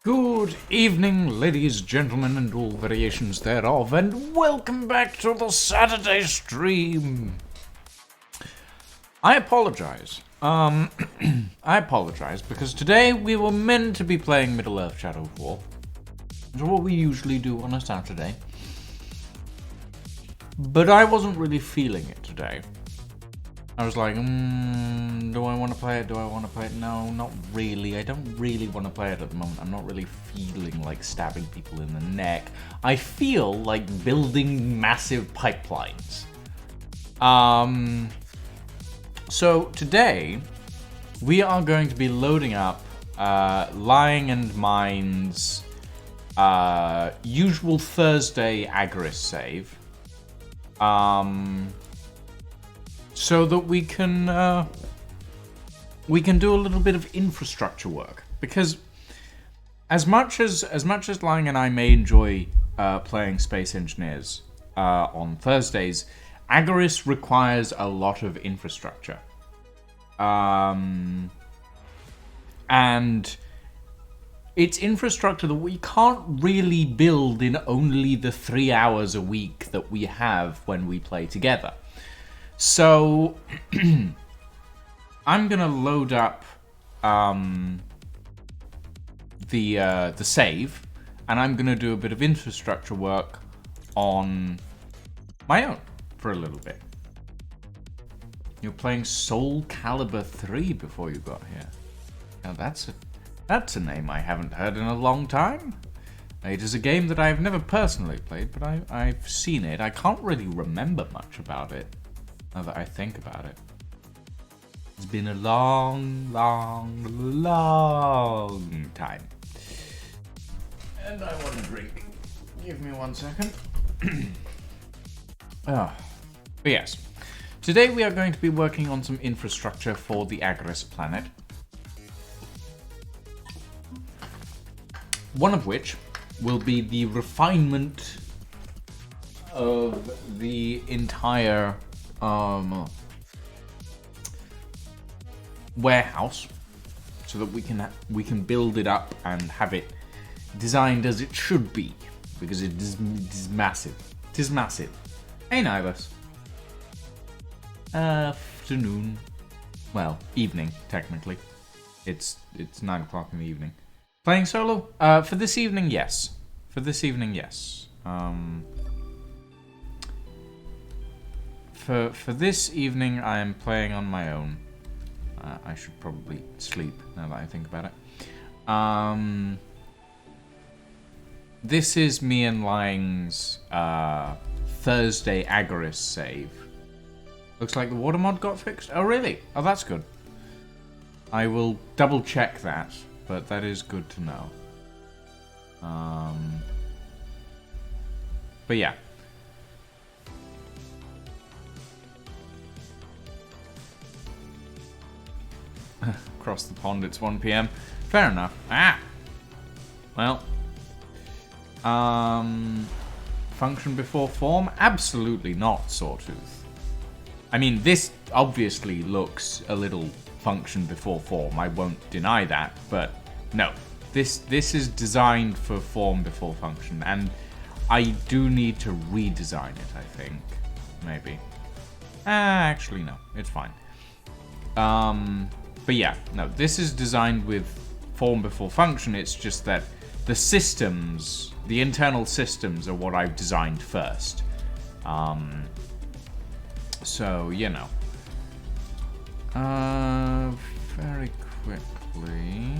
Good evening, ladies, gentlemen, and all variations thereof, and welcome back to the Saturday stream. I apologize. I apologize because today we were meant to be playing Middle-earth: Shadow of War. It's what we usually do on a Saturday. But I wasn't really feeling it today. I was like, do I want to play it? Do I want to play it? No, not really. I don't really want to play it at the moment. I'm not really feeling like stabbing people in the neck. I feel like building massive pipelines. So today, we are going to be loading up Lying and Mine's usual Thursday Agaris save. So that we can do a little bit of infrastructure work, because as much as Lying and I may enjoy playing Space Engineers on Thursdays, Agaris requires a lot of infrastructure, and it's infrastructure that we can't really build in only the 3 hours a week that we have when we play together. So, I'm gonna load up the save, and I'm gonna do a bit of infrastructure work on my own for a little bit. You're playing Soul Calibur 3 before you got here. Now that's a name I haven't heard in a long time. It is a game that I've never personally played, but I've seen it. I can't really remember much about it. Now that I think about it. It's been a long time. And I want a drink. Give me 1 second. But yes. Today we are going to be working on some infrastructure for the Agaris planet. One of which will be the refinement of the entire warehouse, so that we can build it up and have it designed as it should be, because it is massive. It is massive. Hey, Nibus. Afternoon. Well, evening technically. It's 9 o'clock in the evening. Playing solo? For this evening, yes. For this evening, yes. For this evening, I am playing on my own. I should probably sleep now that I think about it. This is me and Lying's Thursday Agaris save. Looks like the water mod got fixed. Oh, really? Oh, that's good. I will double check that, but that is good to know. But yeah. Across the pond, it's 1 p.m. Fair enough. Well. Function before form? Absolutely not, Sawtooth. I mean, this obviously looks a little function before form. I won't deny that, but no. This is designed for form before function, and I do need to redesign it, I think. Maybe. Actually, no. It's fine. But yeah, no, this is designed with form before function. It's just that the systems, the internal systems, are what I've designed first. So, you know. Very quickly.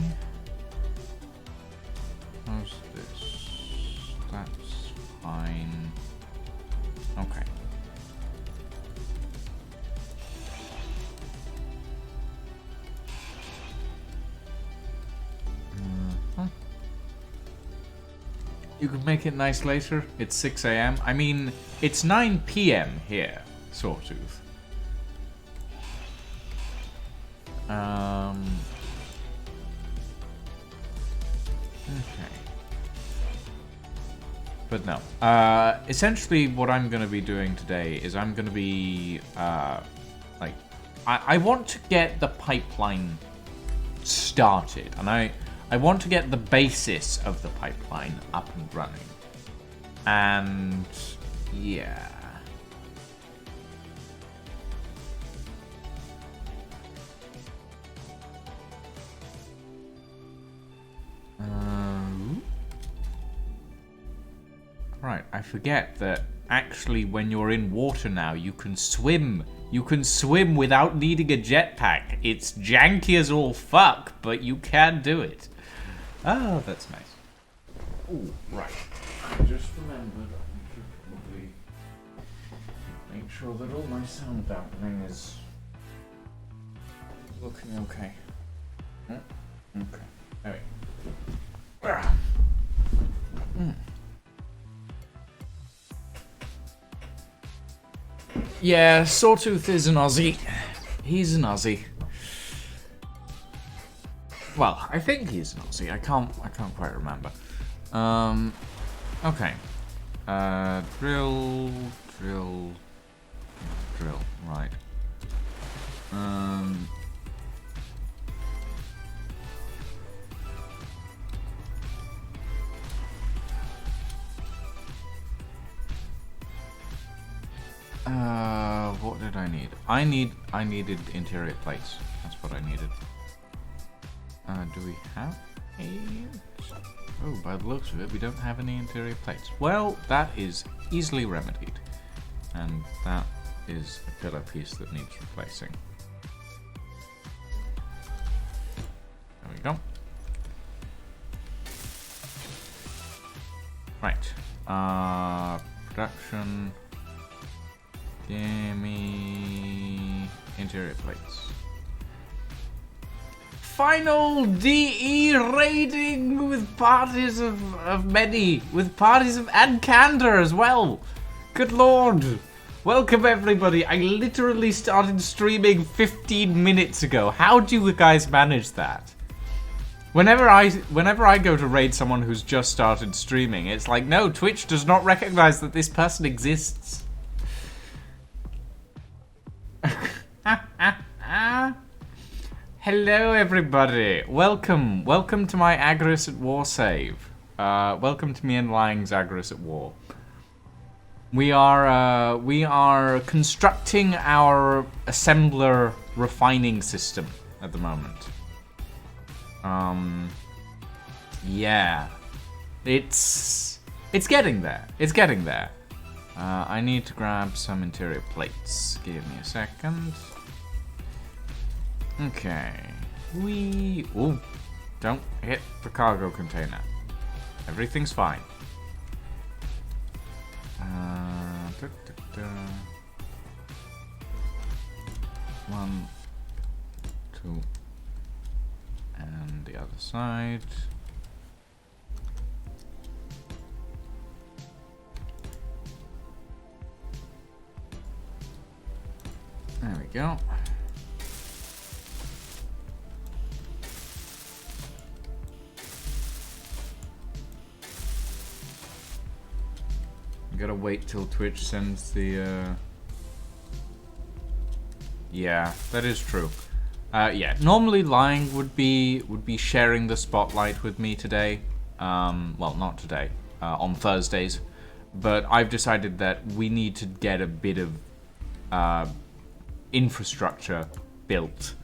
How's this? That's fine. Okay. You could make it nice later. It's 6 a.m. I mean, it's 9 p.m. here, Sawtooth. Okay. But no. Essentially, what I'm going to be doing today is I'm going to be, I want to get the pipeline started, and I want to get the basis of the pipeline up and running. And yeah. Right, I forget that actually when you're in water now, you can swim. You can swim without needing a jetpack. It's janky as all fuck, but you can do it. Oh, that's nice. Oh, right. I just remembered I should probably make sure that all my sound dampening is looking okay. Okay. There we go. Yeah, Sawtooth is an Aussie. He's an Aussie. Well, I think he's an Aussie. I can't quite remember. Okay. Drill. Right. What did I need? I needed interior plates. That's what I needed. Do we have it? Oh, by the looks of it, we don't have any interior plates. Well, that is easily remedied. And that is a pillar piece that needs replacing. There we go. Right. Production. Gimme interior plates. Final DE raiding with parties of many, with parties of and candor as well. Good lord. Welcome everybody. I literally started streaming 15 minutes ago. How do you guys manage that? Whenever I go to raid someone who's just started streaming, it's like, no, Twitch does not recognize that this person exists. Hello everybody, welcome to my Agaris at War save. Welcome to me and Lang's Agaris at War. We are constructing our assembler refining system at the moment. Yeah, it's getting there. It's getting there. I need to grab some interior plates. Give me a second. Okay. Ooh, don't hit the cargo container. Everything's fine. 1, 2, and the other side. There we go. Gotta wait till Twitch sends the, Yeah, that is true. Yeah, normally Lying would be sharing the spotlight with me today. Well, not today. On Thursdays. But I've decided that we need to get a bit of infrastructure built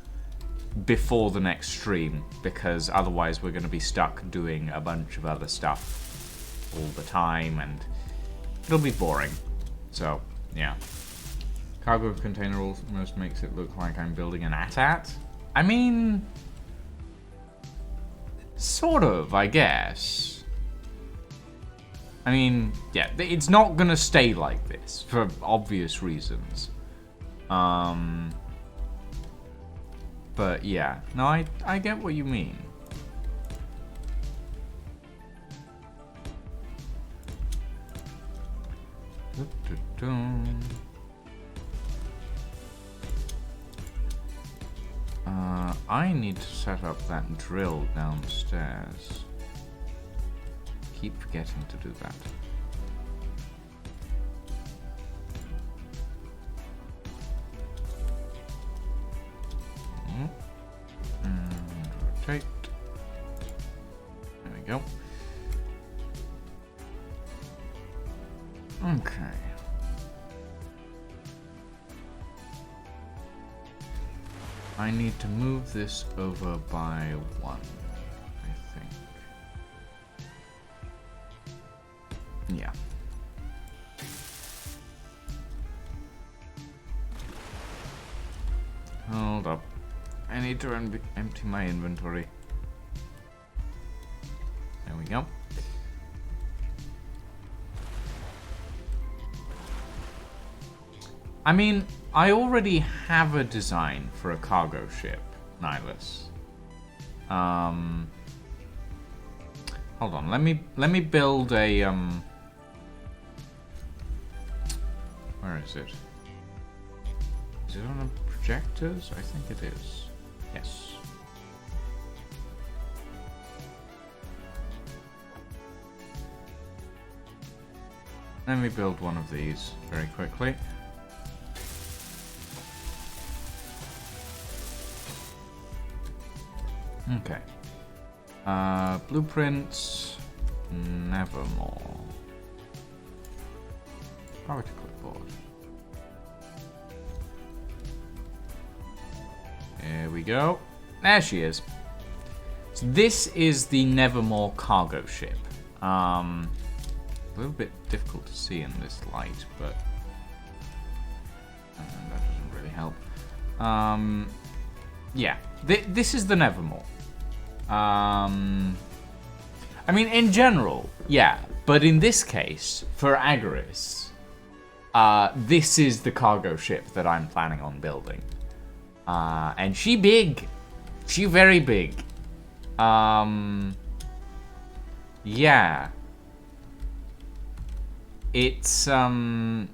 before the next stream, because otherwise we're going to be stuck doing a bunch of other stuff all the time and it'll be boring. So, yeah. Cargo container almost makes it look like I'm building an AT-AT. I mean, sort of, I guess. I mean, yeah, it's not gonna stay like this for obvious reasons. But yeah, no, I get what you mean. I need to set up that drill downstairs. Keep forgetting to do that. And rotate. go. Okay. I need to move this over by 1, I think. Yeah. Hold up. I need to empty my inventory. There we go. I mean, I already have a design for a cargo ship, Nihilus. Hold on, let me build a where is it? Is it on the projectors? I think it is. Yes. Let me build one of these very quickly. Okay. Blueprints. Nevermore. Power to clipboard. There we go. There she is. So this is the Nevermore cargo ship. A little bit difficult to see in this light, but that doesn't really help. Yeah, this is the Nevermore. I mean, in general, yeah, but in this case, for Agaris, this is the cargo ship that I'm planning on building. And she big. She very big. Yeah. It's, we're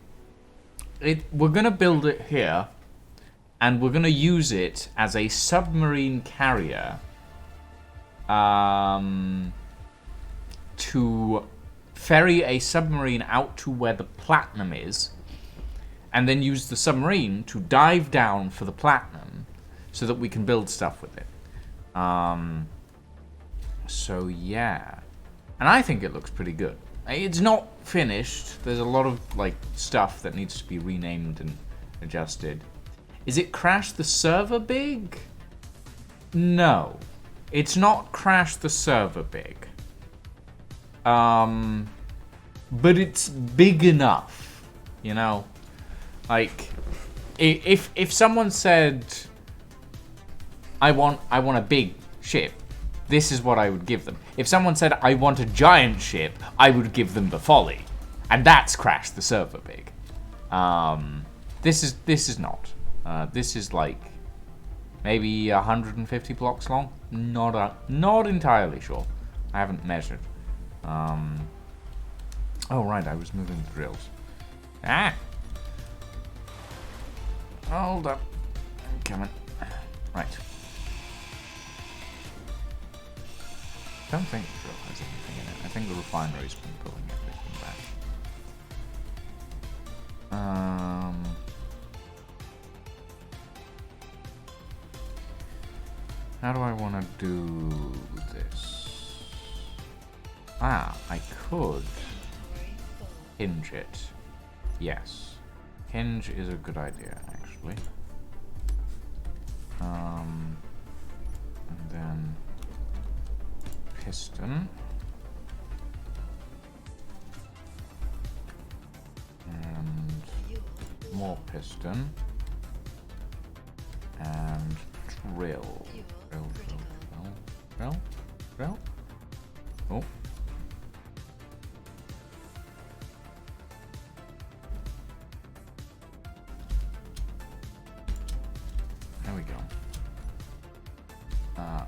gonna build it here, and we're gonna use it as a submarine carrier, to ferry a submarine out to where the platinum is, and then use the submarine to dive down for the platinum so that we can build stuff with it. So yeah. And I think it looks pretty good. It's not finished. There's a lot of like stuff that needs to be renamed and adjusted. Is it Crash the Server big? No. It's not Crash the Server big. But it's big enough, you know? Like, if someone said, I want a big ship, this is what I would give them. If someone said, I want a giant ship, I would give them the Folly. And that's Crash the Server big. This is not. This is like maybe 150 blocks long. Not entirely sure. I haven't measured. Oh right, I was moving the drills. Hold up. I'm coming. Right. Don't think the drill has anything in it. I think the refinery's been pulling everything back. How do I want to do this? I could hinge it. Yes. Hinge is a good idea, actually. And then piston. And more piston. And drill. Drill. Oh. There we go.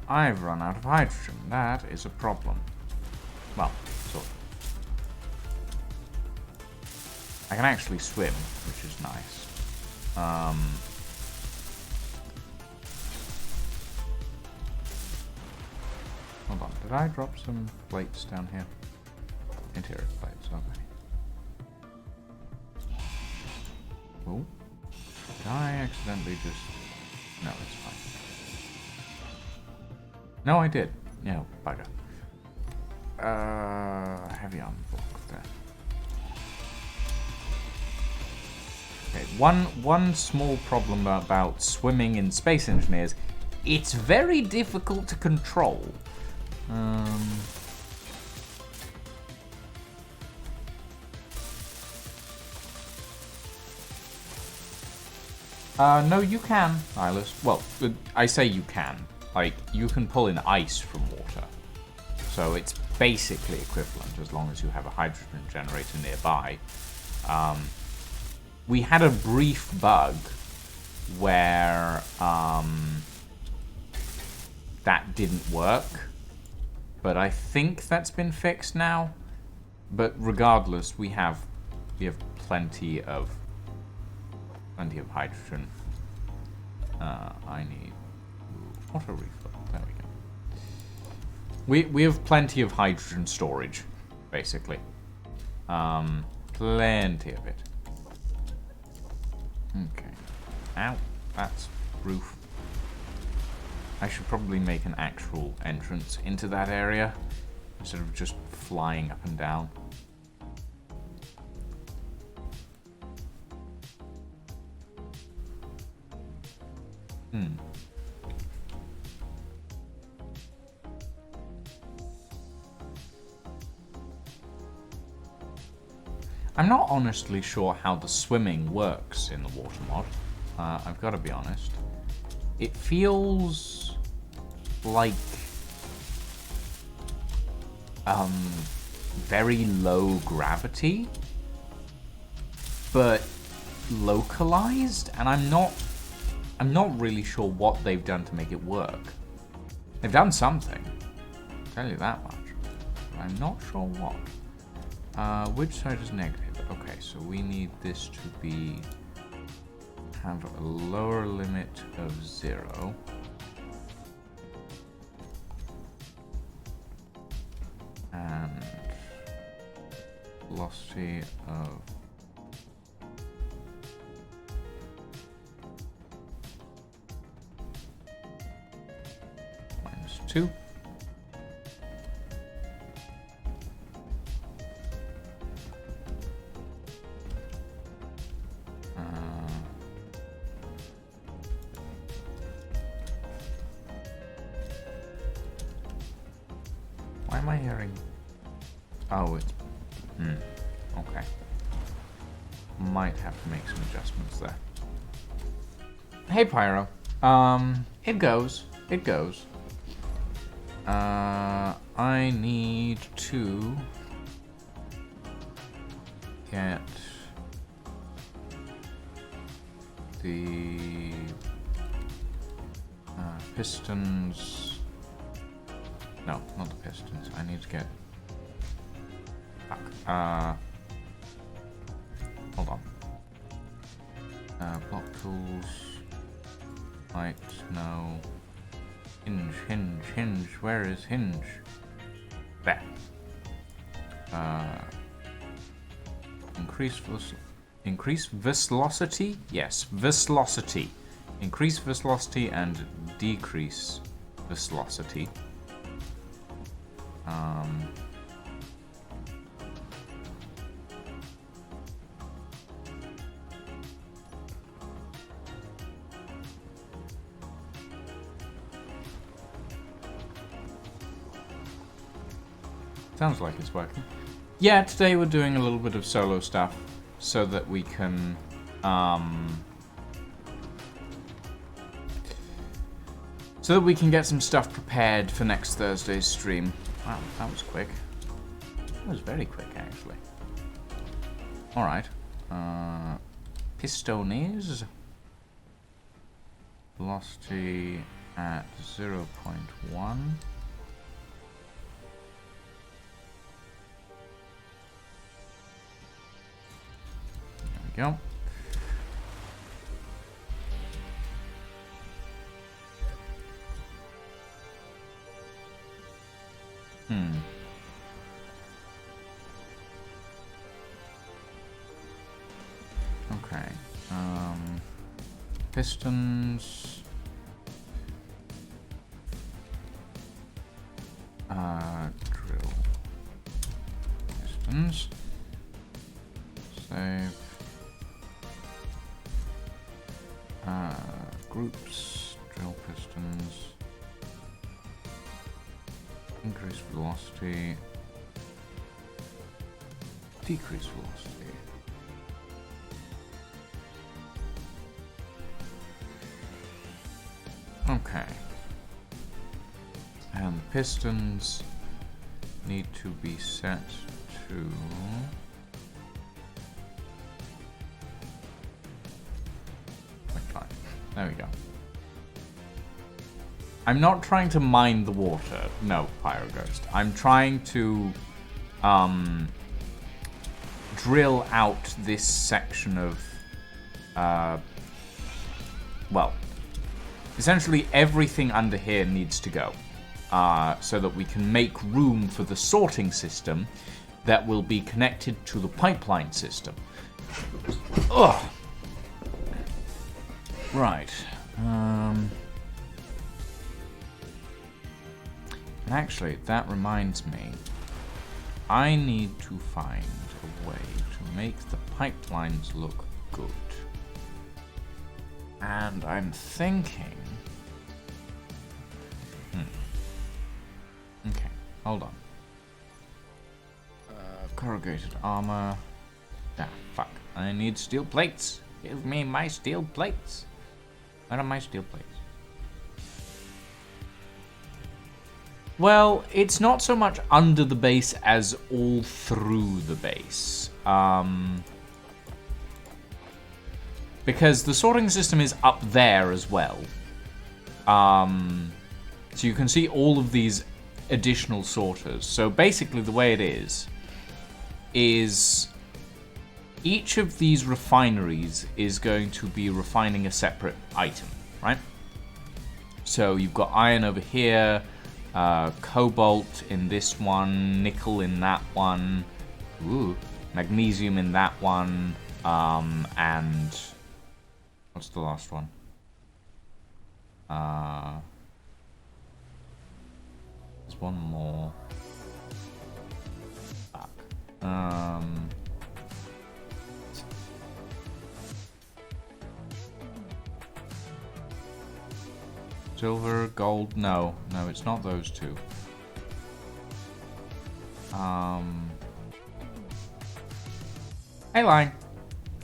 I've run out of hydrogen. That is a problem. Well, sort of. I can actually swim, which is nice. Hold on, did I drop some plates down here? Interior plates, okay. Oh, did I accidentally just... No, it's fine. No, I did. Yeah, bugger. heavy armor block there. Okay, one small problem about swimming in Space Engineers, it's very difficult to control. No, you can, Nihilus. Well, I say you can. Like, you can pull in ice from water. So it's basically equivalent as long as you have a hydrogen generator nearby. We had a brief bug where that didn't work. But I think that's been fixed now. But regardless, we have plenty of hydrogen. I need auto refill. There we go. We have plenty of hydrogen storage, basically. Plenty of it. Okay. Ow, that's roof. I should probably make an actual entrance into that area instead of just flying up and down. I'm not honestly sure how the swimming works in the water mod. I've got to be honest. It feels like very low gravity, but localized, and I'm not really sure what they've done to make it work. They've done something, I'll tell you that much, but I'm not sure what. Which side is negative? Okay, so we need this to have a lower limit of 0. And velocity of -2. Why am I hearing? Oh, it's... okay. Might have to make some adjustments there. Hey, Pyro. It goes. It goes. I need to get the pistons. No, not the pistons. I need to get... Fuck. Hold on. Block tools. Light, no. Hinge, hinge, hinge. Where is hinge? There. Increase viscosity? Yes, viscosity. Increase viscosity and decrease viscosity. Sounds like it's working. Yeah, today we're doing a little bit of solo stuff so that we can get some stuff prepared for next Thursday's stream. Wow, that was quick. That was very quick, actually. Alright. Pistons. Velocity at 0.1. There we go. Okay. Pistons. Drill. pistons. Save. Groups, drill pistons. Increase velocity. Decrease velocity. Okay. And the pistons need to be set to... There we go. I'm not trying to mine the water. No, Pyroghost. I'm trying to drill out this section of well, essentially everything under here needs to go so that we can make room for the sorting system that will be connected to the pipeline system. Ugh. Right. Actually, that reminds me. I need to find a way to make the pipelines look good. And I'm thinking... Okay, hold on. Corrugated armor. Ah, fuck. I need steel plates. Give me my steel plates. Where are my steel plates? Well, it's not so much under the base as all through the base. Because the sorting system is up there as well. So you can see all of these additional sorters. So basically the way it is each of these refineries is going to be refining a separate item, right? So you've got iron over here, cobalt in this one, nickel in that one, magnesium in that one, and what's the last one? There's one more. Fuck. Silver, gold, no, it's not those two. Hey, Line.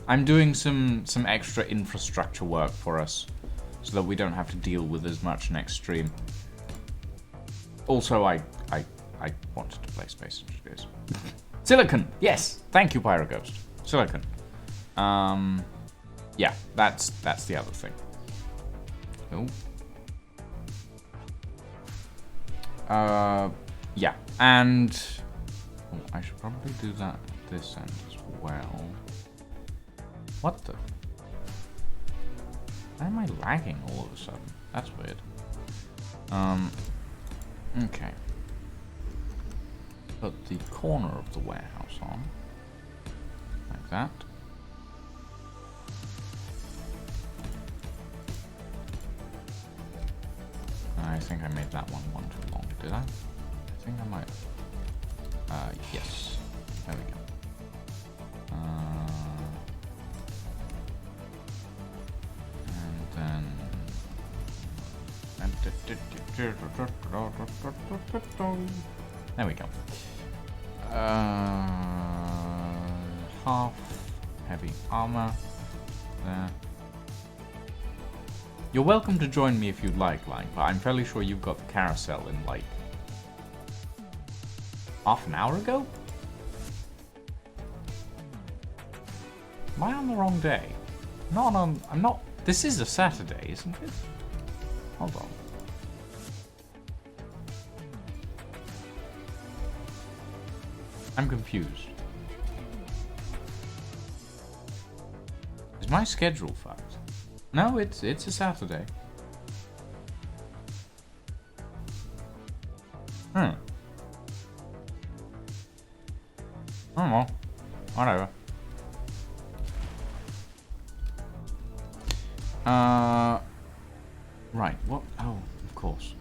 I'm doing some extra infrastructure work for us, so that we don't have to deal with as much next stream. Also, I wanted to play Space Engineers. Silicon, yes, thank you, Pyroghost. Silicon. Yeah, that's the other thing. Oh. Yeah, and I should probably do that at this end as well. What the? Why am I lagging all of a sudden? That's weird. Okay. Put the corner of the warehouse on. Like that. I think I made that one too long, did I? I think I might. Yes. There we go. And then... There we go. Half heavy armor. There. You're welcome to join me if you'd like, but I'm fairly sure you've got the carousel in, like, half an hour ago? Am I on the wrong day? I'm not... This is a Saturday, isn't it? Hold on. I'm confused. Is my schedule fucked? No, it's a Saturday. I don't know. Whatever. Right, what? Oh, of course.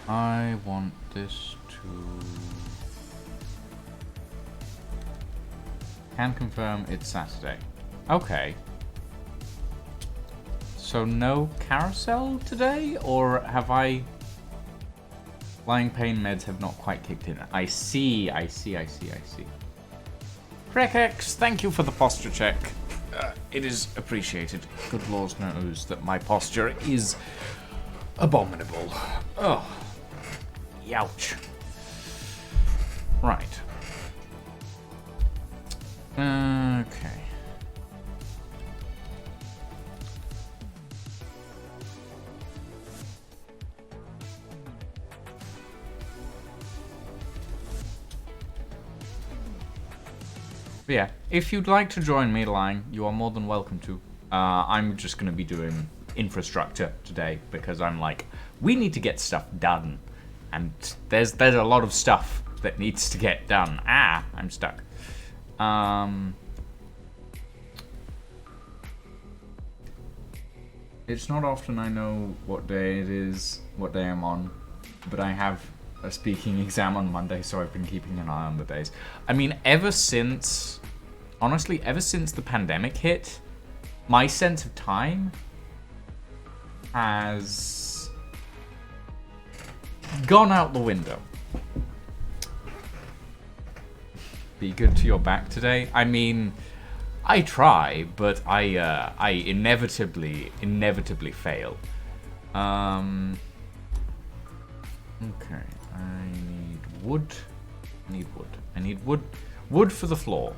I want this to Can confirm it's Saturday. Okay. So no carousel today? Or have I... Lying pain meds have not quite kicked in. I see. Prekex, thank you for the posture check. It is appreciated. Good Lord knows that my posture is abominable. Oh. Youch. Right. Okay. But yeah, if you'd like to join me, Lang, you are more than welcome to. I'm just going to be doing infrastructure today because I'm like, we need to get stuff done. And there's a lot of stuff that needs to get done. Ah, I'm stuck. It's not often I know what day it is, what day I'm on, but I have a speaking exam on Monday, so I've been keeping an eye on the days. I mean, honestly, ever since the pandemic hit, my sense of time has gone out the window. Be good to your back today? I mean, I try, but I inevitably fail. Okay, I need wood. I need wood for the floor.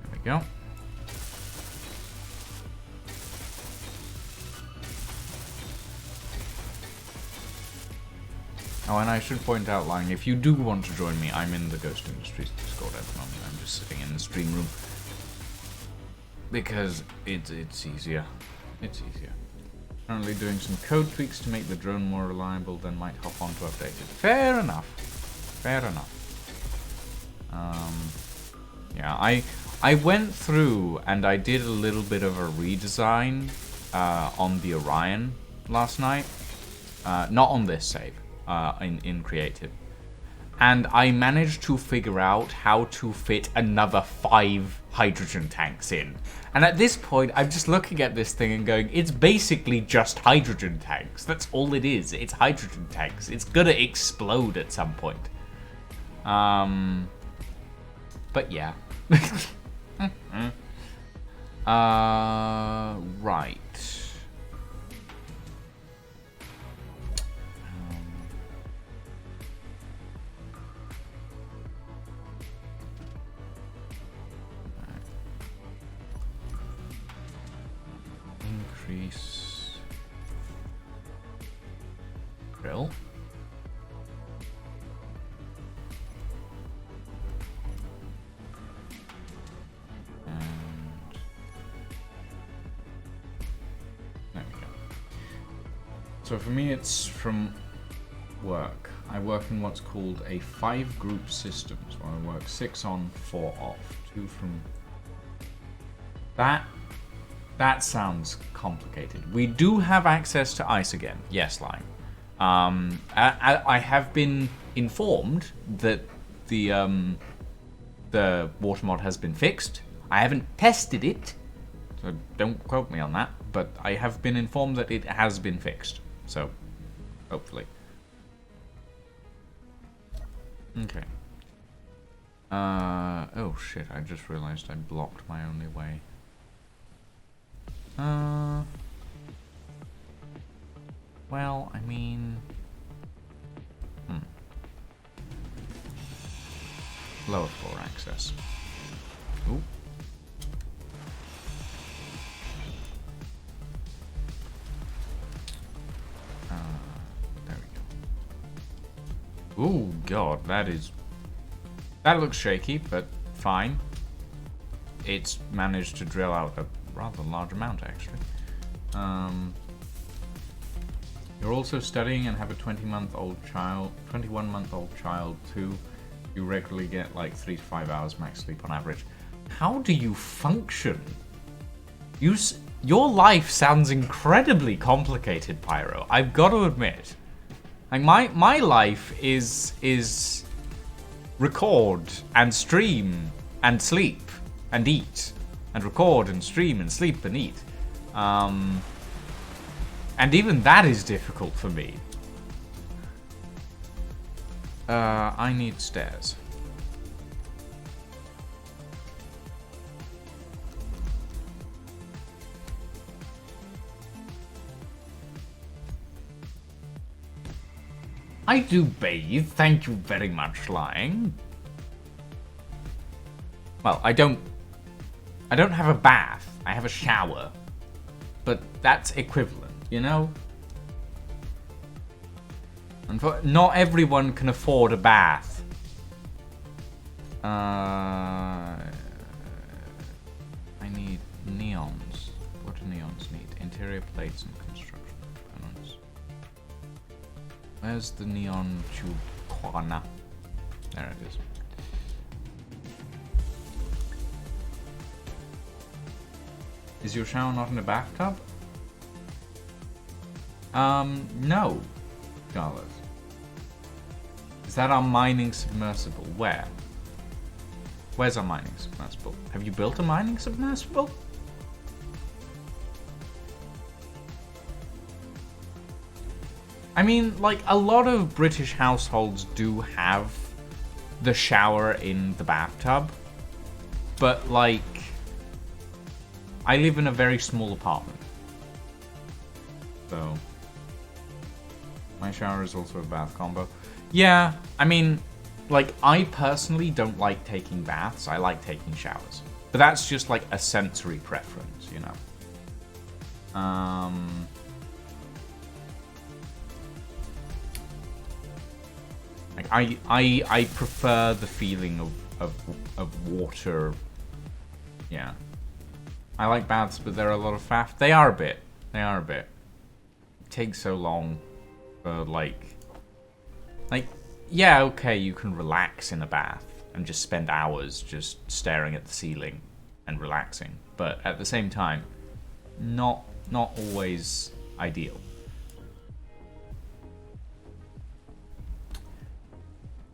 There we go. Oh, and I should point out, Lang, if you do want to join me, I'm in the Ghost Industries Discord at the moment. I'm just sitting in the stream room. Because it's easier. It's easier. Currently doing some code tweaks to make the drone more reliable, then might hop on to update it. Fair enough. Fair enough. Yeah, I went through and I did a little bit of a redesign on the Orion last night. Not on this save. In creative, and I managed to figure out how to fit another 5 hydrogen tanks in. And at this point, I'm just looking at this thing and going, it's basically just hydrogen tanks. That's all it is. It's hydrogen tanks. It's gonna explode at some point. But yeah. Right. Increase drill. And there we go. So for me, it's from work. I work in what's called a 5-group system. So I work 6 on, 4 off. 2 from that. That sounds complicated. We do have access to ice again. Yes, Lime. I have been informed that the water mod has been fixed. I haven't tested it, so don't quote me on that. But I have been informed that it has been fixed. So, hopefully. Okay. Oh shit! I just realized I blocked my only way. Well, I mean... Lower floor access. Ooh. There we go. Ooh, God, that looks shaky, but fine. It's managed to drill out a rather large amount, actually. You're also studying and have a 21-month-old child too. You regularly get like 3 to 5 hours max sleep on average. How do you function? Your life sounds incredibly complicated, Pyro. I've got to admit. Like my life is record and stream and sleep and eat and record and stream and sleep and eat. And even that is difficult for me. I need stairs. I do bathe, thank you very much, Lying. Well, I don't have a bath. I have a shower. But that's equivalent, you know? And not everyone can afford a bath. I need neons. What do neons need? Interior plates and construction components. Where's the neon tube corner? There it is. Is your shower not in a bathtub? No, Scarlet. Is that our mining submersible? Where? Where's our mining submersible? Have you built a mining submersible? I mean, like, a lot of British households do have the shower in the bathtub, but, like, I live in a very small apartment. So, my shower is also a bath combo. Yeah, I mean, like, I personally don't like taking baths. I like taking showers. But that's just, like, a sensory preference, you know? Like, I prefer the feeling of water. Yeah. I like baths, but they're a lot of faff. They are a bit. It takes so long for, like, yeah, okay, you can relax in a bath and just spend hours just staring at the ceiling and relaxing. But at the same time, not always ideal.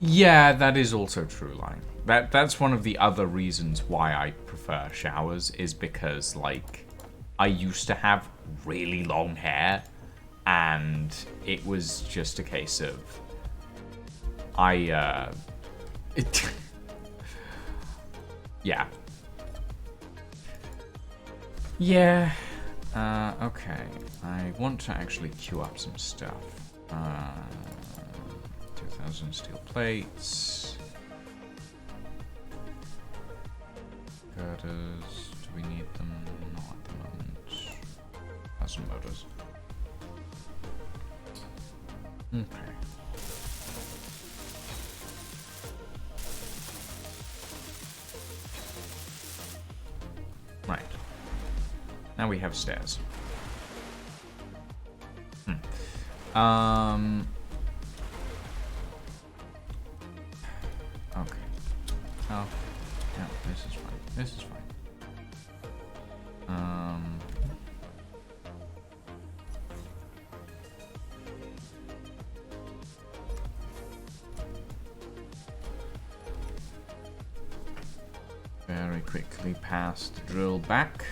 Yeah, that is also true, Line. That's one of the other reasons why I prefer showers, is because, like, I used to have really long hair, and it was just a case of yeah. Yeah. Okay. I want to actually queue up some stuff. 2,000 steel plates. Girders. Do we need them? Not at the moment. Some motors. Okay. Right. Now we have stairs. Okay. Oh, yeah, this is fine. This is fine. Very quickly pass the drill back.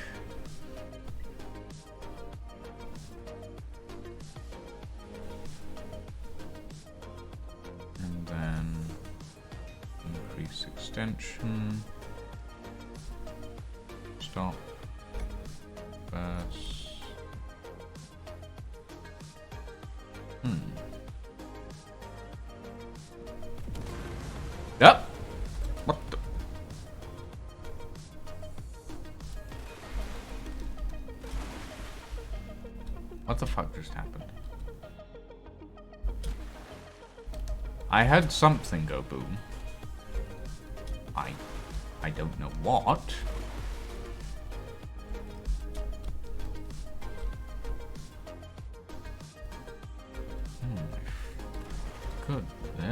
And then increase extension. Stop. Burst. Yep. What the? What the fuck just happened? I heard something go boom. I don't know what.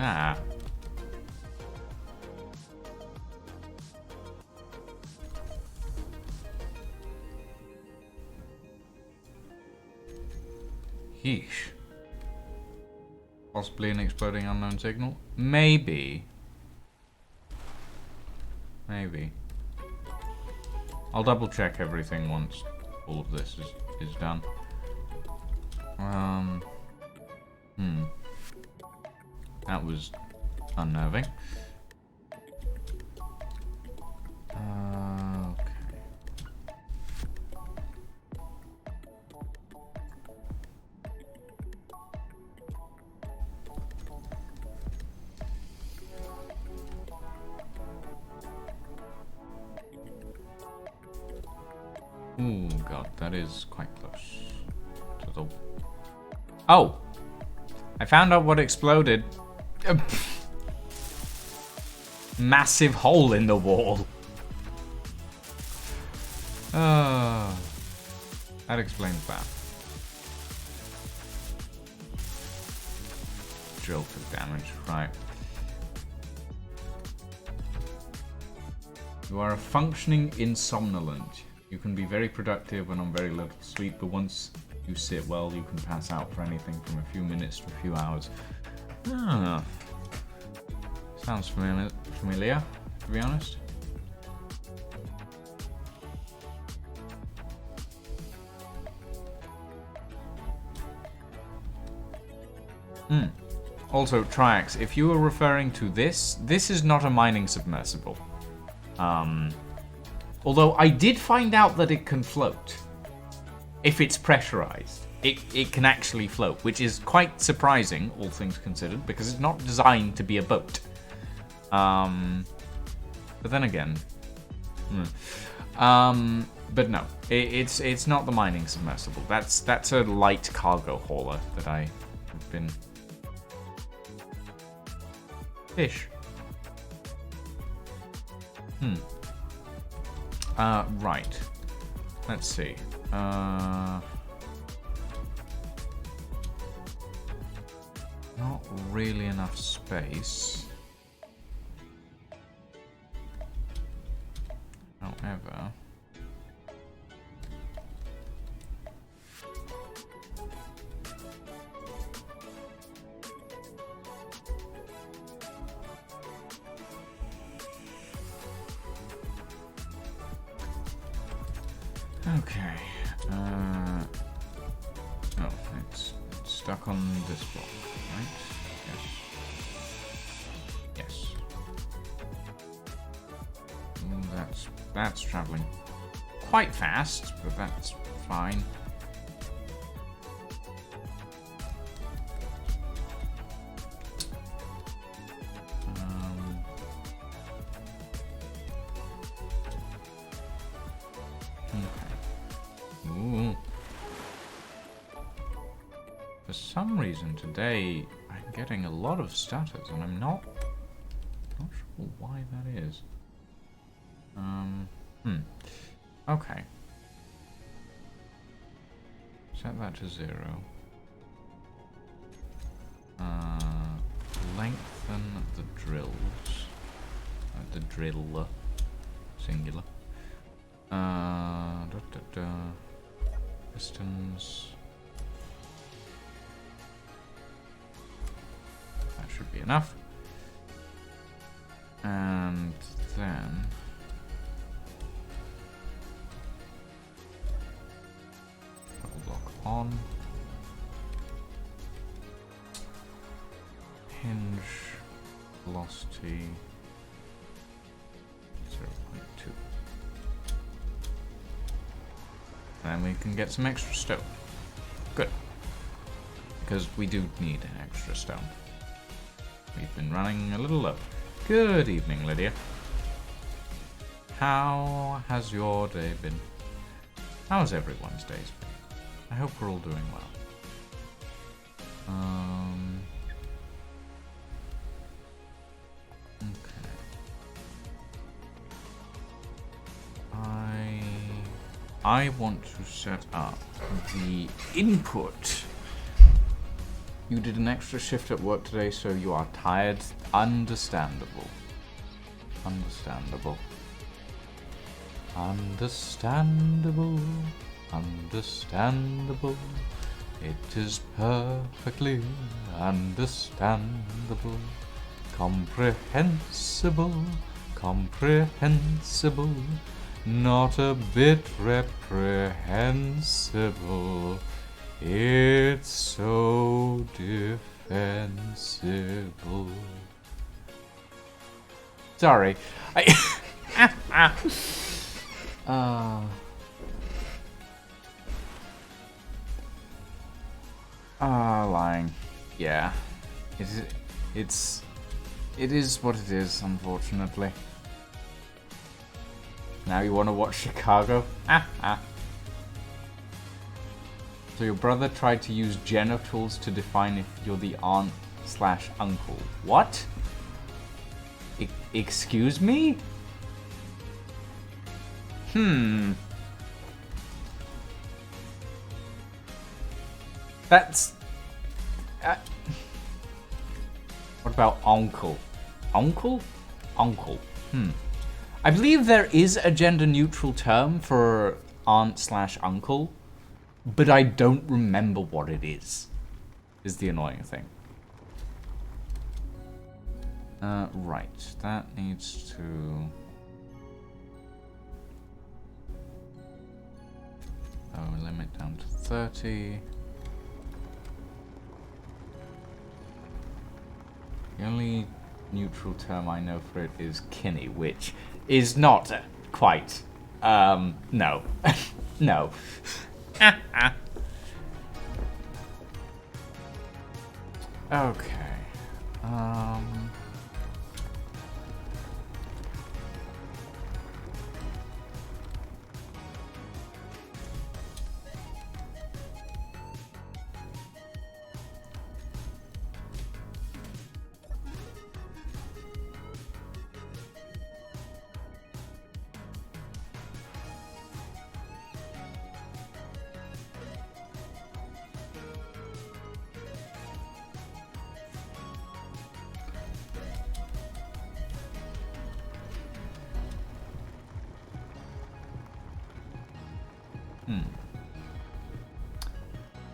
Ah. Yeesh. Possibly an exploding unknown signal? Maybe. Maybe. I'll double check everything once all of this is done. That was unnerving. Okay. Oh god, that is quite close to the... Oh! I found out what exploded. Massive hole in the wall. That explains that. Jolt of damage, right. You are a functioning insomnolent. You can be very productive when on very little sleep, but once you sit well, you can pass out for anything from a few minutes to a few hours. Ah. Sounds familiar, to be honest. Also, Triax, if you were referring to this is not a mining submersible. Although I did find out that it can float. If it's pressurized, it can actually float, which is quite surprising, all things considered, because it's not designed to be a boat. But then again, but no, it's not the mining submersible. That's a light cargo hauler that I have been. Fish. Right. Let's see. Not really enough space. However, okay. Oh, it's stuck on this block, right? Yes. Yes. Ooh, that's traveling quite fast, but that's fine. For some reason today I'm getting a lot of stutters and I'm not sure why that is. Okay. Set that to 0. Lengthen the drills. The drill. Singular. Pistons. That should be enough. And then double block on. Hinge velocity 0.2. Then we can get some extra stone. Good. Because we do need an extra stone. We've been running a little low. Good evening, Lydia. How has your day been? How's everyone's days been? I hope we're all doing well. Okay. I want to set up the input You did an extra shift at work today, so you are tired. Understandable. Understandable. Understandable. Understandable. It is perfectly understandable. Comprehensible. Comprehensible. Not a bit reprehensible. It's so defensible. Sorry. Lying. Yeah. It is what it is, unfortunately. Now you want to watch Chicago? So your brother tried to use genitals to define if you're the aunt/uncle. What? Excuse me? That's... what about uncle? Uncle? Uncle. I believe there is a gender-neutral term for aunt/uncle, but I don't remember what it is the annoying thing. Right, that needs to... limit down to 30. The only neutral term I know for it is kinney, which is not quite, no. No. Okay.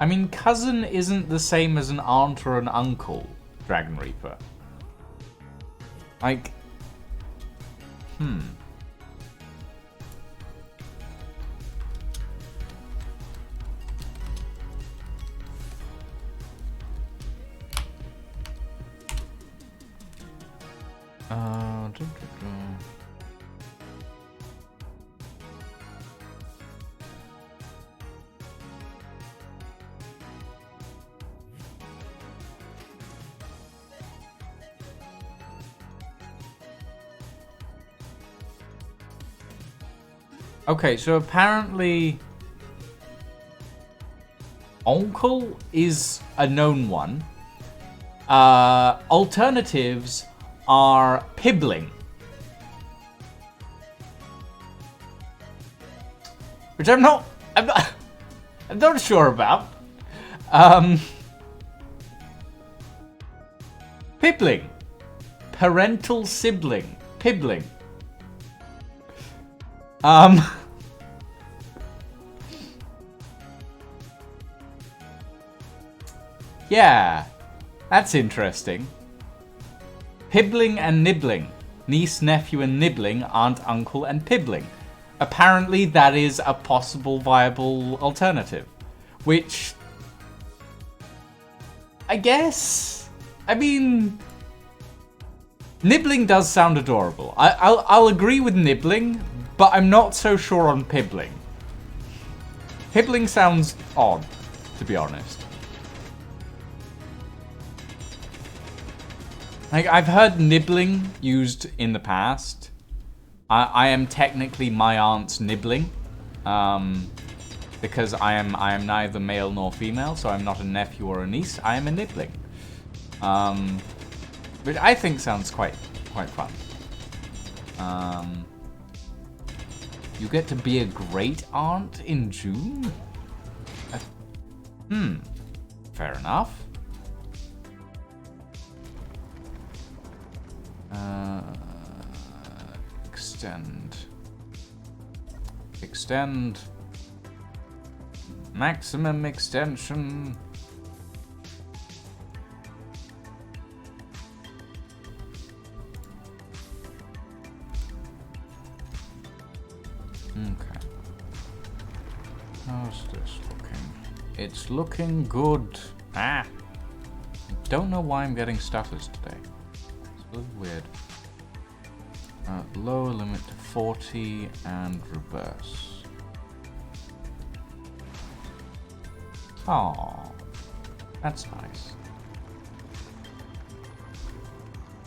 I mean, cousin isn't the same as an aunt or an uncle, Dragon Reaper. Like... Okay, so apparently uncle is a known one. Alternatives are pibbling, which I'm not sure about. Pibbling, parental sibling, pibbling. Yeah, that's interesting. Pibbling and nibbling. Niece, nephew, and nibbling, aunt, uncle, and pibbling. Apparently that is a possible viable alternative. Which... I guess... I mean... Nibbling does sound adorable. I'll agree with nibbling, but I'm not so sure on pibbling. Pibbling sounds odd, to be honest. Like, I've heard nibbling used in the past. I am technically my aunt's nibbling. Because I am neither male nor female, so I'm not a nephew or a niece. I am a nibbling. Which I think sounds quite fun. You get to be a great aunt in June? Fair enough. Extend. Extend. Maximum extension. Okay. How's this looking? It's looking good. Ah! Don't know why I'm getting stutters today. It's a little weird. Lower limit to 40 and reverse. Oh, that's nice.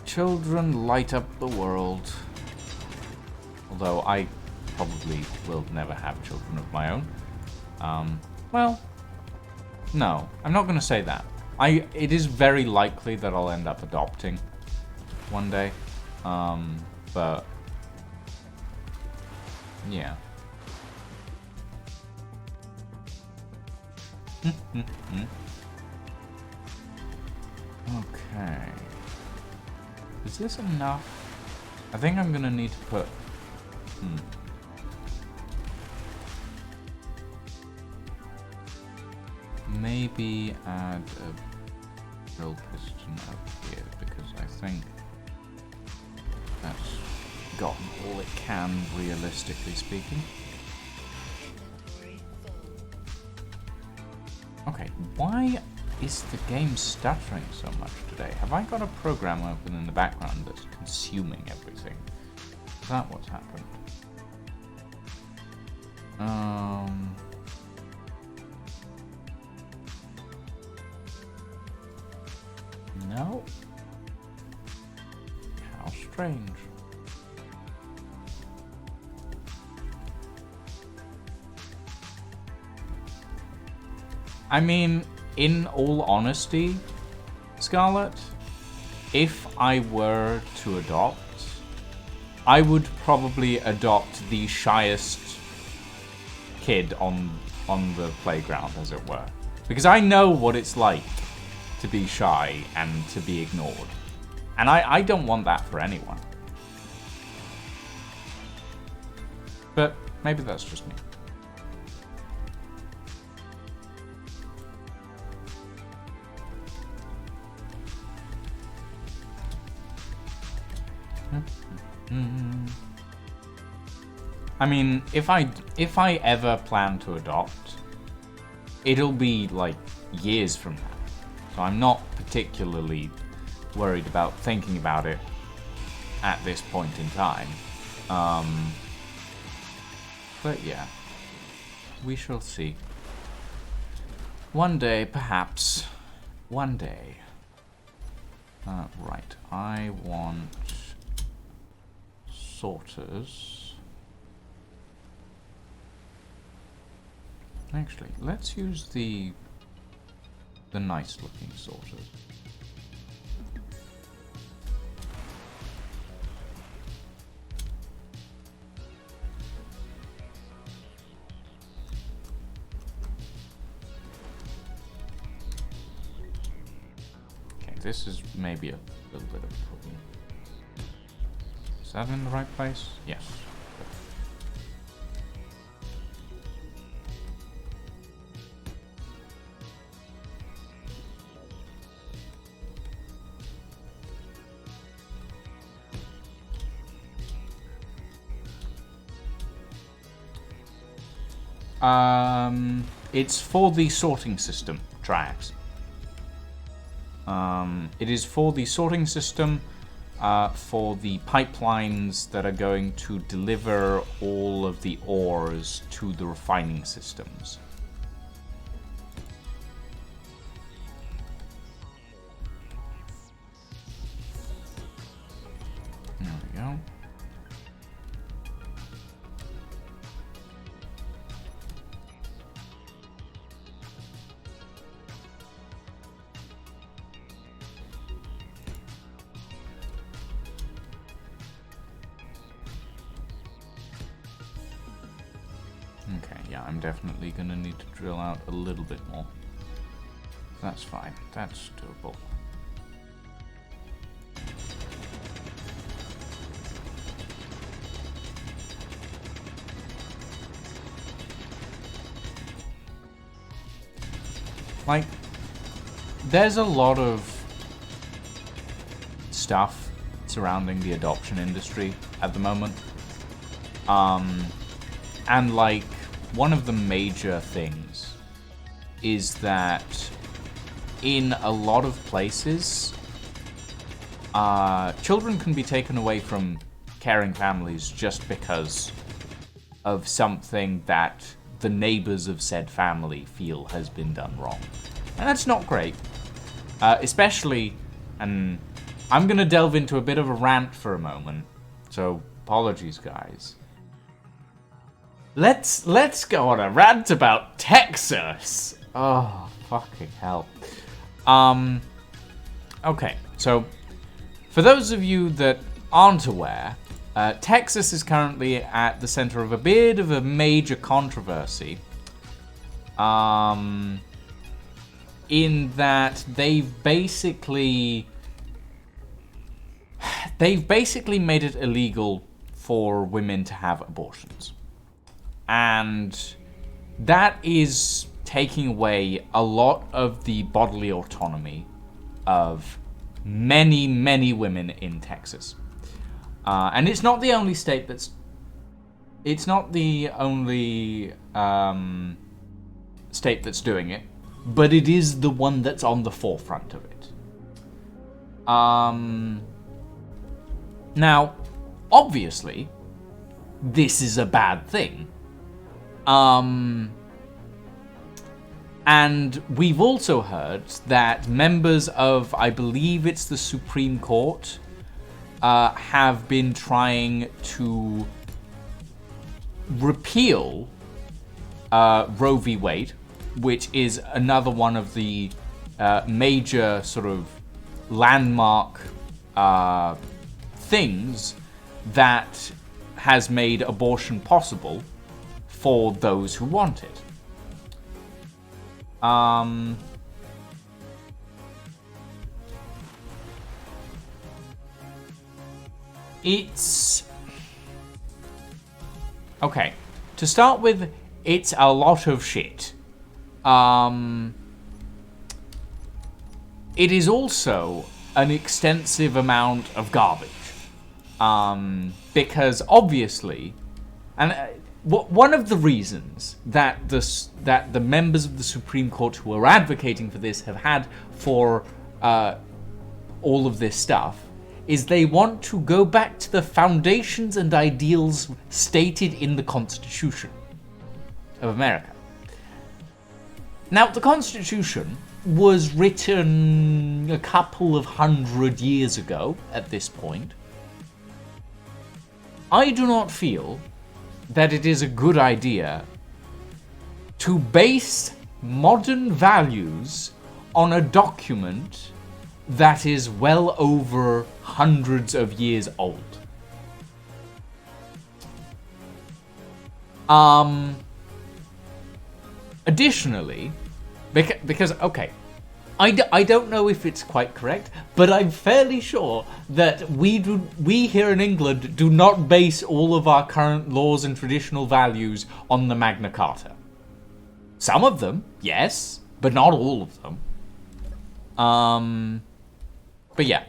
Children light up the world. Although I probably will never have children of my own. Well, no, I'm not going to say that. It is very likely that I'll end up adopting one day. But yeah. Okay. Is this enough? I think I'm gonna need to put... Maybe add a drill piston up here, because I think that's gotten all it can, realistically speaking. Okay, why is the game stuttering so much today? Have I got a program open in the background that's consuming everything? Is that what's happened? No. How strange. I mean, in all honesty, Scarlet, if I were to adopt, I would probably adopt the shyest kid on the playground, as it were. Because I know what it's like to be shy and to be ignored. And I don't want that for anyone. But maybe that's just me. I mean, if I ever plan to adopt, it'll be like years from now. So I'm not particularly worried about thinking about it at this point in time. But yeah, we shall see. One day, perhaps. One day. Right, I want sorters. Actually, let's use the nice looking sorters. Okay, this is maybe a little bit of a problem. Is that in the right place? Yes. It's for the sorting system, Triax. It is for the sorting system, for the pipelines that are going to deliver all of the ores to the refining systems. There we go. Okay, yeah, I'm definitely gonna need to drill out a little bit more. That's fine. That's doable. like, there's a lot of stuff surrounding the adoption industry at the moment. And like, one of the major things is that in a lot of places, children can be taken away from caring families just because of something that the neighbors of said family feel has been done wrong. And that's not great. Especially, and I'm gonna delve into a bit of a rant for a moment, so apologies, guys. Let's go on a rant about Texas. Oh, fucking hell. Okay, so for those of you that aren't aware, Texas is currently at the center of a bit of a major controversy. In that they've basically made it illegal for women to have abortions. And that is taking away a lot of the bodily autonomy of many, many women in Texas. And it's not the only state that's... It's not the only state that's doing it, but it is the one that's on the forefront of it. Now, obviously, this is a bad thing. And we've also heard that members of, I believe it's the Supreme Court, have been trying to repeal Roe v. Wade, which is another one of the major sort of landmark things that has made abortion possible for those who want it. It's... Okay, to start with, it's a lot of shit. It is also an extensive amount of garbage. Because obviously, and one of the reasons that the members of the Supreme Court who are advocating for this have had for all of this stuff is they want to go back to the foundations and ideals stated in the Constitution of America. Now, the Constitution was written a couple of 100 years ago at this point. I do not feel that it is a good idea to base modern values on a document that is well over hundreds of years old. Additionally, because okay, I don't know if it's quite correct, but I'm fairly sure that we here in England do not base all of our current laws and traditional values on the Magna Carta. Some of them, yes, but not all of them. But yeah.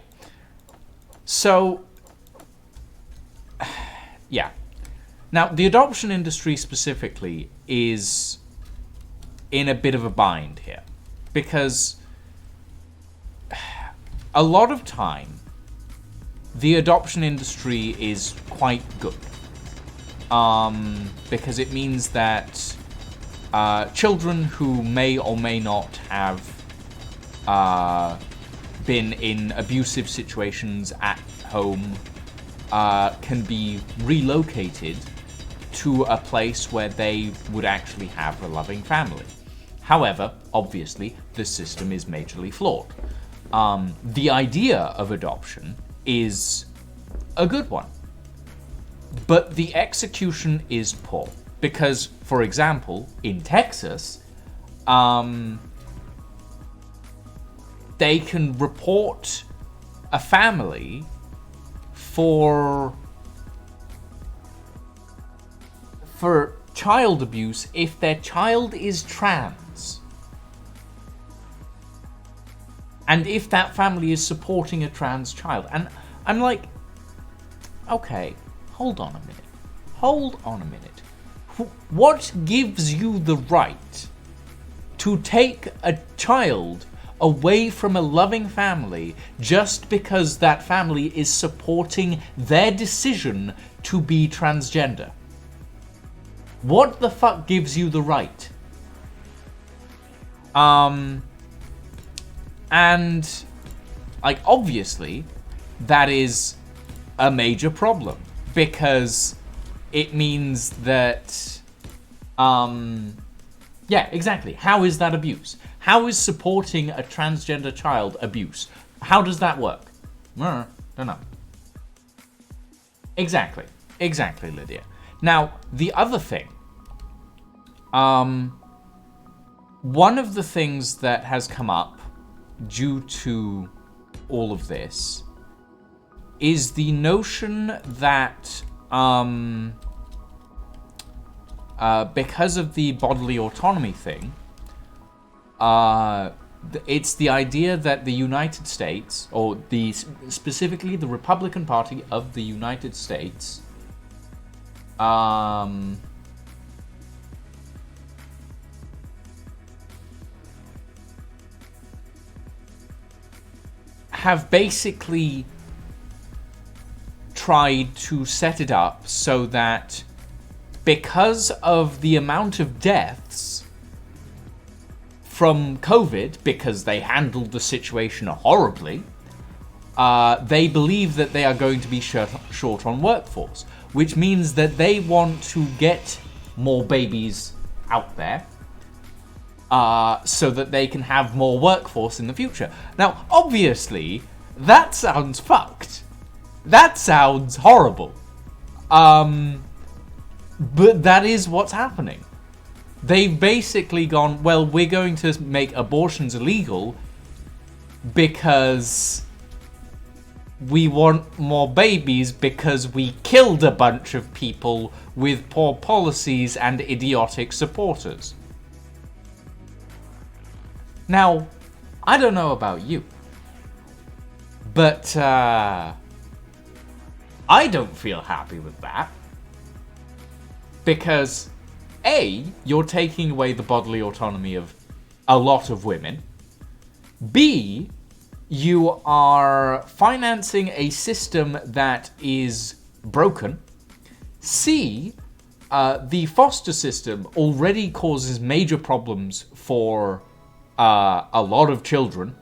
So, yeah. Now, the adoption industry specifically is in a bit of a bind here. Because a lot of time, the adoption industry is quite good. Because it means that children who may or may not have been in abusive situations at home can be relocated to a place where they would actually have a loving family. However, obviously, the system is majorly flawed. The idea of adoption is a good one, but the execution is poor. Because, for example, in Texas, they can report a family for child abuse if their child is trans. and if that family is supporting a trans child. And I'm like, okay, hold on a minute. Hold on a minute. What gives you the right to take a child away from a loving family just because that family is supporting their decision to be transgender? What the fuck gives you the right? And, like, obviously, that is a major problem, because it means that, yeah, exactly. How is that abuse? How is supporting a transgender child abuse? How does that work? Don't know. Exactly, Lydia. Now, the other thing, one of the things that has come up due to all of this is the notion that because of the bodily autonomy thing, it's the idea that the United States, or specifically the Republican Party of the United States, have basically tried to set it up so that because of the amount of deaths from COVID, because they handled the situation horribly, they believe that they are going to be short on workforce, which means that they want to get more babies out there so that they can have more workforce in the future. Now, obviously, that sounds fucked. That sounds horrible. But that is what's happening. They've basically gone, well, we're going to make abortions illegal because we want more babies because we killed a bunch of people with poor policies and idiotic supporters. Now, I don't know about you, but I don't feel happy with that. Because, A, you're taking away the bodily autonomy of a lot of women. B, you are financing a system that is broken. C, the foster system already causes major problems for a lot of children.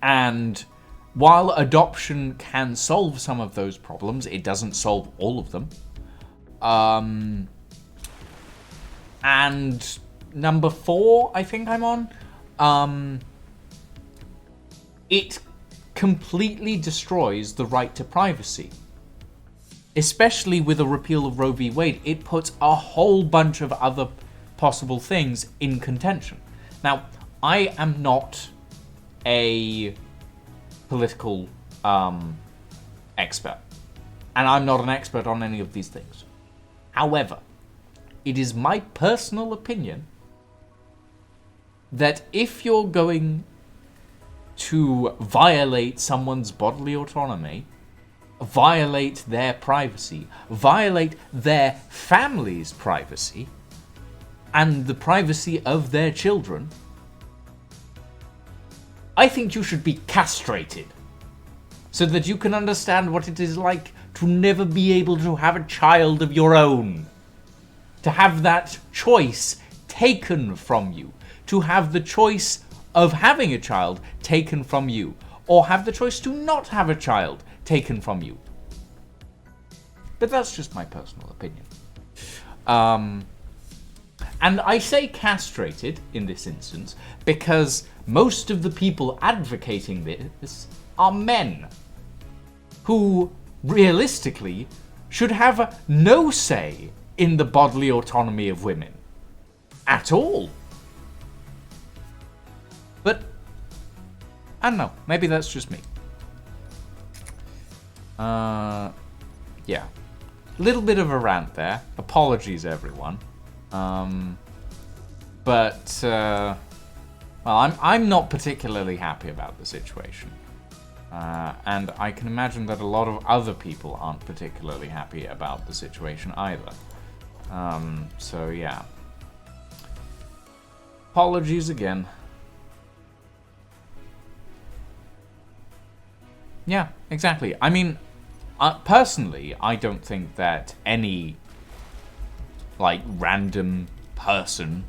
And while adoption can solve some of those problems, it doesn't solve all of them. And number 4, I think I'm on, it completely destroys the right to privacy. Especially with a repeal of Roe v. Wade, it puts a whole bunch of other possible things in contention. Now, I am not a political expert, and I'm not an expert on any of these things. However, it is my personal opinion that if you're going to violate someone's bodily autonomy, violate their privacy, violate their family's privacy, and the privacy of their children, I think you should be castrated so that you can understand what it is like to never be able to have a child of your own. To have that choice taken from you. To have the choice of having a child taken from you. Or have the choice to not have a child taken from you. But that's just my personal opinion. And I say castrated in this instance because most of the people advocating this are men who realistically should have no say in the bodily autonomy of women at all. But I don't know, maybe that's just me. Yeah, little bit of a rant there. Apologies, everyone. But Well, I'm not particularly happy about the situation. And I can imagine that a lot of other people aren't particularly happy about the situation either. So yeah. Apologies again. Yeah, exactly. I mean, personally, I don't think that any, like, random person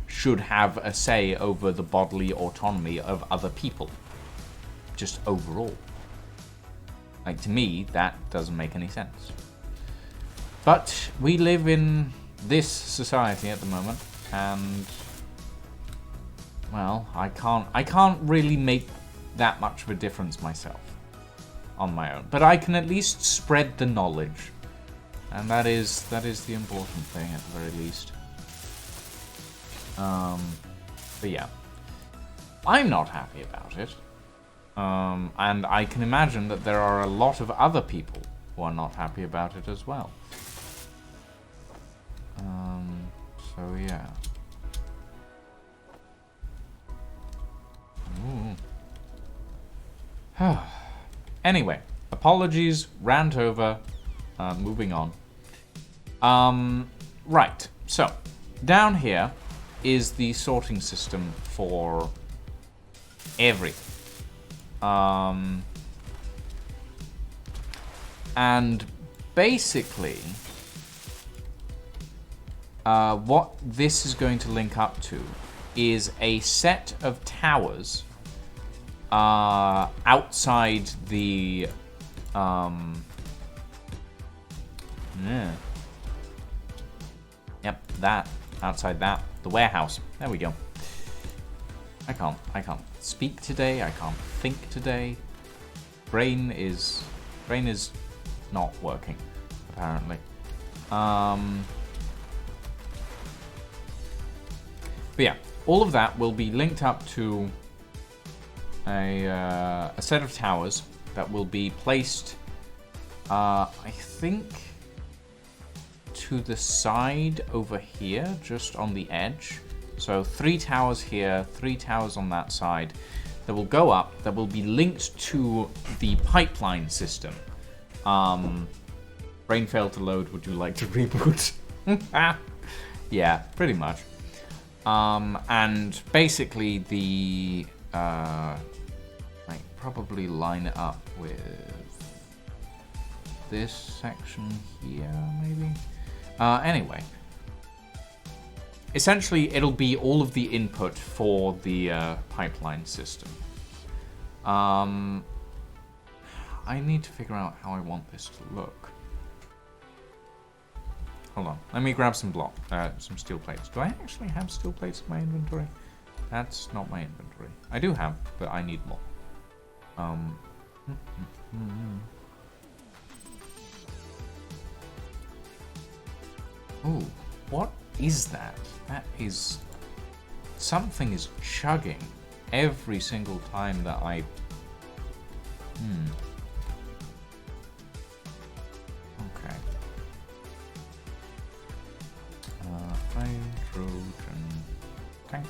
should have a say over the bodily autonomy of other people. Just overall. Like, to me, that doesn't make any sense. But we live in this society at the moment, and, well, I can't really make that much of a difference myself on my own. But I can at least spread the knowledge. And that is the important thing at the very least. But yeah. I'm not happy about it. And I can imagine that there are a lot of other people who are not happy about it as well. So yeah. Anyway, apologies, rant over, moving on. Right, so, down here is the sorting system for everything. And basically, what this is going to link up to is a set of towers outside the yep, that outside that, the warehouse. There we go. I can't speak today. I can't think today. Brain is not working apparently. But yeah, all of that will be linked up to a set of towers that will be placed, I think, to the side over here, just on the edge. So 3 towers here, 3 towers on that side that will go up, that will be linked to the pipeline system. Brain failed to load, would you like to reboot? Yeah, pretty much. And basically the, like, probably line it up with this section here, maybe? Anyway. Essentially, it'll be all of the input for the pipeline system. I need to figure out how I want this to look. Hold on, let me grab some some steel plates. Do I actually have steel plates in my inventory? That's not my inventory. I do have, but I need more. Ooh, what is that? That is... something is chugging every single time that I... Okay. Hydrogen tank.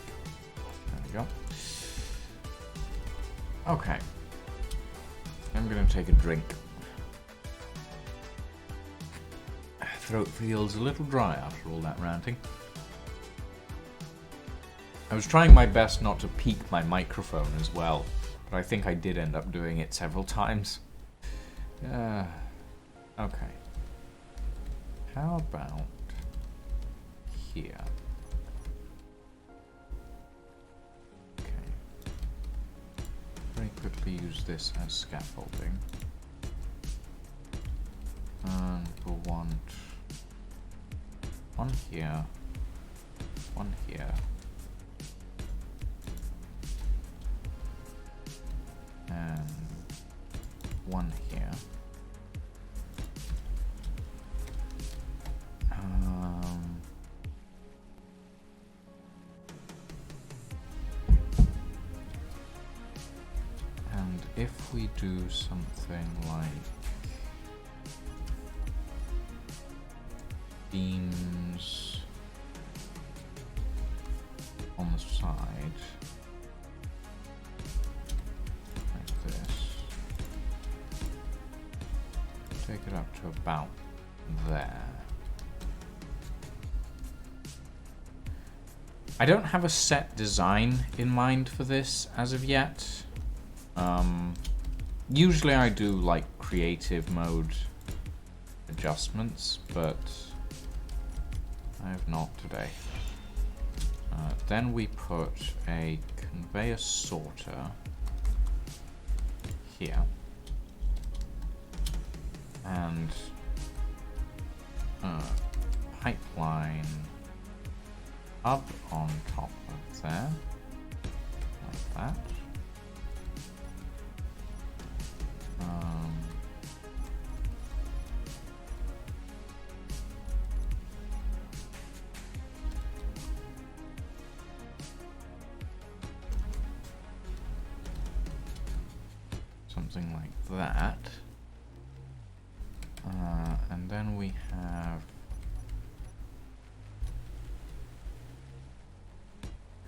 There we go. Okay. I'm gonna take a drink. Throat feels a little dry after all that ranting. I was trying my best not to peak my microphone as well, but I think I did end up doing it several times. Okay. How about here? Okay. Very quickly use this as scaffolding. And we'll want one here, one here, and one here. And if we do something like beams on the side, take it up to about there. I don't have a set design in mind for this as of yet. Usually I do like creative mode adjustments, but I have not today. Then we put a conveyor sorter here. And pipeline up on top of there, like that. Something like that. And then we have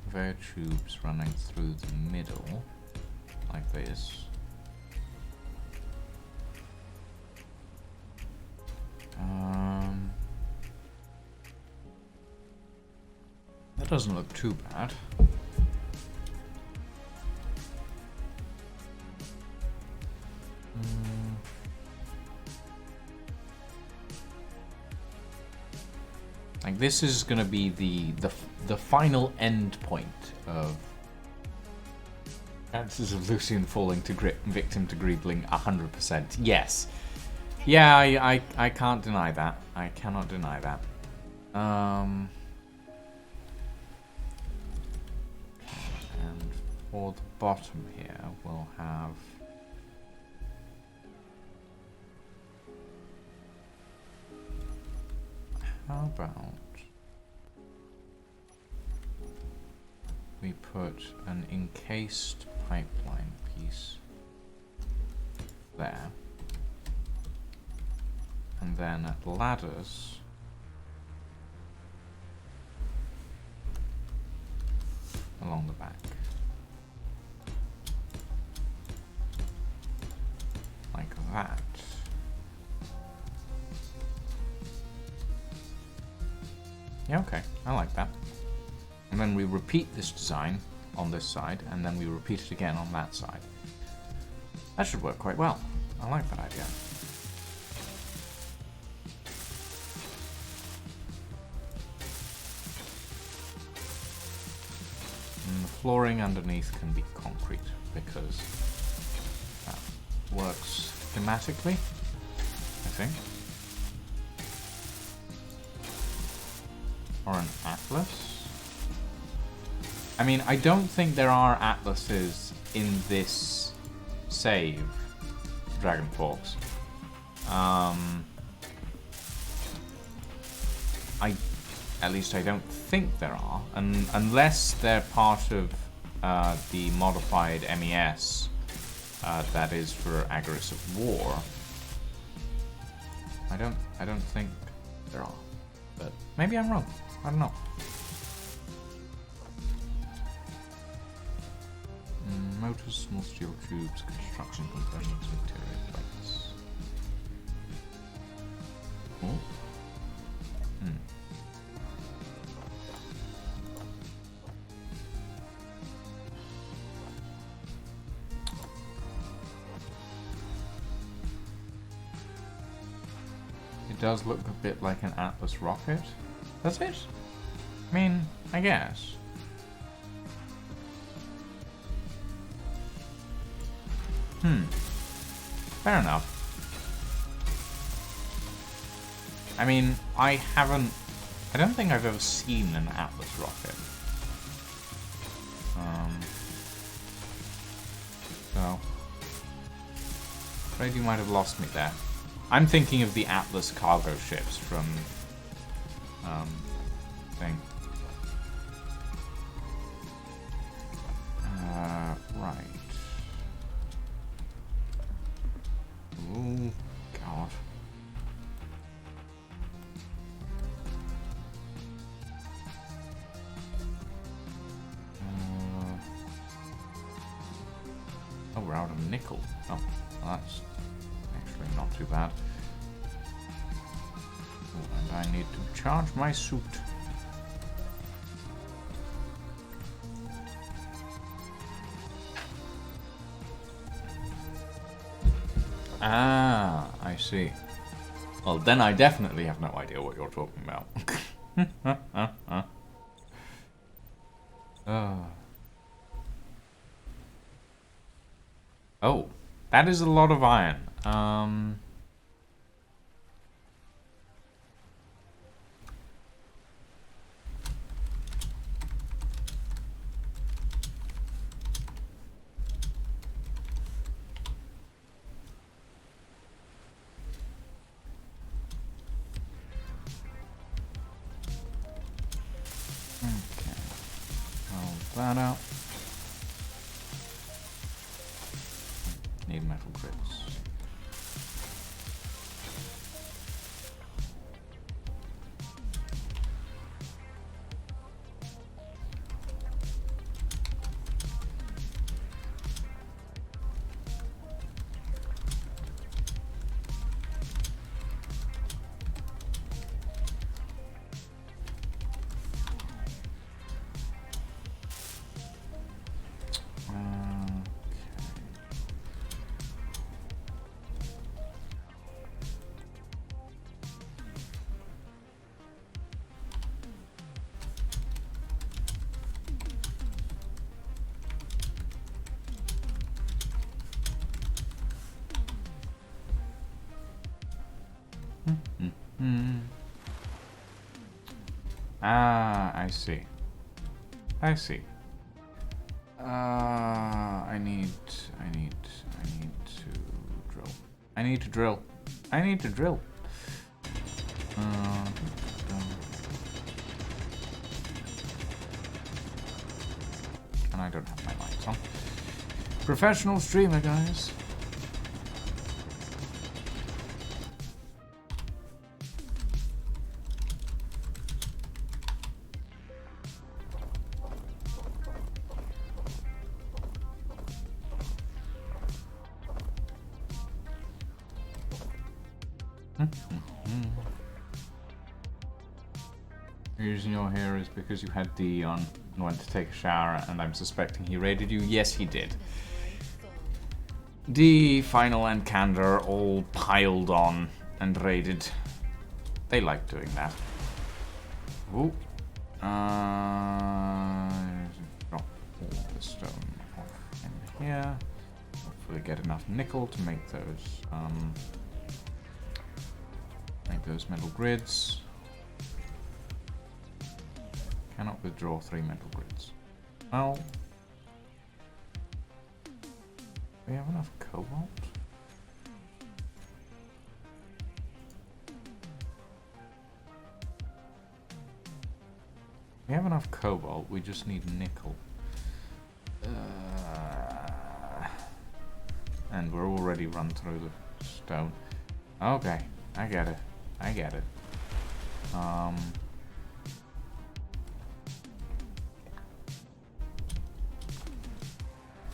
conveyor tubes running through the middle, like this. That doesn't look too bad. Like this is gonna be the final end point of Chances of Lucian falling to victim to Greebling 100%. Yes. Yeah, I can't deny that. I cannot deny that. And for the bottom here, we'll have how about we put an encased pipeline piece there, and then at ladders along the back, like that. Yeah, okay, I like that. And then we repeat this design on this side, and then we repeat it again on that side. That should work quite well. I like that idea. And the flooring underneath can be concrete, because that works thematically, I think. Or an atlas. I mean, I don't think there are atlases in this save, Dragon Forks. At least I don't think there are, and unless they're part of the modified MES that is for Agaris of War. I don't think there are, but maybe I'm wrong. I don't know. Motors, small steel tubes, construction components, material plates. Oh. It does look a bit like an Atlas rocket. Does it? I mean, I guess. Fair enough. I mean, I don't think I've ever seen an Atlas rocket. So, afraid you might have lost me there. I'm thinking of the Atlas cargo ships from, thing. Right. Oh, God. Oh, we're out of nickel. Oh, well, that's actually not too bad. And I need to charge my suit. Ah, I see. Well, then I definitely have no idea what you're talking about. Oh, that is a lot of iron. Okay, hold that out. Need metal grids. Ah, I see. I see. I need to drill. I need to drill. I need to drill. And I don't have my lights on. Professional streamer, guys. Using your hair is because you had D on and went to take a shower, and I'm suspecting he raided you. Yes, he did. D, Final, and Candor all piled on and raided. They like doing that. Ooh. Drop all the stone off in here. Hopefully get enough nickel to make those metal grids. Cannot withdraw 3 metal grids. Well, we have enough cobalt. We have enough cobalt, we just need nickel. And we're already run through the stone. Okay, I get it. I get it.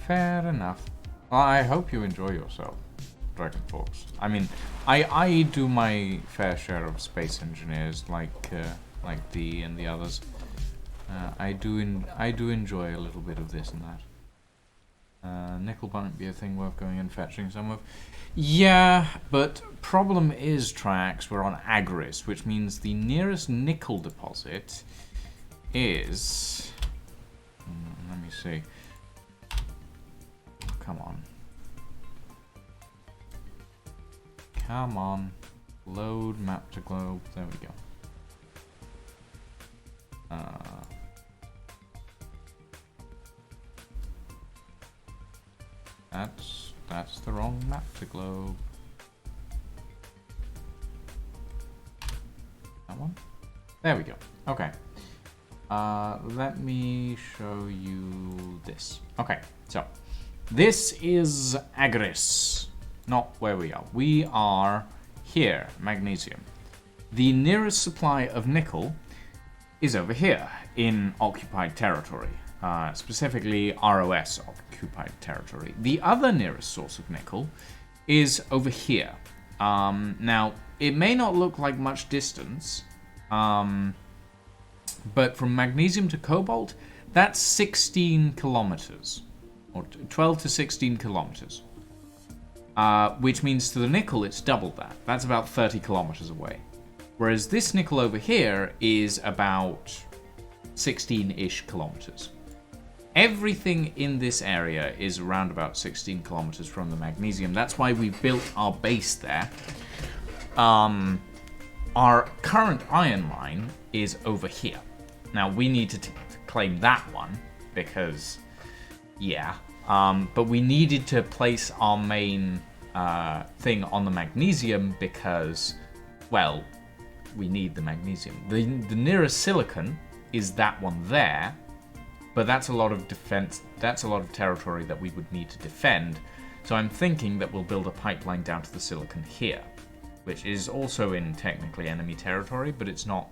Fair enough. Well, I hope you enjoy yourself, Dragon Fox. I mean, I do my fair share of space engineers, like D and the others. I do enjoy a little bit of this and that. Nickel might be a thing worth going and fetching some of. Yeah, but problem is, Trax, we're on Agaris, which means the nearest nickel deposit is... let me see. Come on. Come on. Load map to globe. There we go. That's the wrong map to globe. That one? There we go. Okay. Let me show you this. Okay, so this is Agaris, not where we are. We are here, magnesium. The nearest supply of nickel is over here in occupied territory, specifically ROS occupied territory. The other nearest source of nickel is over here. Now, it may not look like much distance, but from magnesium to cobalt, that's 16 kilometers, or 12 to 16 kilometers, which means to the nickel it's double that. That's about 30 kilometers away. Whereas this nickel over here is about 16-ish kilometers. Everything in this area is around about 16 kilometers from the magnesium. That's why we built our base there. Our current iron mine is over here. Now, we need to claim that one because, yeah. But we needed to place our main thing on the magnesium because, well, we need the magnesium. The nearest silicon is that one there, but that's a lot of defense. That's a lot of territory that we would need to defend. So I'm thinking that we'll build a pipeline down to the silicon here, which is also in technically enemy territory, but it's not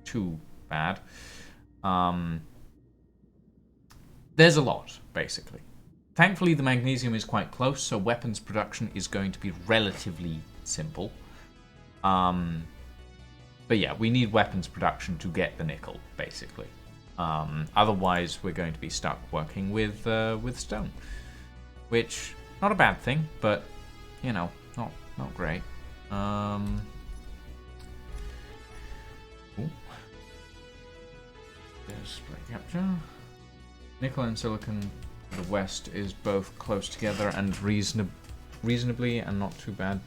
too bad. There's a lot, basically. Thankfully, the magnesium is quite close, so weapons production is going to be relatively simple. But yeah, we need weapons production to get the nickel, basically. Otherwise, we're going to be stuck working with stone, which not a bad thing, but you know, not great. Display capture. Nickel and silicon to the west is both close together and reasonably and not too bad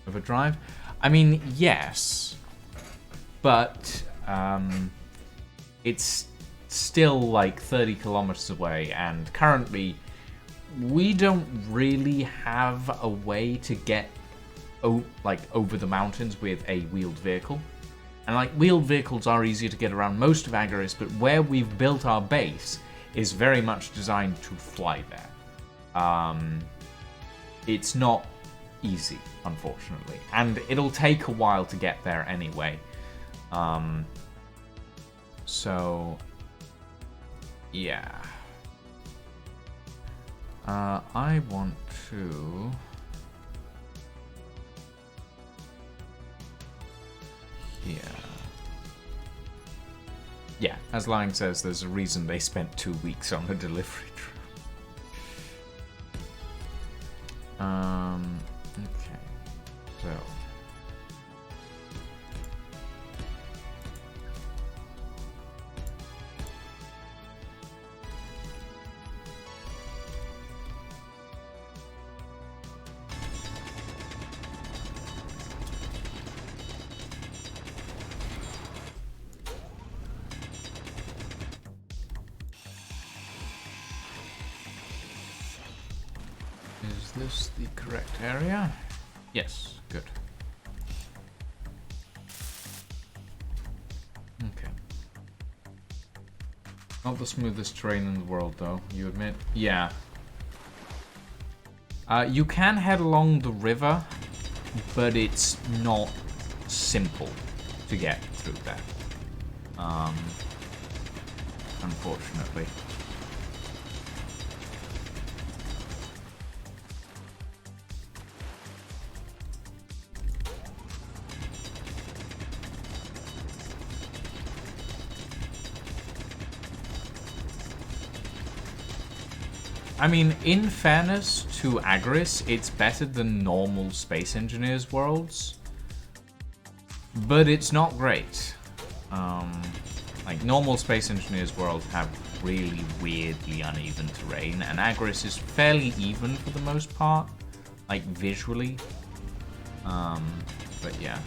of a drive. I mean, yes, but it's still like 30 kilometers away, and currently we don't really have a way to get over the mountains with a wheeled vehicle. And like, wheeled vehicles are easier to get around most of Agaris, but where we've built our base is very much designed to fly there. It's not easy, unfortunately, and it'll take a while to get there anyway. So yeah, I want to here. Yeah, as Lang says, there's a reason they spent 2 weeks on the delivery truck. Okay, so is this the correct area? Yes, good. Okay. Not the smoothest terrain in the world, though, you admit? Yeah. You can head along the river, but it's not simple to get through there. Unfortunately. I mean, in fairness to Agaris, it's better than normal Space Engineers worlds, but it's not great. Like, normal Space Engineers worlds have really weirdly uneven terrain, and Agaris is fairly even for the most part, like visually. But yeah.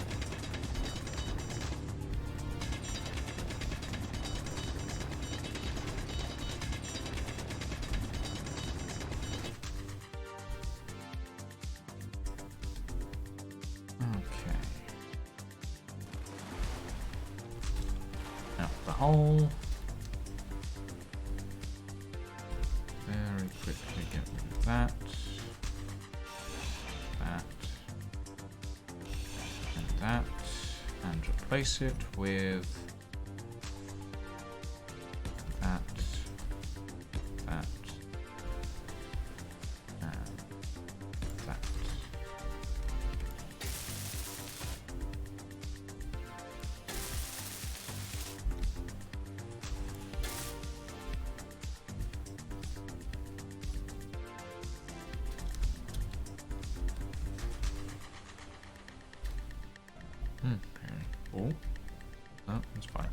Hole. Very quickly get rid of that. That. And replace it with that. And that. Okay. Oh. No, that's fine.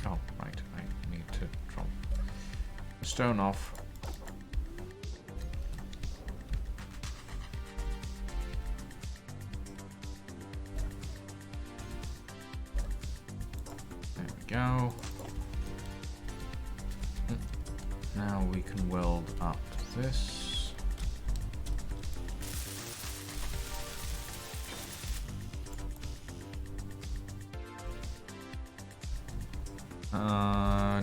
Oh, right. I need to drop the stone off. There we go. Now we can weld up this.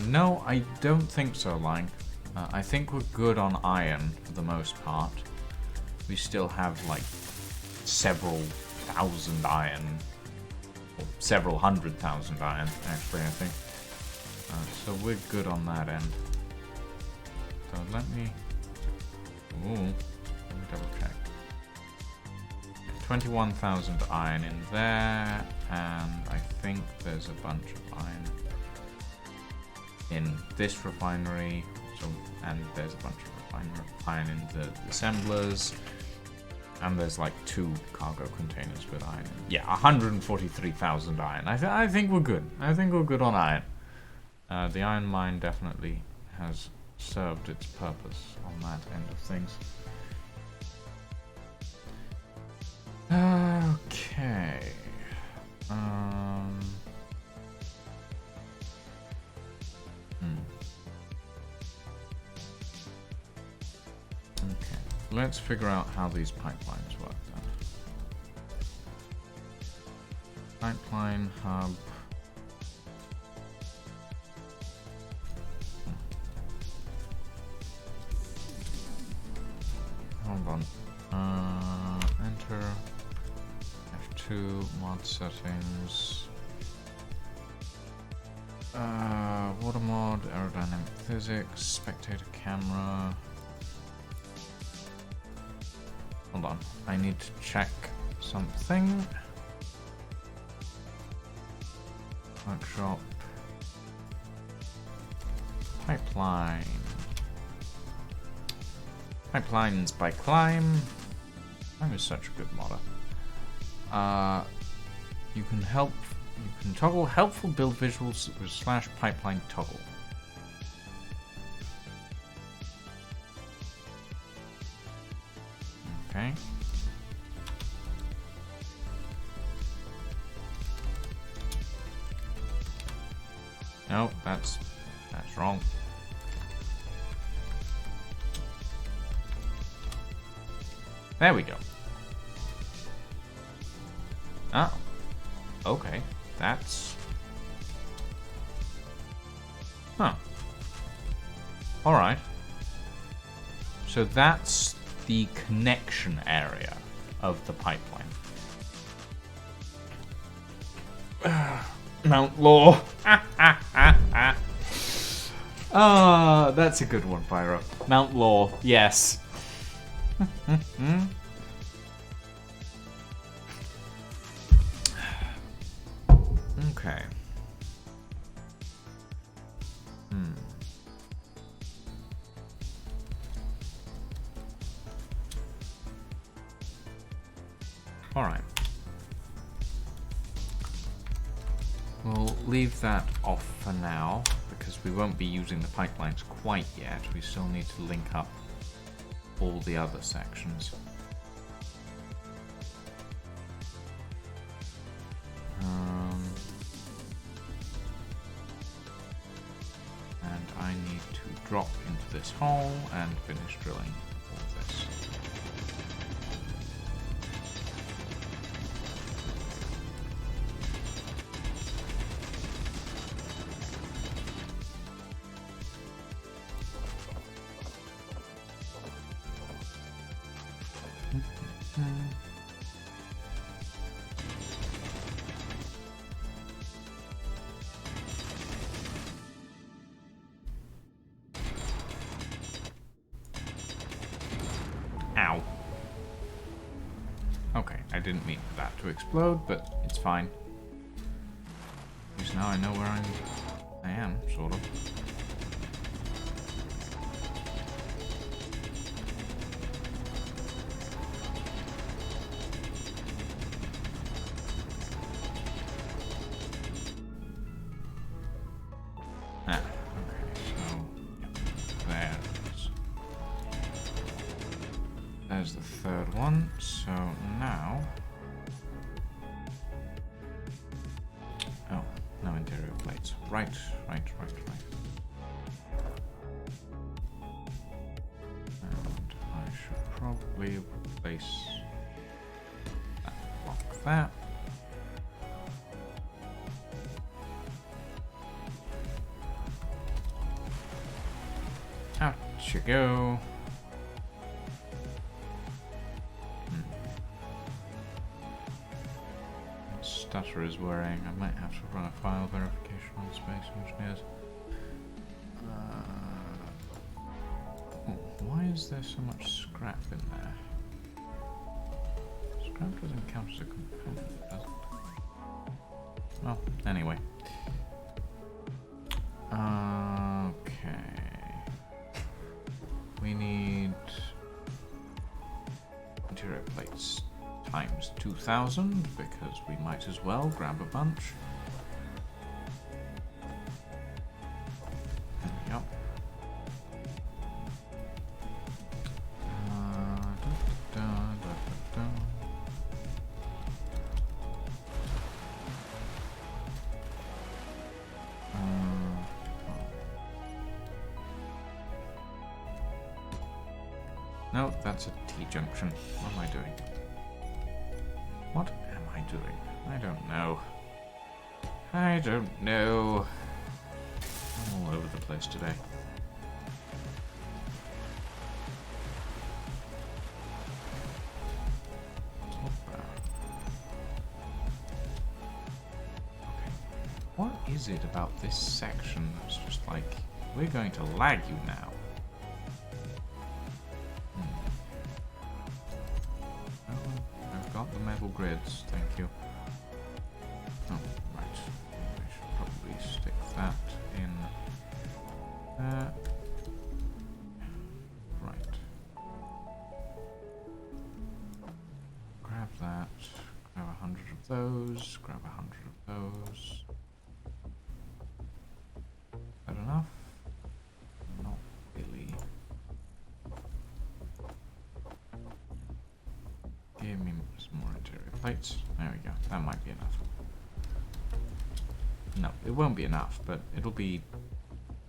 No, I don't think so, Lang. I think we're good on iron for the most part. We still have like several thousand iron, or several 100,000 iron, actually, I think. So we're good on that end. So let me double check. 21,000 iron in there, and I think there's a bunch of iron in this refinery, and there's a bunch of iron in the assemblers, and there's like 2 cargo containers with iron. Yeah, 143,000 iron. I think we're good. I think we're good on iron. The iron mine definitely has served its purpose on that end of things. Okay. Okay, let's figure out how these pipelines work then. Pipeline hub. Hold on. Enter. F2 mod settings. Water mod, aerodynamic physics, spectator camera. Hold on, I need to check something. Workshop. Pipeline. Pipelines by Climb. Climb is such a good modder. You can toggle helpful build visuals with / pipeline toggle. Okay. No, that's wrong. There we go. Oh. Okay. That's... Huh. Alright. So that's the connection area of the pipeline. Mount Law. Ah, that's a good one, Pyro. Mount Law, yes. Okay. All right. We'll leave that off for now because we won't be using the pipelines quite yet. We still need to link up all the other sections. And I need to drop into this hole and finish drilling all this. Ow. Okay, I didn't mean for that to explode, but it's fine. At least now I know where I am, sort of. there's the third one. So now... Oh, no interior plates. Right. And I should probably replace that block there. Out you go. Stutter is worrying. I might have to run a file verification on Space Engineers. Why is there so much scrap in there? Scrap doesn't count as a component, does it? Well, anyway. Okay. We need interior plates times 2,000 because we might as well grab a bunch. There we go. No, that's a T-junction. What am I doing? What am I doing? I don't know. I don't know. I'm all over the place today. Okay. What is it about this section that's just like, we're going to lag you now? Metal grids, thank you. Oh, right. I should probably stick that in there. Right. Grab that. Grab 100 of those. Grab 100 of those. Is that enough? Not really. Give me some more interior plates. There we go. That might be enough. No, it won't be enough, but it'll be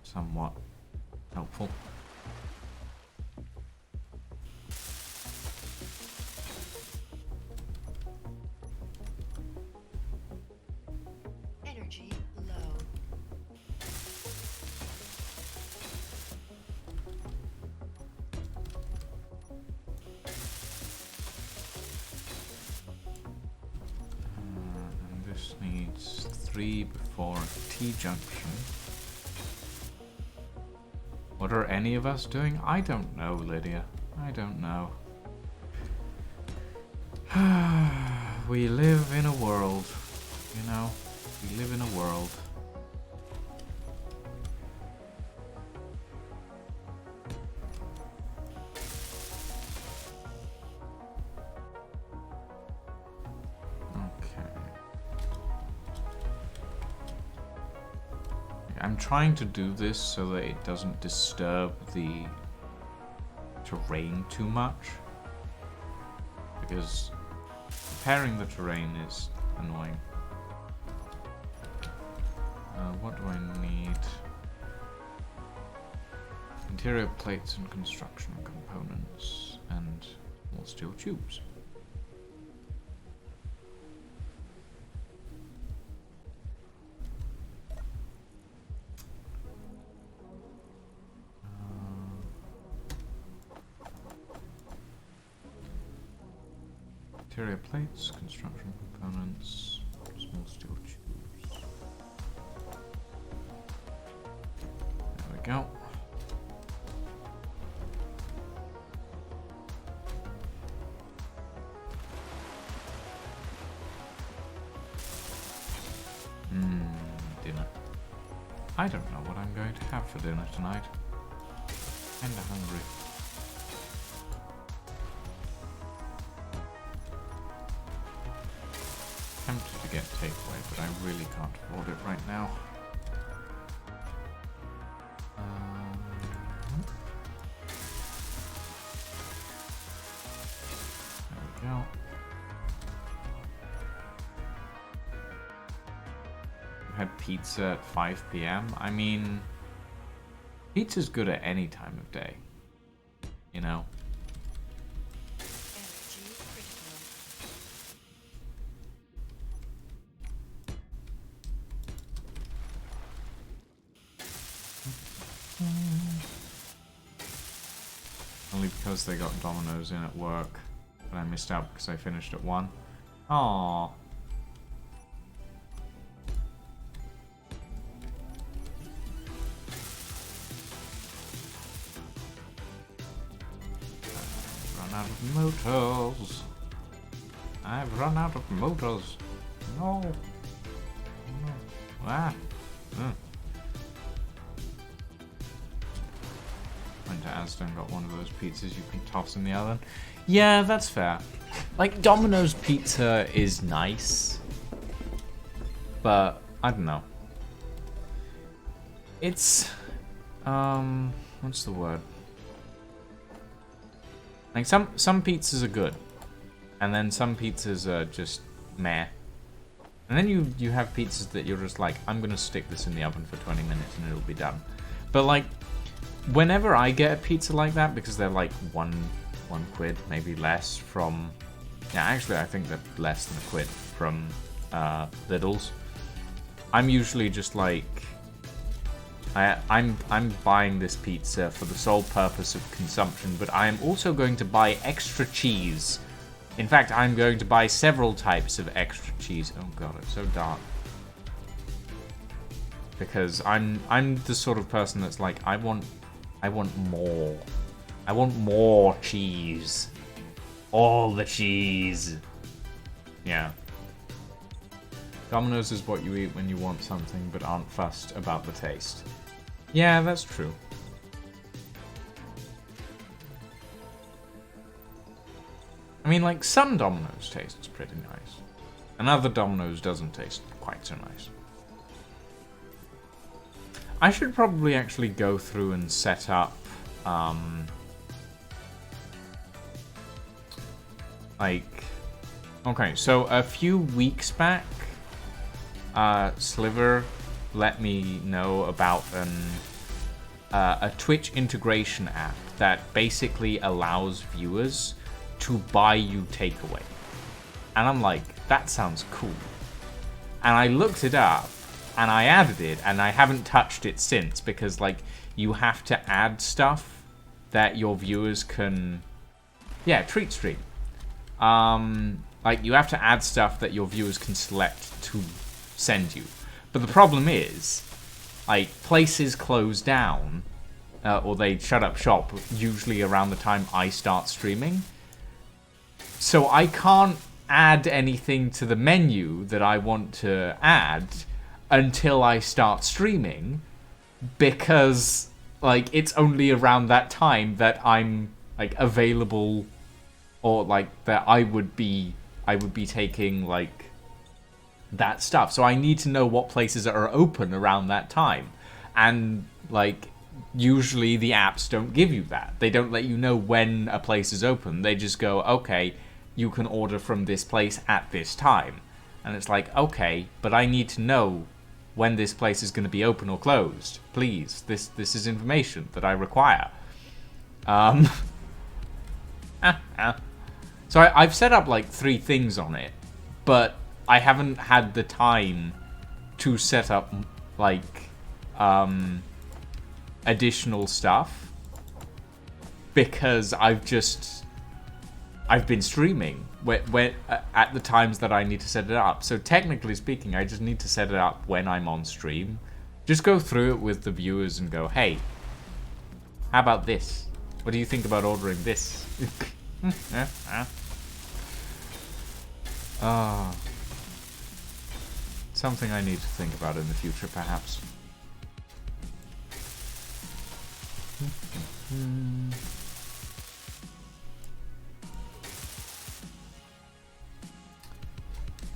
somewhat helpful. Energy low. Needs 3 before T-junction. What are any of us doing? I don't know, Lydia. I don't know. We live in a world, you know? We live in a world. I'm trying to do this so that it doesn't disturb the terrain too much, because repairing the terrain is annoying. What do I need? Interior plates and construction components and more steel tubes. Interior plates, construction components, small steel tubes. There we go. Dinner. I don't know what I'm going to have for dinner tonight. Kinda hungry. Tempted to get takeaway, but I really can't afford it right now. had pizza at 5 p.m. I mean, pizza's good at any time of day, you know? Only because they got Domino's in at work, but I missed out because I finished at 1. Aww. I've run out of motors. I've run out of motors. No. No. Ah. Went to Asda and got one of those pizzas you can toss in the oven. Yeah, that's fair. Like, Domino's pizza is nice, but I don't know. It's, what's the word? Like, some pizzas are good, and then some pizzas are just meh. And then you have pizzas that you're just like, I'm gonna stick this in the oven for 20 minutes and it'll be done. But like, whenever I get a pizza like that, because they're like one quid, maybe less from... Yeah, actually I think they're less than a quid from Lidl's. I'm usually just like... I'm buying this pizza for the sole purpose of consumption, but I am also going to buy extra cheese. In fact, I'm going to buy several types of extra cheese. Oh god, it's so dark. Because I'm the sort of person that's like, I want more. I want more cheese. All the cheese. Yeah. Domino's is what you eat when you want something but aren't fussed about the taste. Yeah, that's true. I mean, like, some Domino's tastes pretty nice. And other Domino's doesn't taste quite so nice. I should probably actually go through and set up, okay, so a few weeks back, Sliver let me know about a Twitch integration app that basically allows viewers to buy you takeaway. And I'm like, that sounds cool. And I looked it up, and I added it, and I haven't touched it since, because, like, you have to add stuff that your viewers can... Yeah, treat stream. Like, you have to add stuff that your viewers can select to send you. But the problem is, like, places close down, or they shut up shop, usually around the time I start streaming. So I can't add anything to the menu that I want to add until I start streaming, because, like, it's only around that time that I'm, like, available, or, like, that I would be taking, like, that stuff. So I need to know what places are open around that time. And, like, usually the apps don't give you that. They don't let you know when a place is open. They just go, okay, you can order from this place at this time. And it's like, okay, but I need to know when this place is going to be open or closed. Please, this is information that I require. So I've set up like 3 things on it, but I haven't had the time to set up like additional stuff because I've been streaming at the times that I need to set it up. So technically speaking, I just need to set it up when I'm on stream. Just go through it with the viewers and go, hey, how about this? What do you think about ordering this? Something I need to think about in the future, perhaps.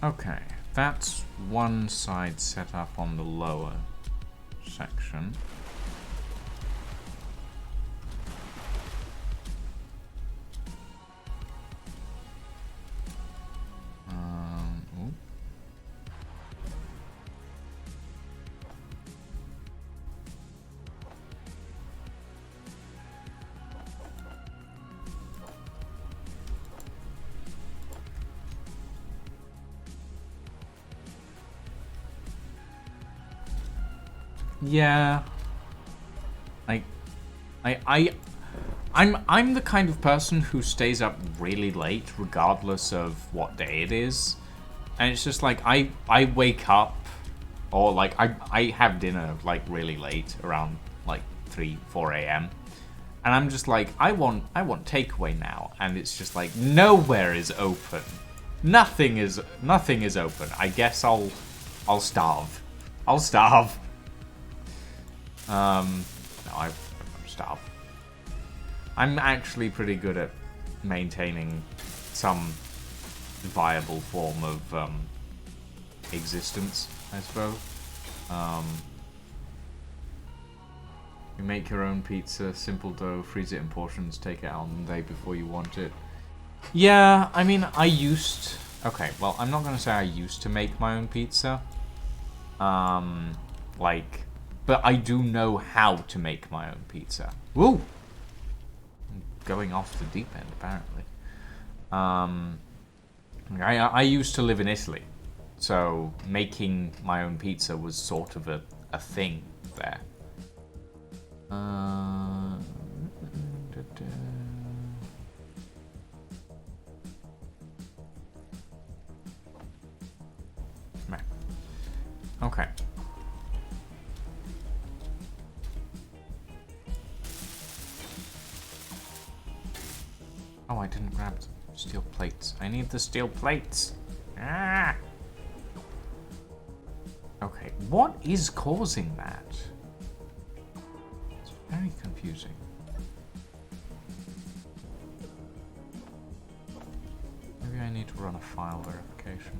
Okay, that's one side set up on the lower section. Yeah. I'm the kind of person who stays up really late regardless of what day it is. And it's just like I wake up or like I have dinner like really late around like 3-4 a.m. And I'm just like I want takeaway now, and it's just like nowhere is open. Nothing is open. I guess I'll starve. I'll starve. No, I'm starve. I'm actually pretty good at maintaining some viable form of existence, I suppose. You make your own pizza, simple dough, freeze it in portions, take it out on the day before you want it. Yeah, I mean, I used... Okay, well, I'm not going to say I used to make my own pizza. But I do know how to make my own pizza. Woo! Going off the deep end, apparently. I used to live in Italy, so making my own pizza was sort of a thing there. Okay. Oh, I didn't grab the steel plates. I need the steel plates. Ah! Okay, what is causing that? It's very confusing. Maybe I need to run a file verification.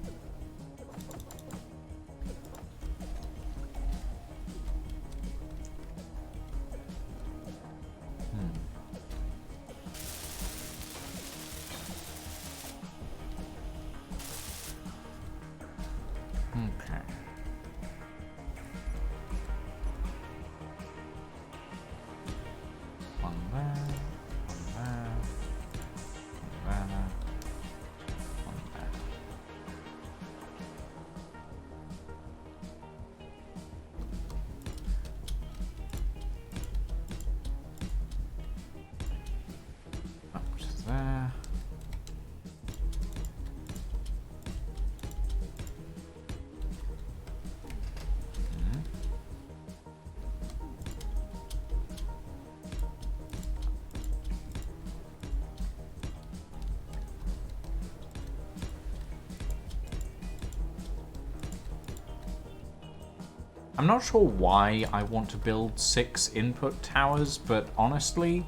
I'm not sure why I want to build 6 input towers, but honestly,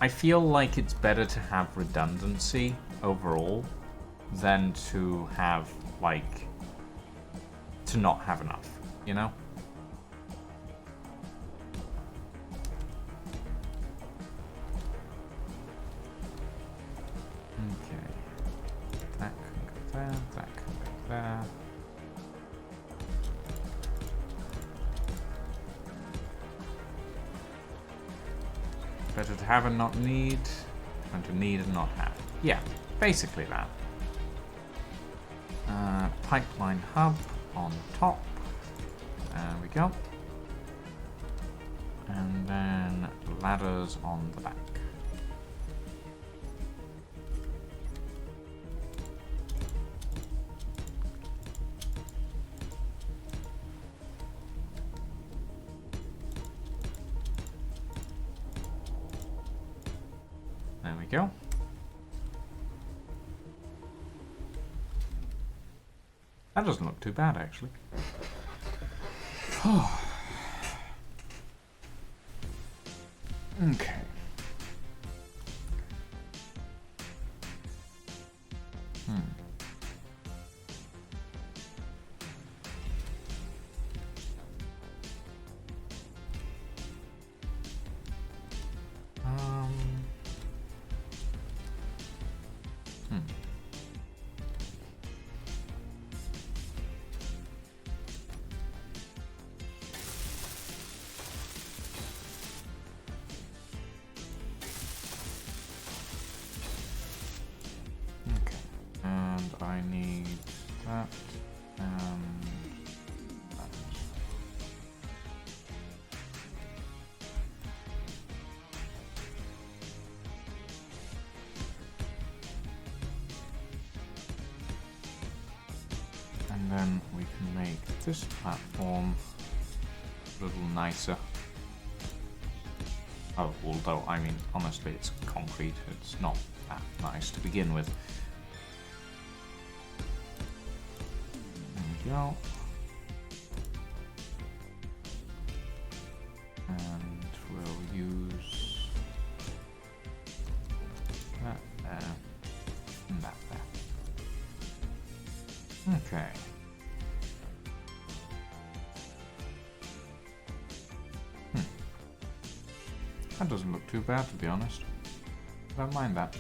I feel like it's better to have redundancy overall than to have, like, to not have enough, you know? Okay. That can go there, that can go there. Better to have and not need than to need and not have. Yeah, basically that. Pipeline hub on top. There we go. And then ladders on the back. There we go. That doesn't look too bad, actually. Okay. I need that and that. And then we can make this platform a little nicer. Oh, although, I mean, honestly, it's concrete. It's not that nice to begin with. There we go. And we'll use that there and that there. Okay. That doesn't look too bad, to be honest. I don't mind that.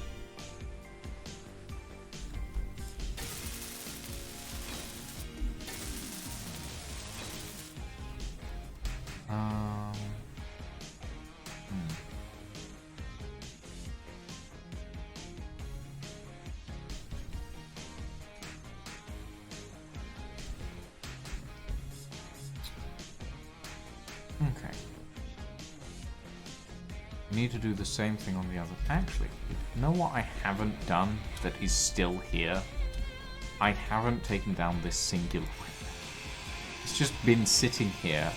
Okay. Need to do the same thing on the other. Actually, you know what I haven't done that is still here? I haven't taken down this singular one. It's just been sitting here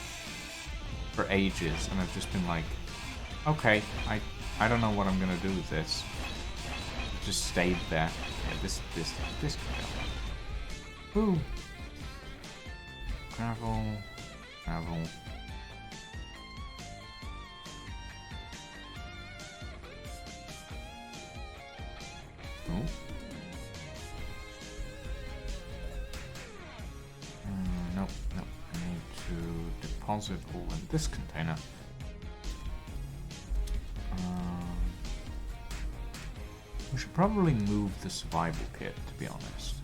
for ages, and I've just been like, okay, I don't know what I'm gonna do with this. It just stayed there. Yeah, this can go. Woo! Gravel, gravel. Nope. I need to deposit all in this container. We should probably move the survival kit, to be honest.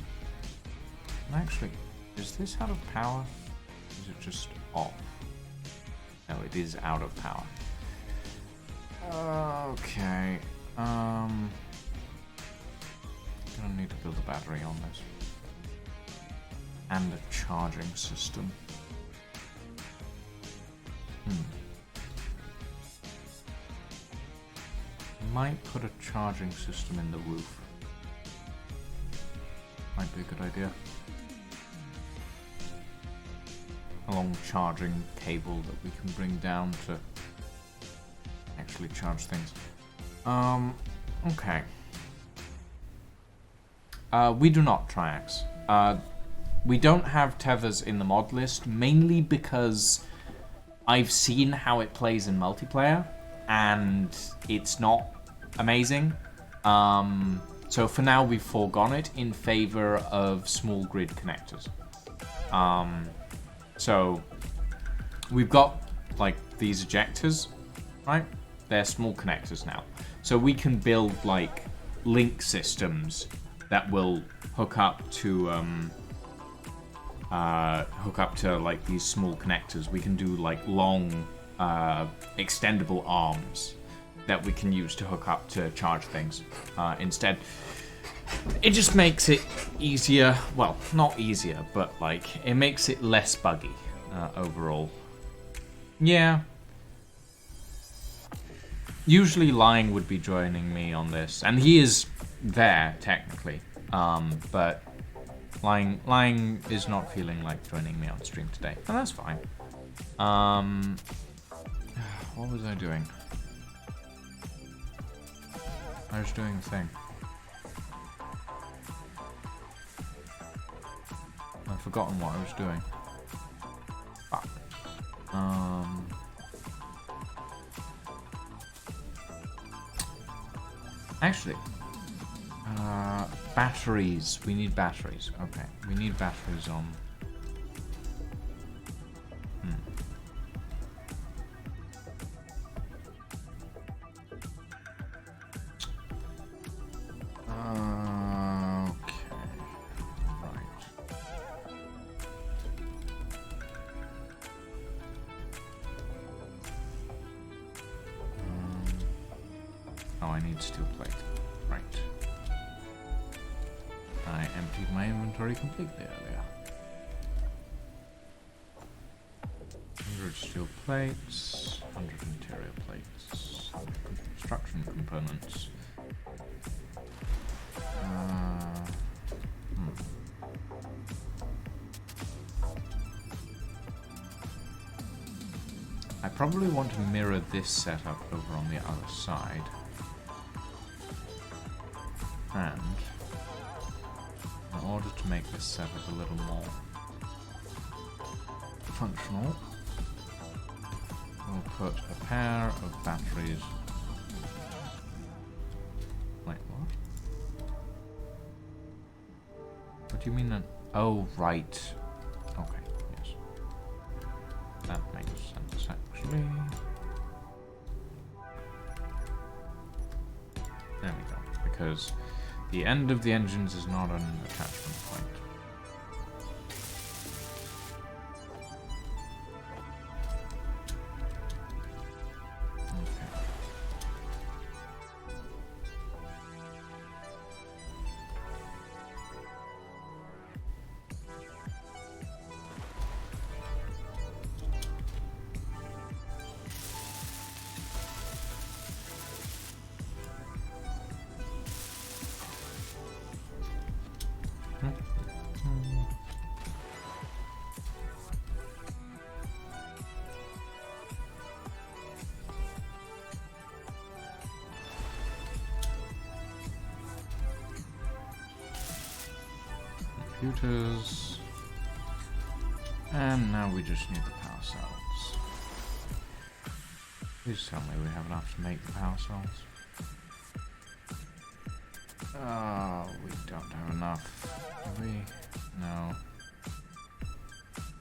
And actually, is this out of power? Or is it just off? No, it is out of power. Okay. Gonna need to build a battery on this. And a charging system. Might put a charging system in the roof. Might be a good idea. A long charging cable that we can bring down to actually charge things. Okay. We do not triax. We don't have tethers in the mod list, mainly because I've seen how it plays in multiplayer, and it's not amazing. So for now, we've foregone it in favor of small grid connectors. So we've got like these ejectors, right? They're small connectors now. So we can build like link systems that will hook up to like these small connectors. We can do like long extendable arms that we can use to hook up to charge things instead. It just makes it easier. Well, not easier, but like it makes it less buggy overall. Yeah. Usually Lying would be joining me on this, and he is there technically, but Lying is not feeling like joining me on stream today, and that's fine. What was I doing? I was doing a thing. I've forgotten what I was doing. Fuck. Actually, batteries. We need batteries. Okay, we need batteries on. Oh, I need steel plate. Right. I emptied my inventory completely earlier. 100 steel plates, 100 interior plates, 100 construction components. I probably want to mirror this setup over on the other side. And in order to make this setup a little more functional, we'll put a pair of batteries. Wait, what? What do you mean? Oh, right. Okay, yes. That makes sense, actually. There we go. Because the end of the engines is not an attachment point. Computers, and now we just need the power cells. Please tell me we have enough to make the power cells. Oh, we don't have enough. Do we? No.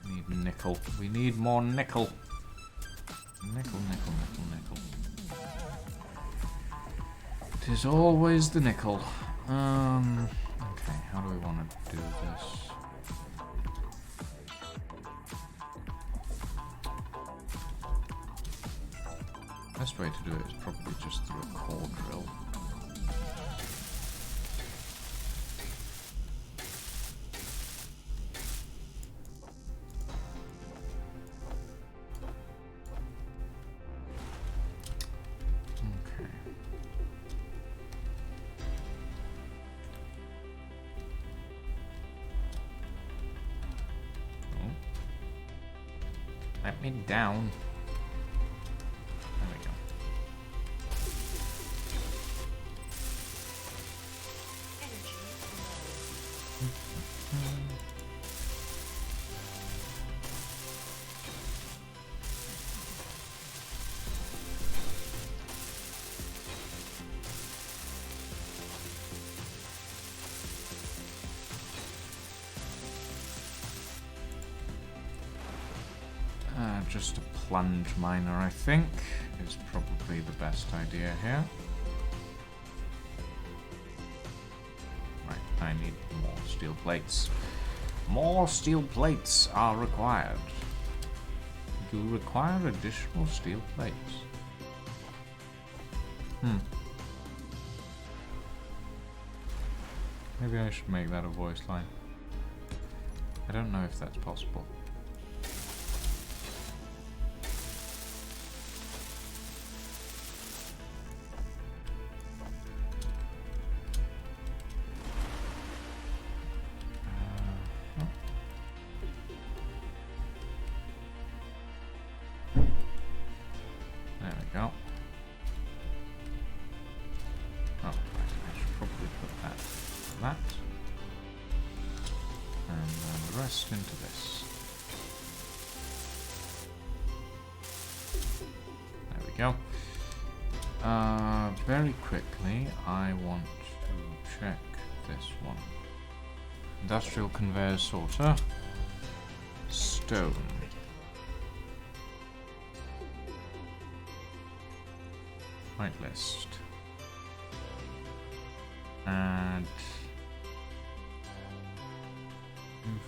We need nickel. We need more nickel. Nickel, nickel, nickel, nickel. It is always the nickel. Okay, how do we want to do this? Best way to do it is probably just through a core drill. Let me down. There we go. Just a plunge miner, I think, is probably the best idea here. Right, I need more steel plates. More steel plates are required. You require additional steel plates. Maybe I should make that a voice line. I don't know if that's possible. Into this. There we go. Very quickly, I want to check this one. Industrial conveyor sorter. Stone. Whitelist. And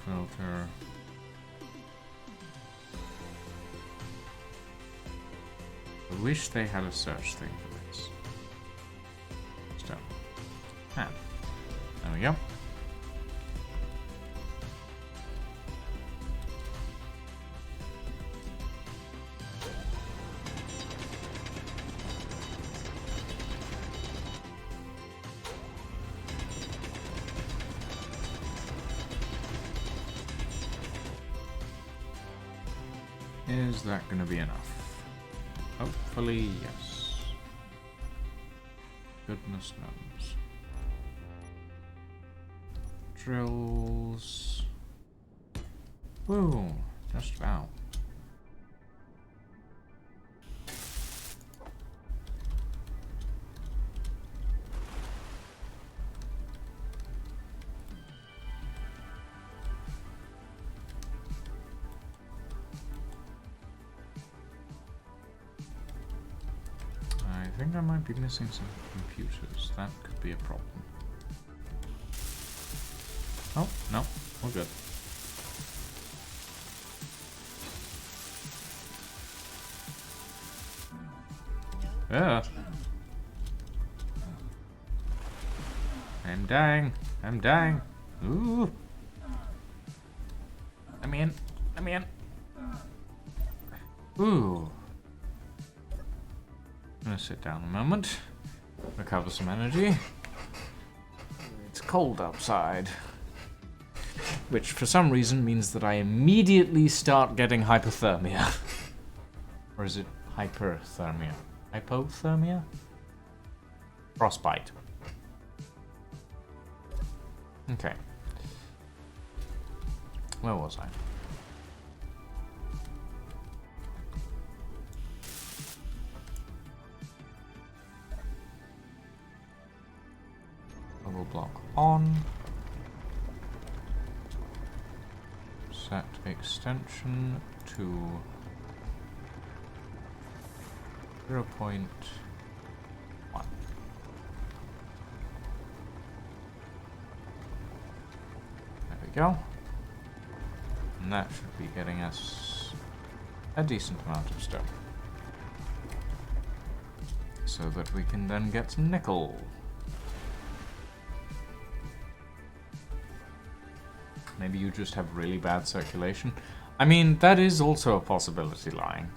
filter. I wish they had a search thing for this. Stone. Ah. There we go. Is that going to be enough? Hopefully, yes. Goodness knows. Drills. Woo, just about. I think I might be missing some computers. That could be a problem. Oh, no, we're good. Yeah. I'm dying. I'm dying. Ooh. Let me in. Let me in. Ooh. I'm gonna sit down a moment, recover some energy. It's cold outside, which for some reason means that I immediately start getting hypothermia. Or is it hyperthermia? Hypothermia? Frostbite. Okay. Where was I? Bubble block on. Set extension to 0.1. There we go. And that should be getting us a decent amount of stone. So that we can then get some nickel. Maybe you just have really bad circulation. I mean, that is also a possibility lying.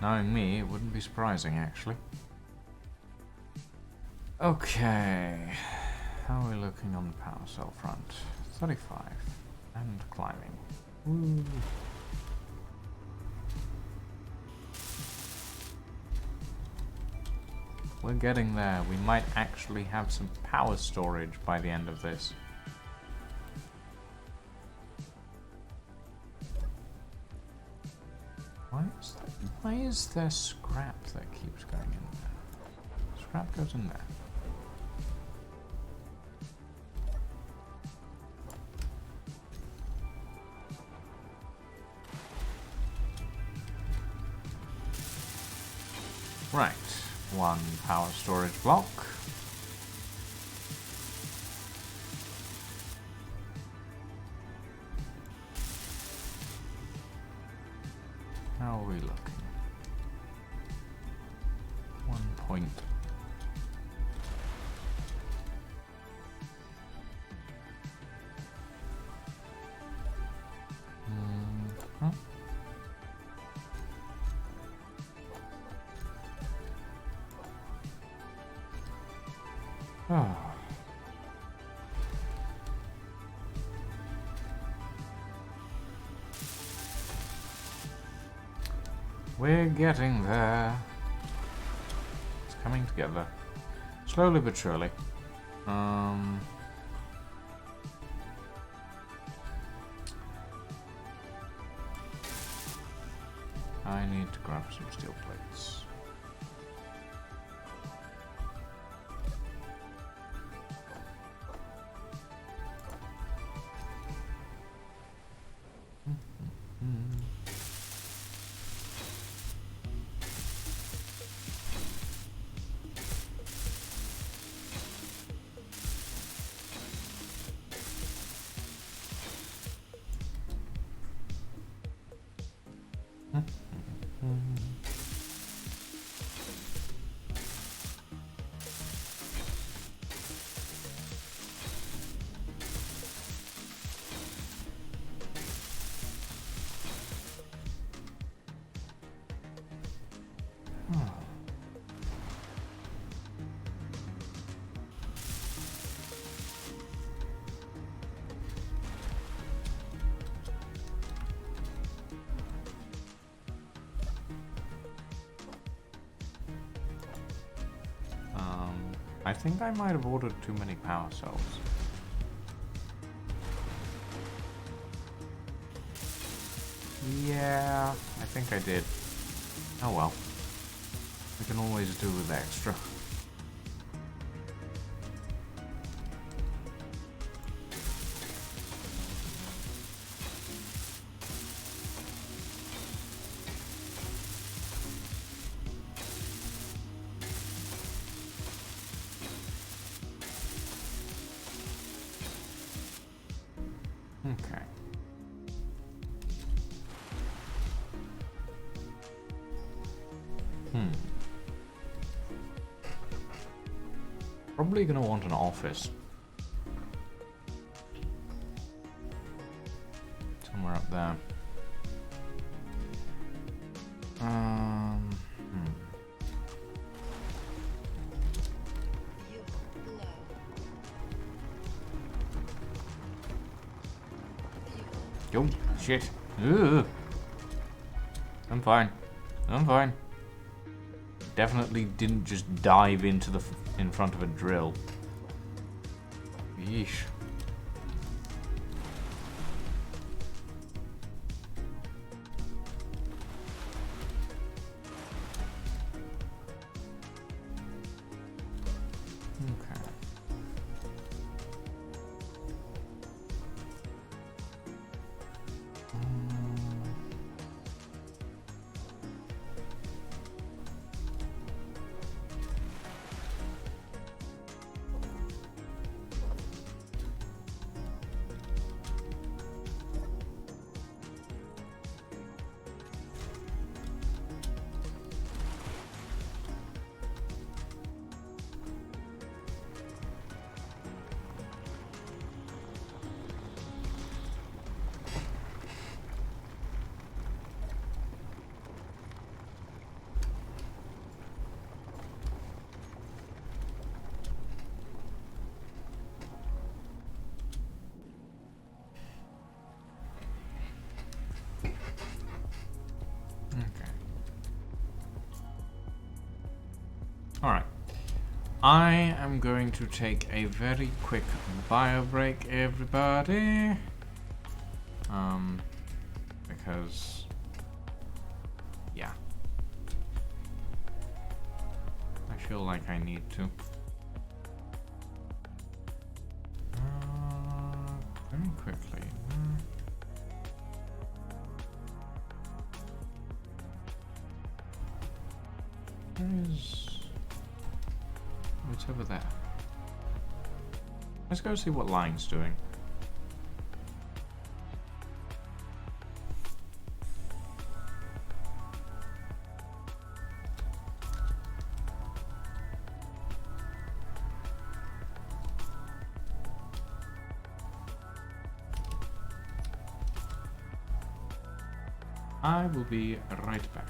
Knowing me, it wouldn't be surprising, actually. Okay. How are we looking on the power cell front? 35. And climbing. Woo. We're getting there. We might actually have some power storage by the end of this. Why is there scrap that keeps going in there? Scrap goes in there. Right. One power storage block. How are we looking? 1 point. Oh. We're getting there. It's coming together. Slowly but surely. I need to grab some steel plates. I think I might have ordered too many power cells. Yeah, I think I did. Oh well. We can always do with extra. Okay. Probably gonna want an office. Somewhere up there. Oh, shit. Ugh. I'm fine. I'm fine. Definitely didn't just dive into the in front of a drill. Yeesh. Okay. Alright. I am going to take a very quick bio break, everybody. Because, yeah. I feel like I need to. Very quickly. Where is... It's over there. Let's go see what Line's doing. I will be right back.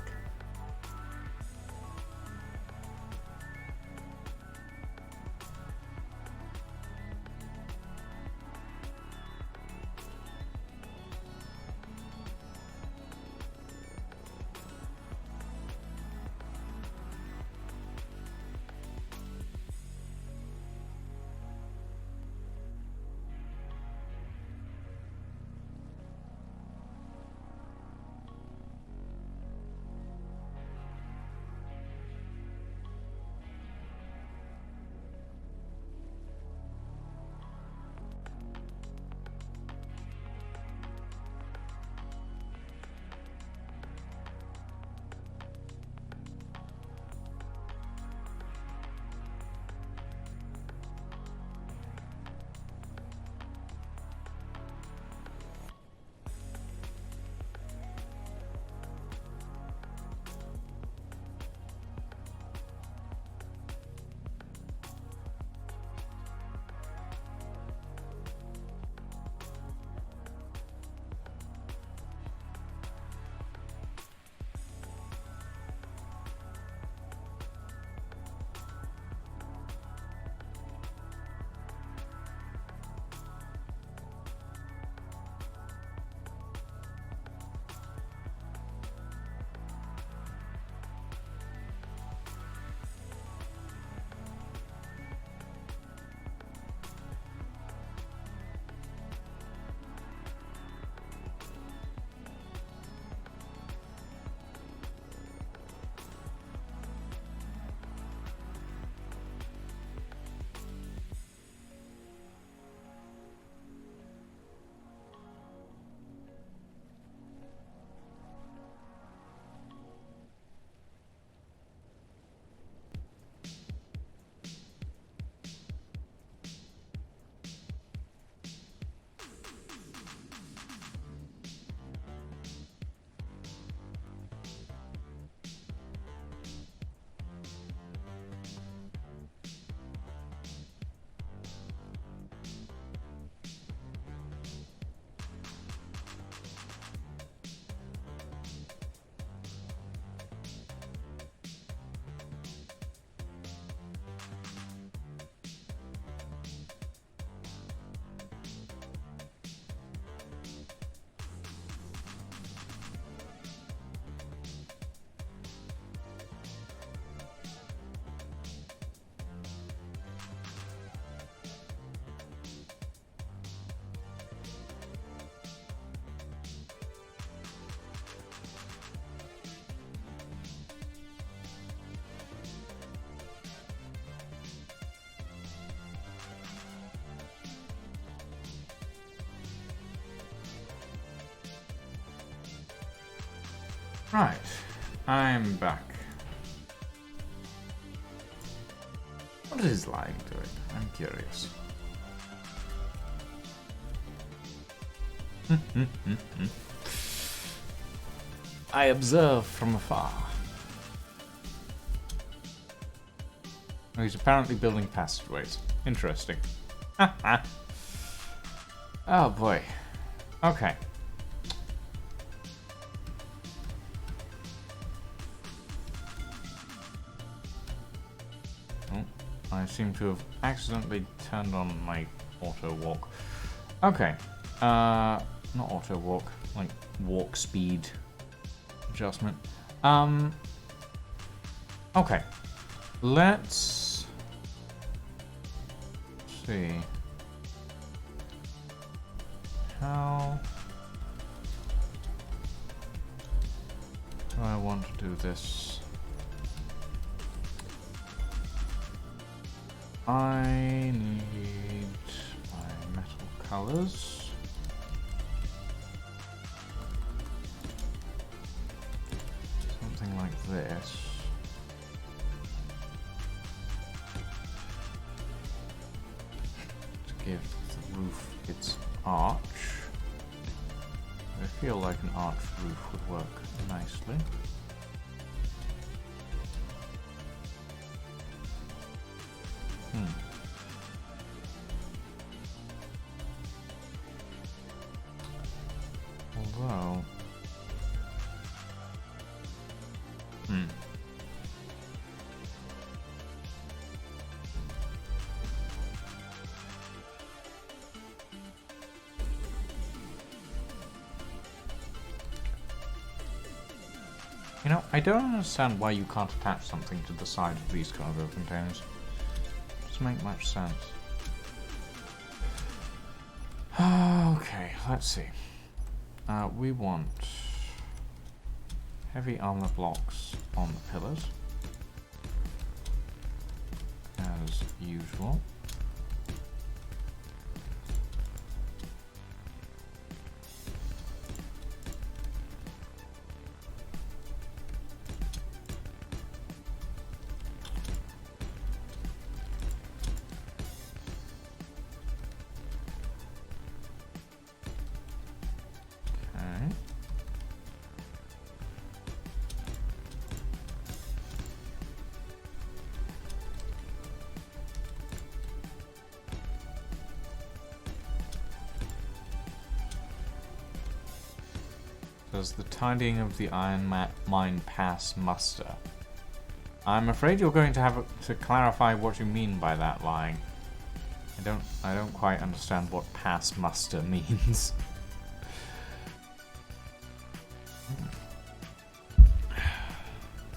Right, I'm back. What is lying doing? I'm curious. I observe from afar. Oh, he's apparently building passageways. Interesting. Oh boy. Okay. Oh, I seem to have accidentally turned on my auto walk. Okay. Not auto walk, like walk speed adjustment. Okay. Let's see. How do I want to do this? I need my metal colors. Something like this. To give the roof its arch. I feel like an arched roof would work nicely. Although... You know, I don't understand why you can't attach something to the side of these cargo containers. Doesn't make much sense. Okay, let's see. We want heavy armor blocks on the pillars, as usual. Does the tidying of the iron mine pass muster? I'm afraid you're going to have to clarify what you mean by that line. I don't quite understand what pass muster means.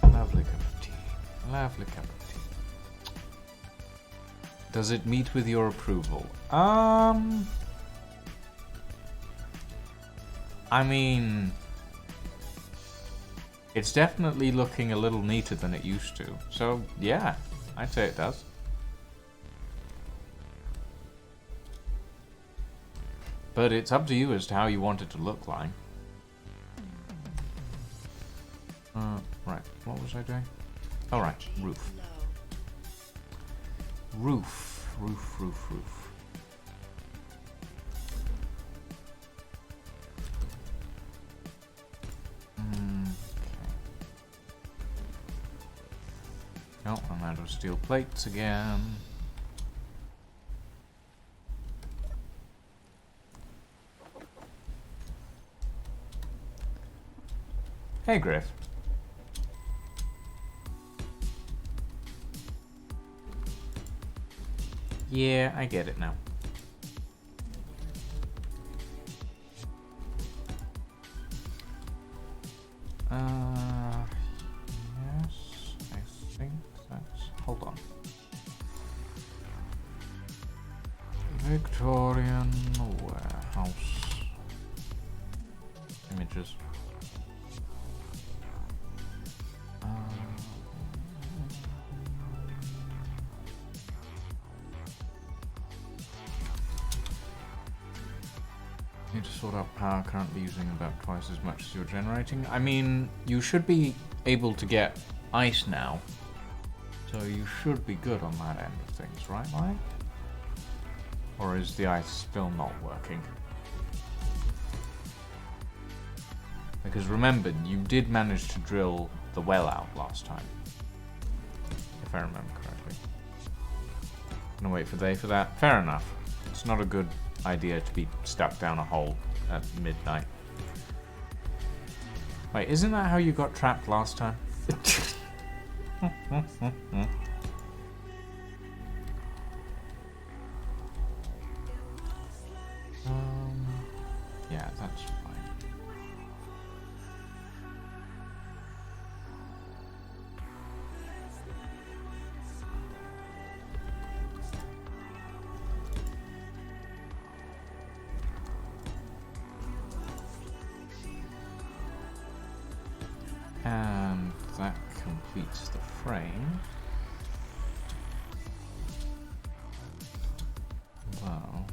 Lovely cup of tea. Lovely cup of tea. Does it meet with your approval? I mean, it's definitely looking a little neater than it used to. So, yeah, I'd say it does. But it's up to you as to how you want it to look like. Right, what was I doing? Oh, right, roof. Roof, roof, roof, roof. Oh, I'm out of steel plates again. Hey, Griff. Yeah, I get it now. Yes, I think that's... Hold on. Victorian warehouse. Images. Need to sort out power, currently using about twice as much as you're generating. I mean, you should be able to get ice now. So you should be good on that end of things, right, Mike? Or is the ice still not working? Because remember, you did manage to drill the well out last time. If I remember correctly. I'm gonna wait for day for that. Fair enough. It's not a good idea to be stuck down a hole at midnight. Wait, isn't that how you got trapped last time? Yeah, that's fine. And that completes the frame. Wow.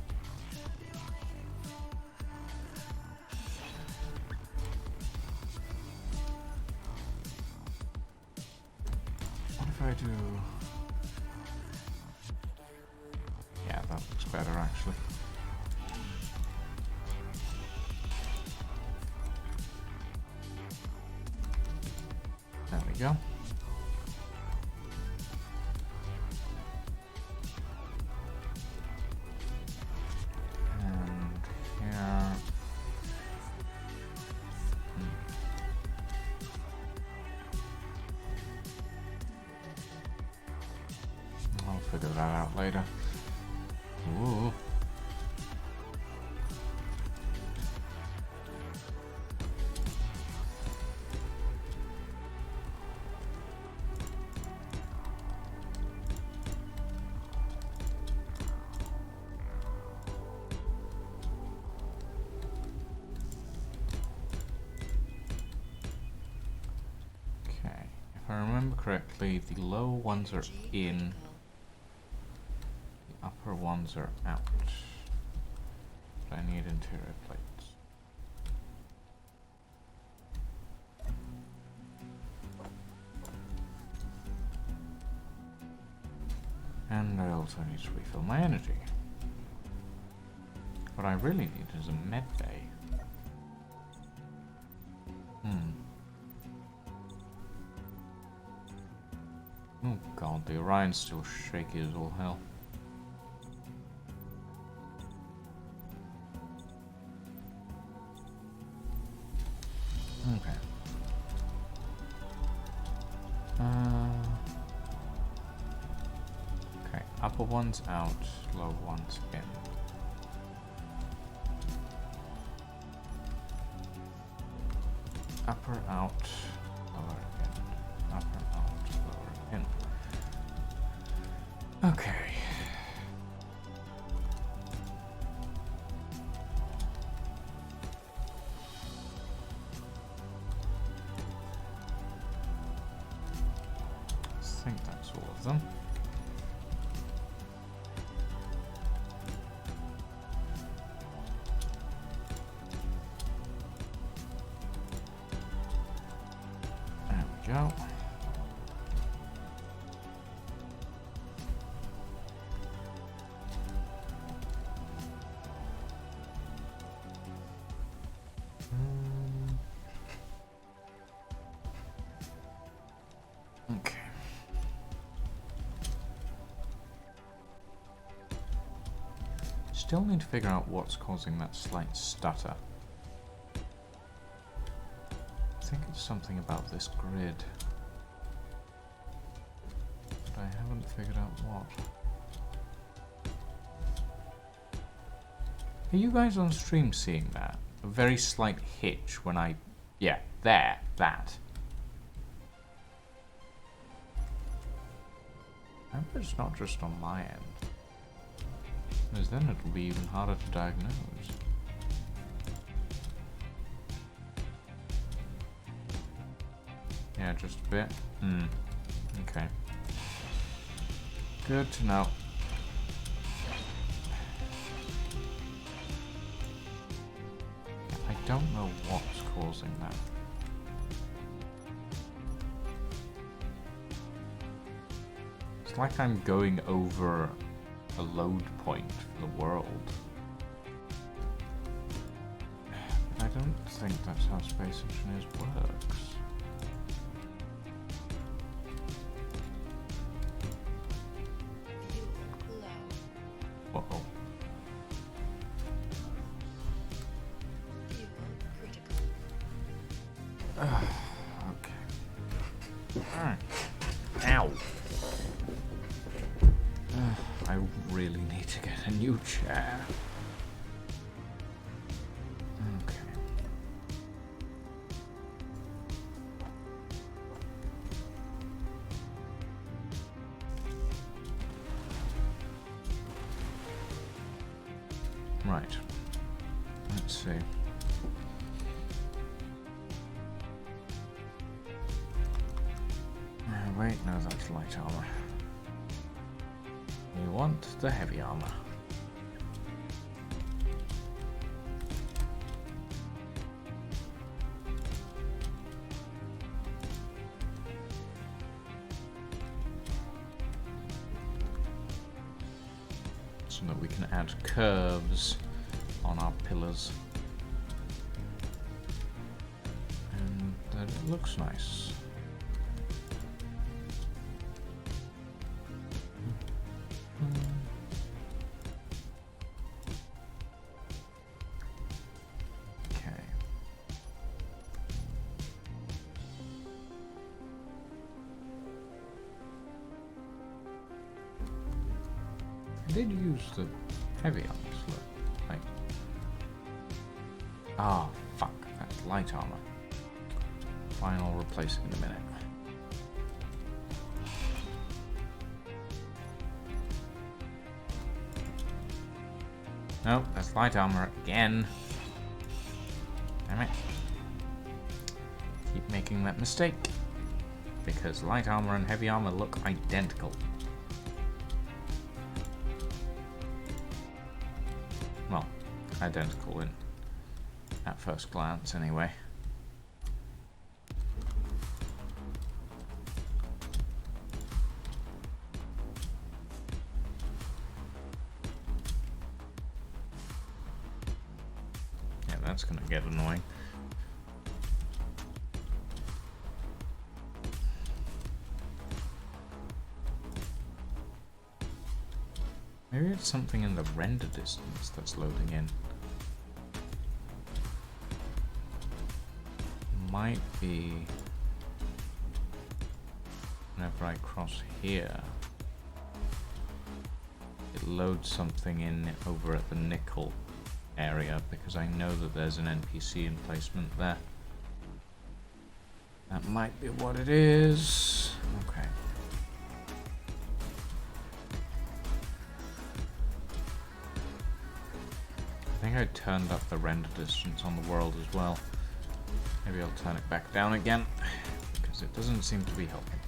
What if I do... Yeah, that looks better actually. There we go. And here. I'll figure that out later. Ooh. If I remember correctly, the low ones are in, the upper ones are out. But I need interior plates. And I also need to refill my energy. What I really need is a med bay. Oh god, the Orion's still shaky as all hell. Okay. Okay, upper one's out, lower one's in. Upper out, lower in. Upper out, lower in. Okay. I think that's all of them. There we go. Okay. Still need to figure out what's causing that slight stutter. I think it's something about this grid, but I haven't figured out what. Are you guys on stream seeing that? A very slight hitch when I... Yeah, there, that. I hope it's not just on my end, because then it'll be even harder to diagnose. Yeah, just a bit. Okay. Good to know. don't know what's causing that. It's like I'm going over a load point for the world. I don't think that's how Space Engineers works. Uh-oh. Okay. Alright. Ow. I really need to get a new chair. Okay. Right. Let's see. Wait, no, that's light armor. You want the heavy armor. So that we can add curves on our pillars. And that it looks nice. I did use the heavy armor slip. Like, ah, fuck, that's light armor. Fine, I'll replace it in a minute. Nope, that's light armor again. Damn it. Keep making that mistake. Because light armor and heavy armor look identical. Well, identical in at first glance, anyway. Yeah, that's gonna get annoying. Maybe it's something in the render distance that's loading in. Might be whenever I cross here, it loads something in over at the nickel area because I know that there's an NPC emplacement there. That might be what it is. Okay. I think I turned up the render distance on the world as well. Maybe I'll turn it back down again, because it doesn't seem to be helping.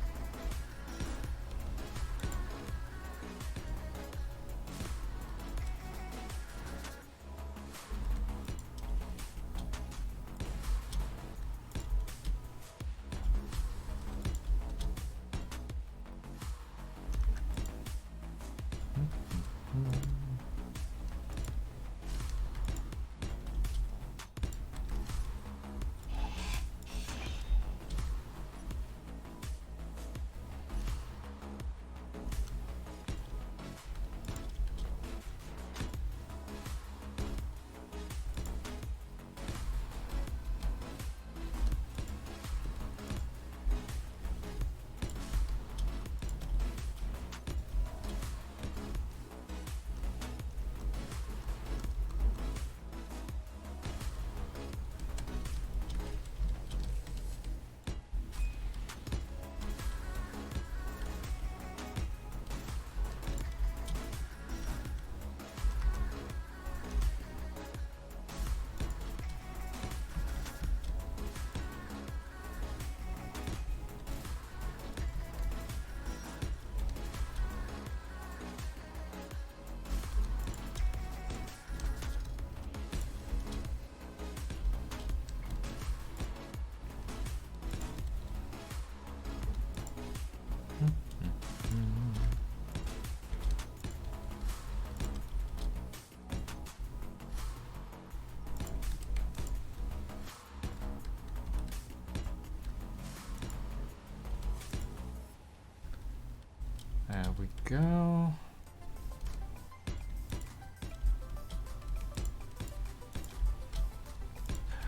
There we go.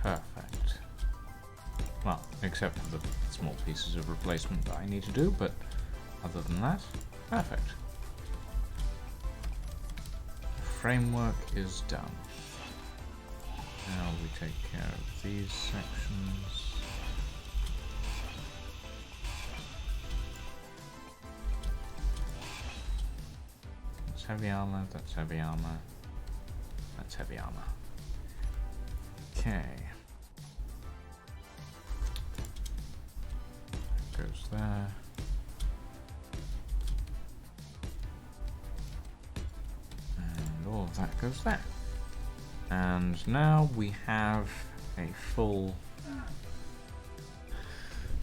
Perfect. Well, except for the small pieces of replacement that I need to do, but other than that, perfect. The framework is done. Now we take care of these sections. That's heavy armor, that's heavy armor, that's heavy armor. Okay. Goes there. And all of that goes there. And now we have a full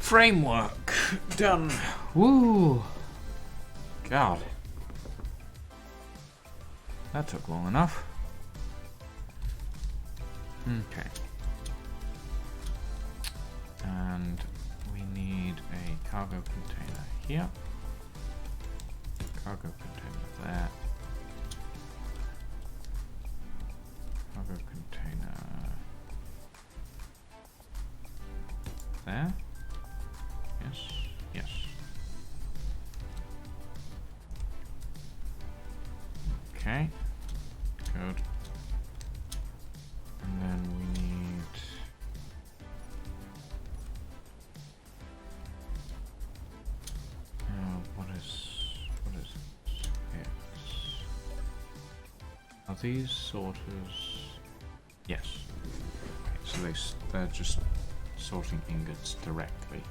framework done. Woo! God. That took long enough. Okay. And we need a cargo container here. Cargo container there. Cargo container there. Yes, yes. Okay, good. And then we need what is it? Are these sorters? Yes. Okay, so they're just sorting ingots directly,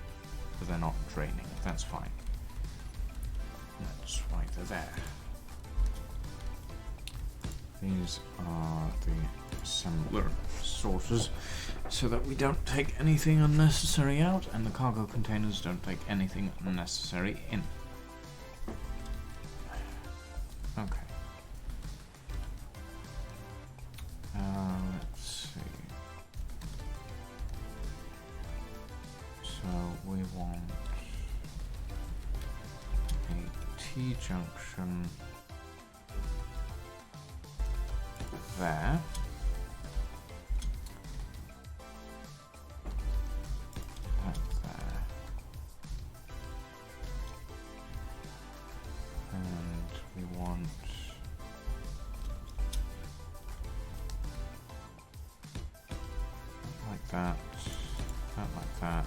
but they're not draining. That's fine. That's why they're there. These are the assembler sorters, so that we don't take anything unnecessary out, and the cargo containers don't take anything unnecessary in. Okay. Let's see. So we want a T-junction there. That there. And we want like that, that like that.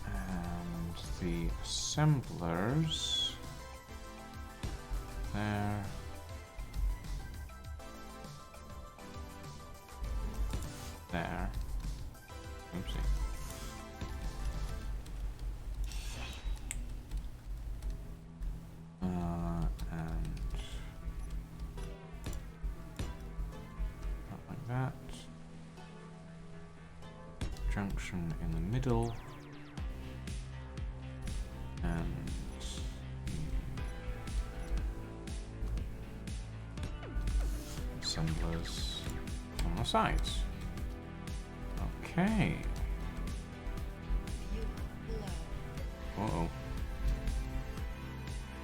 And the assemblers there. There. Oopsie. And not like that. Junction in the middle. And assemblers on the sides. Okay. Uh-oh.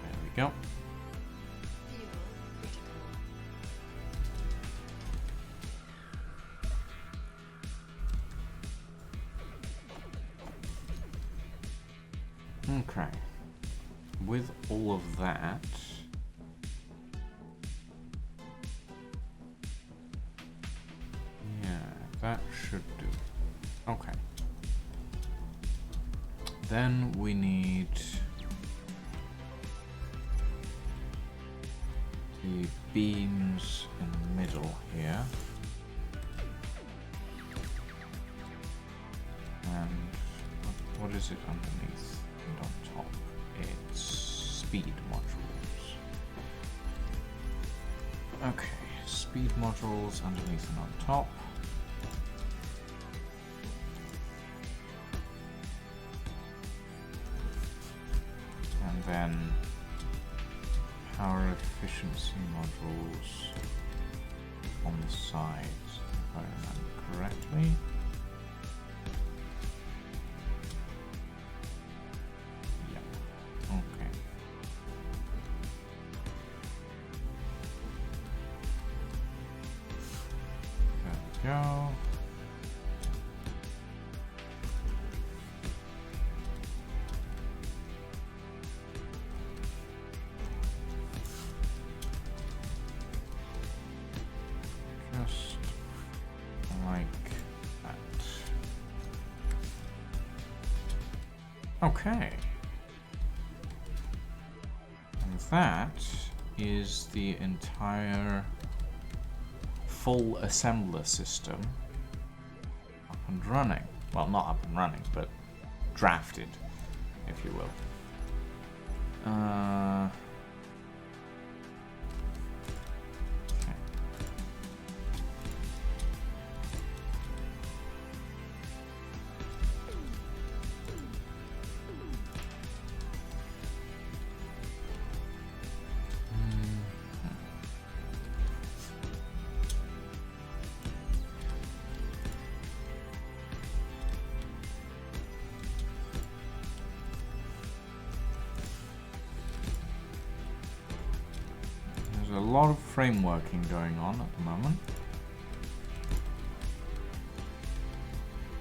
There we go. Okay. With all of that, yeah, that should do. Okay. Then we need the beams in the middle here. And what is it underneath and on top? It's speed modules. Okay, speed modules underneath and on top. And then power efficiency modules on the sides, if I remember correctly. Go. Just like that. Okay. And that is the entire full assembler system up and running. Well, not up and running, but drafted, if you will. Okay. There's a lot of frameworking going on at the moment.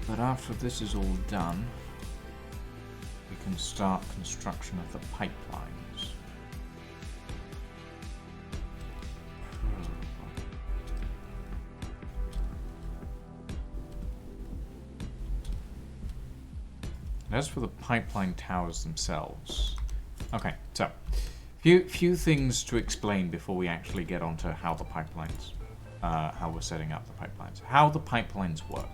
But after this is all done, we can start construction of the pipelines. As for the pipeline towers themselves, okay, so few things to explain before we actually get onto how the pipelines, how we're setting up the pipelines. How the pipelines work.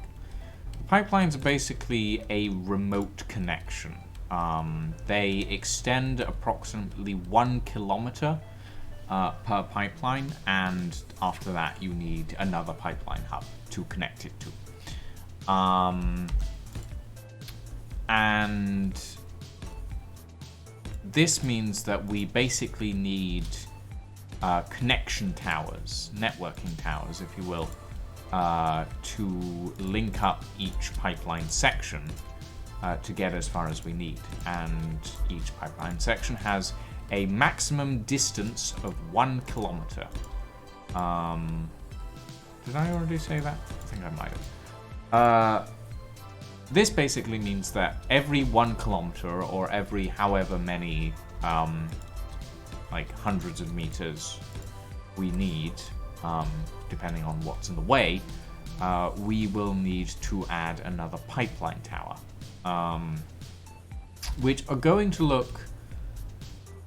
The pipelines are basically a remote connection. They extend approximately 1 kilometer per pipeline, and after that you need another pipeline hub to connect it to. And this means that we basically need connection towers, networking towers, if you will, to link up each pipeline section to get as far as we need. And each pipeline section has a maximum distance of 1 kilometer. Did I already say that? I think I might have. This basically means that every 1 kilometer, or every however many, like hundreds of meters we need, depending on what's in the way, we will need to add another pipeline tower, which are going to look,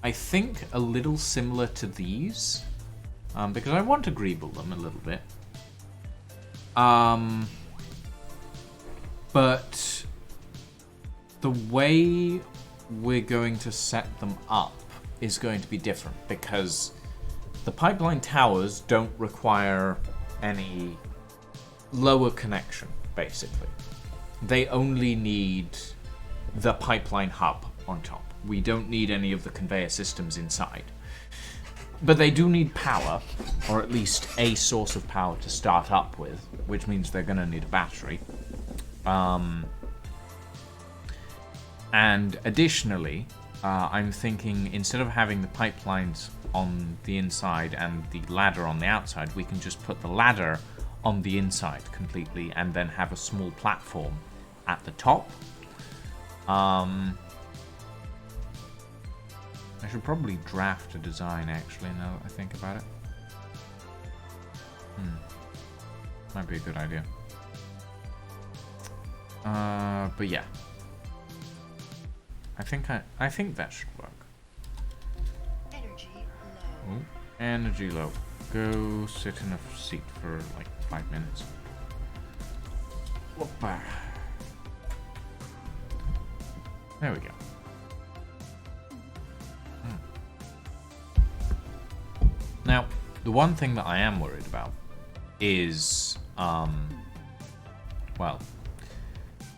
I think, a little similar to these, because I want to greeble them a little bit. But the way we're going to set them up is going to be different, because the pipeline towers don't require any lower connection, basically. They only need the pipeline hub on top. We don't need any of the conveyor systems inside. But they do need power, or at least a source of power to start up with, which means they're going to need a battery. And additionally, I'm thinking instead of having the pipelines on the inside and the ladder on the outside, we can just put the ladder on the inside completely and then have a small platform at the top. I should probably draft a design, actually, now that I think about it. Might be a good idea. But yeah, I think that should work. Energy low. Oh, energy low. Go sit in a seat for like 5 minutes. Whoopa. There we go. Now, the one thing that I am worried about is, well,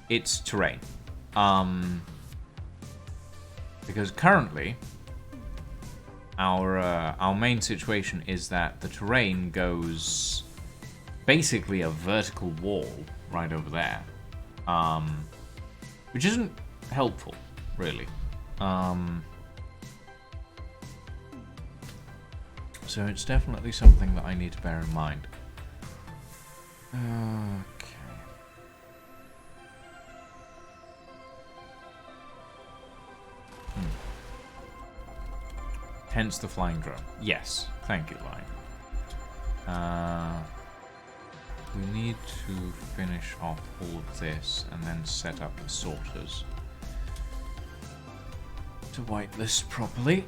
it's terrain. Because currently, our main situation is that the terrain goes basically a vertical wall right over there, which isn't helpful, really. So it's definitely something that I need to bear in mind. Okay. Hence the flying drone. Yes. Thank you, Lion. We need to finish off all of this and then set up the sorters to whitelist properly.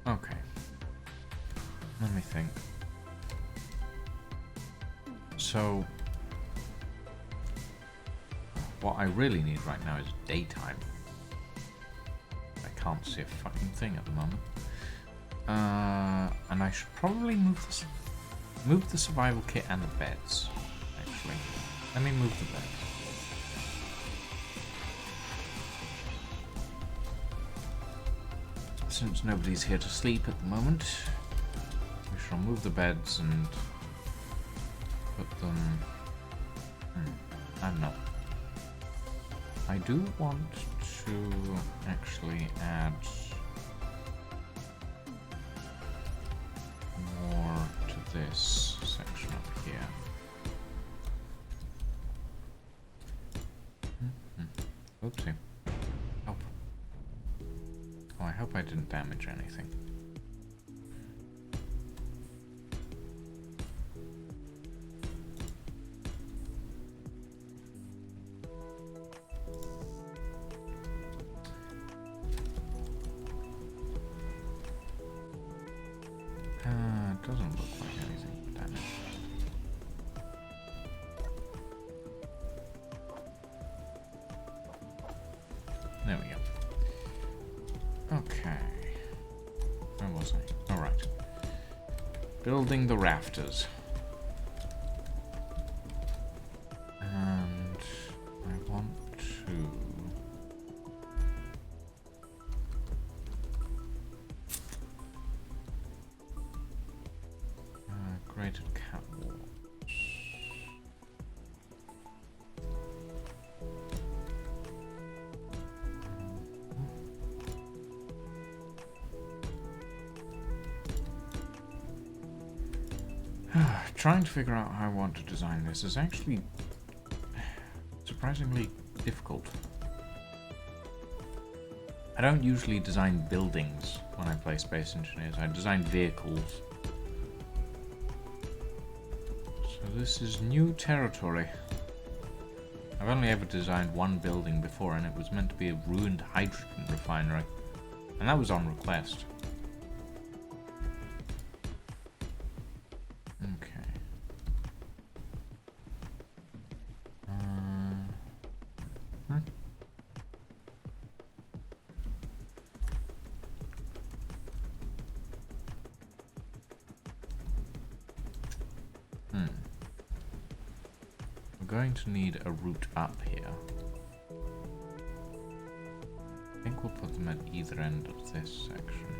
Okay. Let me think. So, what I really need right now is daytime. I can't see a fucking thing at the moment. And I should probably move the survival kit and the beds. Actually, let me move the beds. Since nobody's here to sleep at the moment, we shall move the beds and put them... I don't know. I do want to actually add more to this section up here. Oopsie. Oh. Oh, I hope I didn't damage anything. It doesn't look like anything damaged. There we go. Okay. Where was I? Alright. Building the rafters. And I want to... graded catwalk. Trying to figure out how I want to design this is actually surprisingly difficult. I don't usually design buildings when I play Space Engineers. I design vehicles. So this is new territory. I've only ever designed one building before, and it was meant to be a ruined hydrogen refinery. And that was on request. Okay. We're going to need a route up here. I think we'll put them at either end of this section.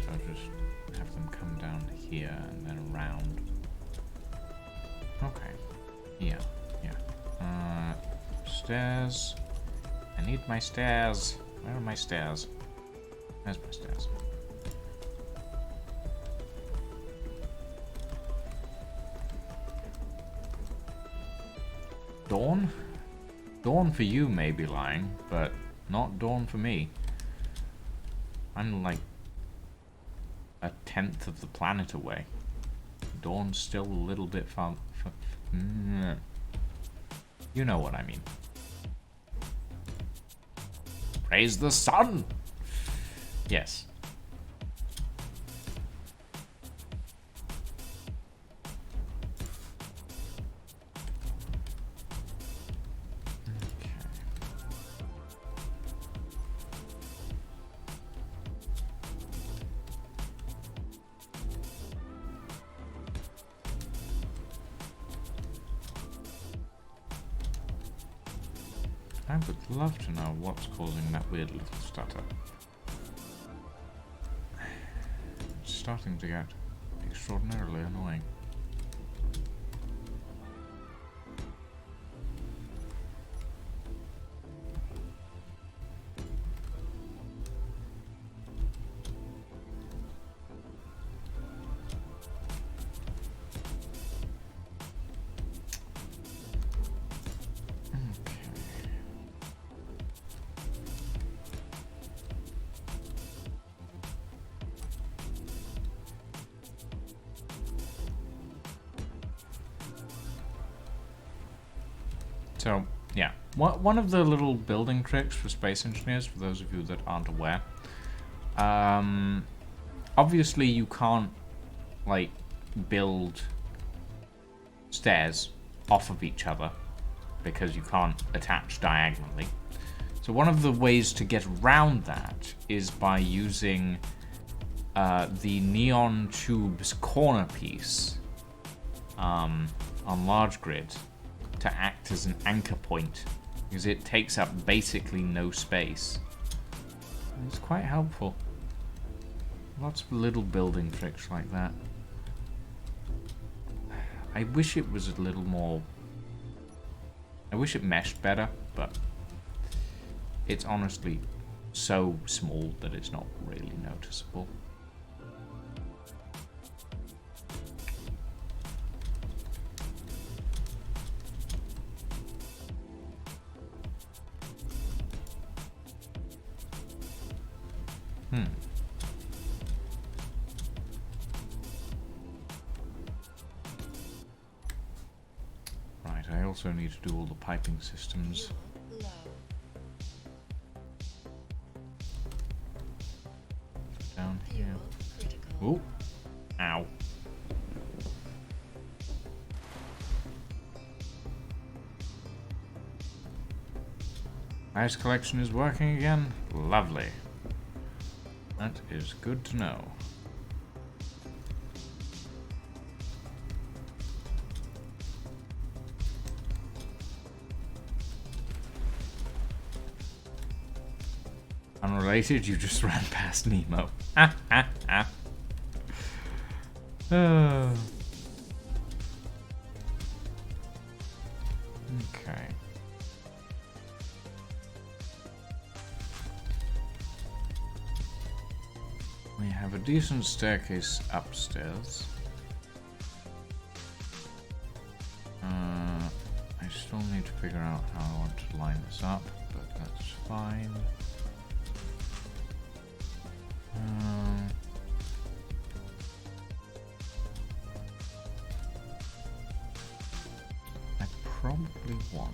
So I'll just have them come down here and then around. Okay. Yeah. Stairs. I need my stairs. Where are my stairs? There's my stairs. Dawn? Dawn for you may be lying, but not dawn for me. I'm like a 10th of the planet away. Dawn's still a little bit far. You know what I mean. Praise the sun! Yes. I would love to know what's causing that weird little stutter. It's starting to get extraordinarily annoying. So, yeah. One of the little building tricks for space engineers, for those of you that aren't aware, obviously you can't, like, build stairs off of each other because you can't attach diagonally. So one of the ways to get around that is by using the neon tube's corner piece on large grid to act as an anchor point, because it takes up basically no space. And it's quite helpful. Lots of little building tricks like that. I wish it was a little more... I wish it meshed better, but it's honestly so small that it's not really noticeable. Right, I also need to do all the piping systems. Down here. Ooh. Ow. Ice collection is working again. Lovely. That is good to know. Unrelated, you just ran past Nemo. Ah, ah, ah. Okay. We have a decent staircase upstairs. I still need to figure out how I want to line this up, but that's fine. I probably want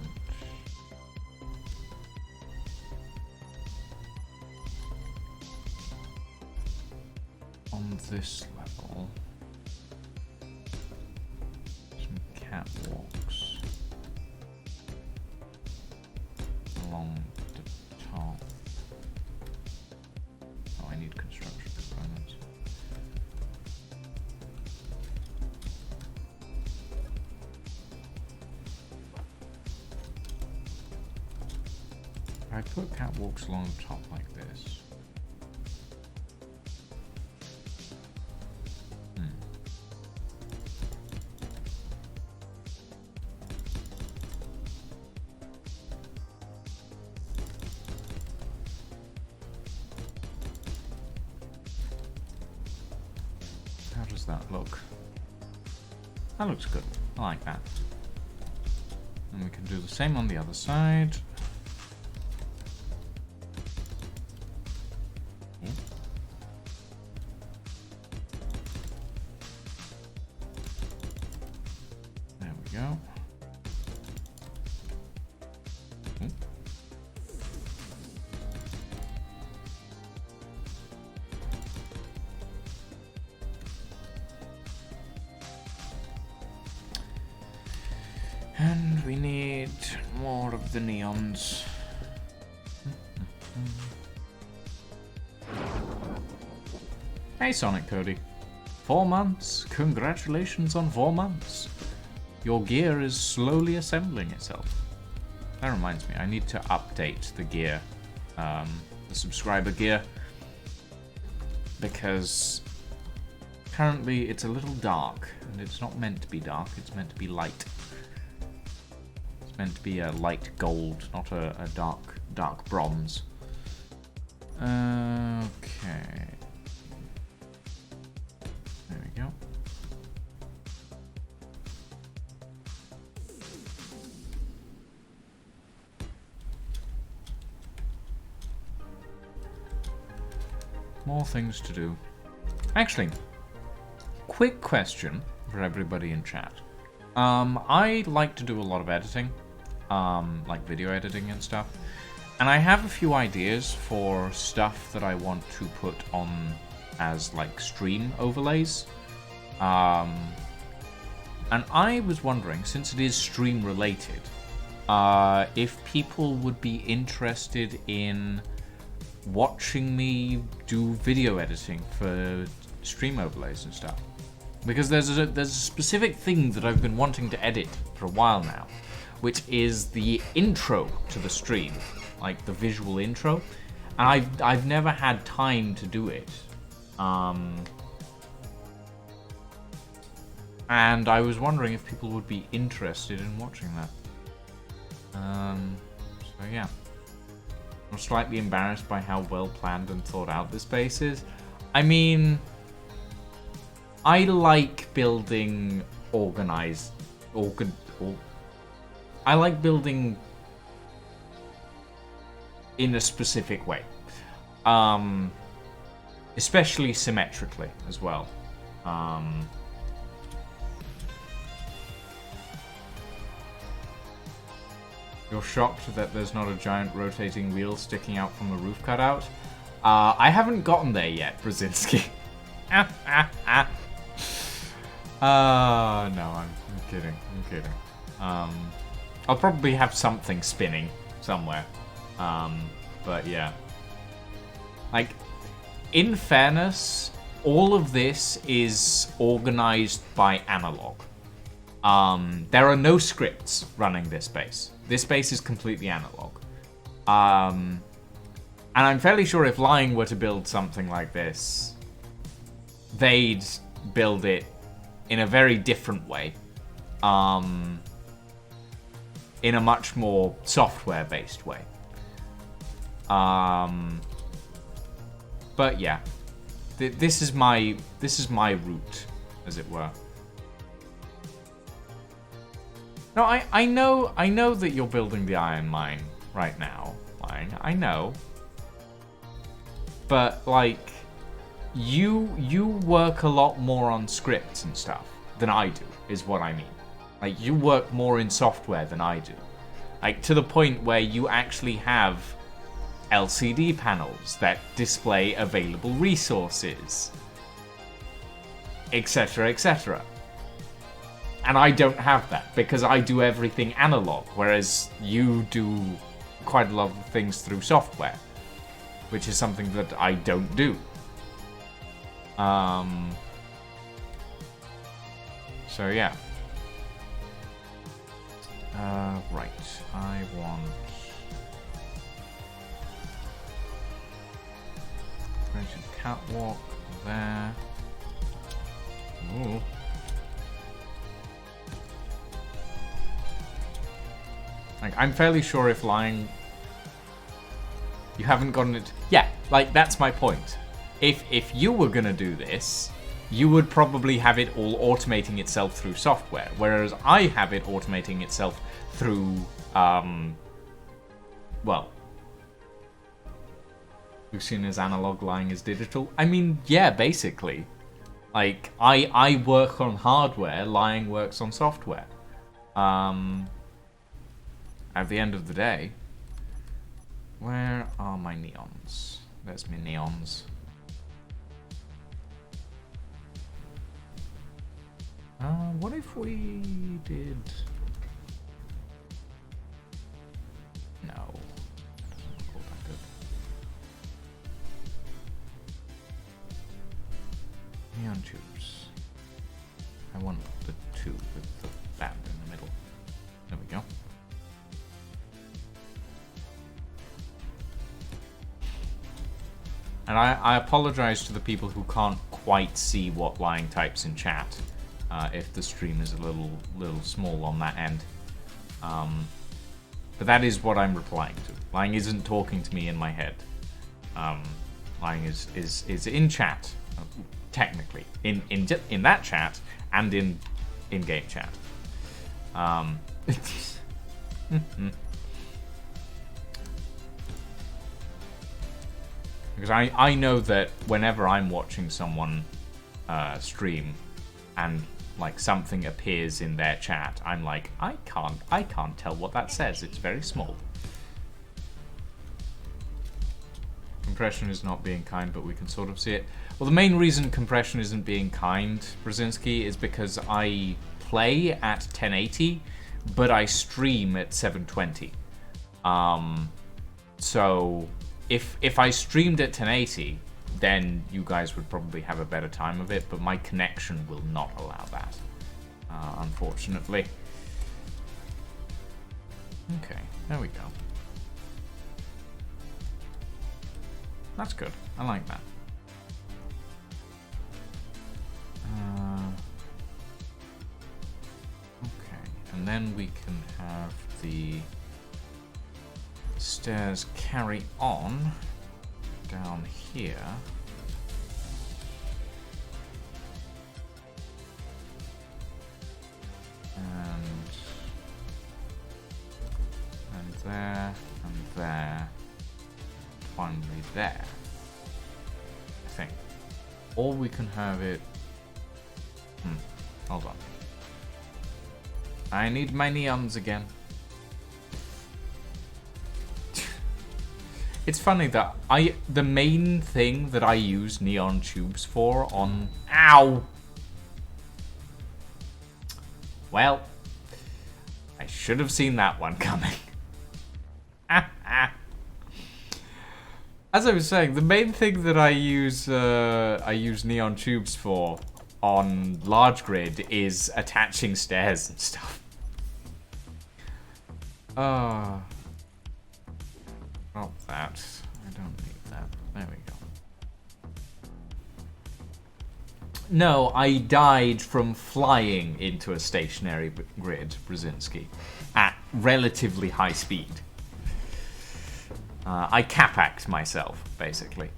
on this level some catwalks along the top. Oh, I need construction components. If I put catwalks along the top like this. How does that look? That looks good. I like that. And we can do the same on the other side. There we go. And we need more of the neons. Hey Sonic Cody. 4 months. Congratulations on 4 months. Your gear is slowly assembling itself. That reminds me, I need to update the gear, the subscriber gear, because currently it's a little dark, and it's not meant to be dark, it's meant to be light. It's meant to be a light gold, not a dark bronze. Okay. There we go. More things to do. Actually, quick question for everybody in chat. I like to do a lot of editing, like video editing and stuff. And I have a few ideas for stuff that I want to put on as like stream overlays. And I was wondering, since it is stream related, if people would be interested in watching me do video editing for stream overlays and stuff. Because there's a specific thing that I've been wanting to edit for a while now, which is the intro to the stream. Like the visual intro, and I've never had time to do it, and I was wondering if people would be interested in watching that. So yeah, I'm slightly embarrassed by how well planned and thought out this base is. I mean, I like building organized, I like building in a specific way, especially symmetrically as well. You're shocked that there's not a giant rotating wheel sticking out from a roof cutout? I haven't gotten there yet, Brzezinski. No, I'm kidding. I'm kidding. I'll probably have something spinning somewhere. But yeah. Like, in fairness, all of this is organized by analog. There are no scripts running this base. This base is completely analog. And I'm fairly sure if Lying were to build something like this, they'd build it in a very different way. In a much more software-based way. But yeah, this is my route, as it were. No, I know that you're building the iron mine right now, Lying. I know, but like, you work a lot more on scripts and stuff than I do, is what I mean. Like, you work more in software than I do, like to the point where you actually have LCD panels that display available resources, etc., etc. And I don't have that because I do everything analog, whereas you do quite a lot of things through software, which is something that I don't do. So yeah. Right, I want catwalk there. Ooh. Like, I'm fairly sure if Lying... You haven't gotten it... Yeah, like, that's my point. If you were gonna do this, you would probably have it all automating itself through software, whereas I have it automating itself through, well... Lucian is analog, Lying is digital. I mean, yeah, basically. Like, I work on hardware, Lying works on software. At the end of the day, where are my neons? There's my neons. What if we did... No. That doesn't look all that good. Neon tubes. I want the two with the band in the middle. There we go. And I apologize to the people who can't quite see what Lying types in chat, if the stream is a little small on that end. But that is what I'm replying to. Lying isn't talking to me in my head. Lying is in chat, technically. In that chat, and in-game chat. Because I know that whenever I'm watching someone stream and like something appears in their chat, I'm like, I can't tell what that says. It's very small. Compression is not being kind, but we can sort of see it. Well, the main reason compression isn't being kind, Brzezinski, is because I play at 1080, but I stream at 720. So if I streamed at 1080, then you guys would probably have a better time of it, but my connection will not allow that, unfortunately. Okay, there we go. That's good. I like that. Okay, and then we can have the stairs carry on down here. And there, and there. Finally there, I think. Or we can have it... hold on. I need my neons again. It's funny that the main thing that I use neon tubes for on... Ow! Well, I should have seen that one coming. As I was saying, the main thing that I use neon tubes for on large grid is attaching stairs and stuff. Not that. I don't need that. There we go. No, I died from flying into a stationary grid, Brzezinski, at relatively high speed. I capacked myself, basically.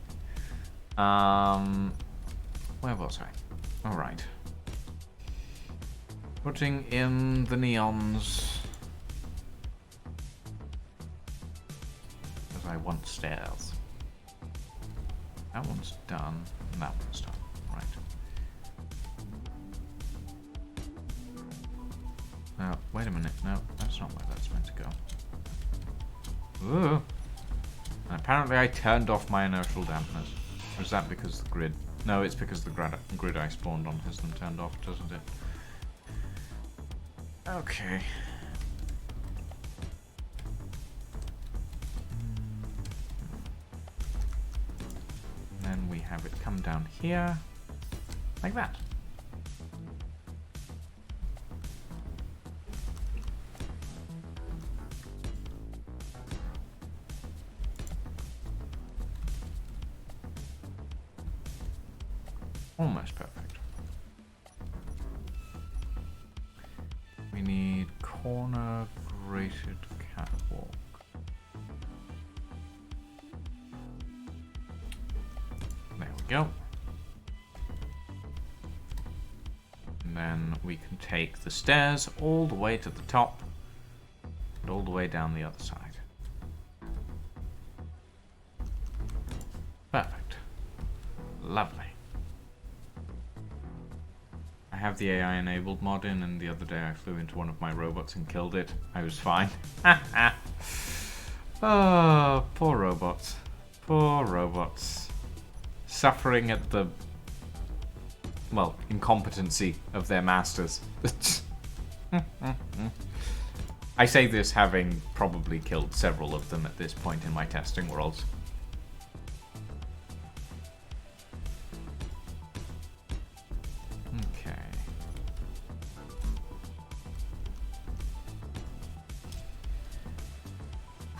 Where was I? Alright. Putting in the neons. Because I want stairs. That one's done, and that one's done. Right. No, wait a minute. No, that's not where that's meant to go. Ooh. And apparently I turned off my inertial dampeners. Or is that because the grid... No, it's because the grid I spawned on has them turned off, doesn't it? Okay. And then we have it come down here. Like that. Almost perfect. We need corner grated catwalk. There we go. And then we can take the stairs all the way to the top and all the way down the other side. Perfect. Lovely. I have the AI enabled mod in, and the other day I flew into one of my robots and killed it. I was fine. Oh, poor robots. Poor robots. Suffering at the, well, incompetency of their masters. I say this having probably killed several of them at this point in my testing worlds.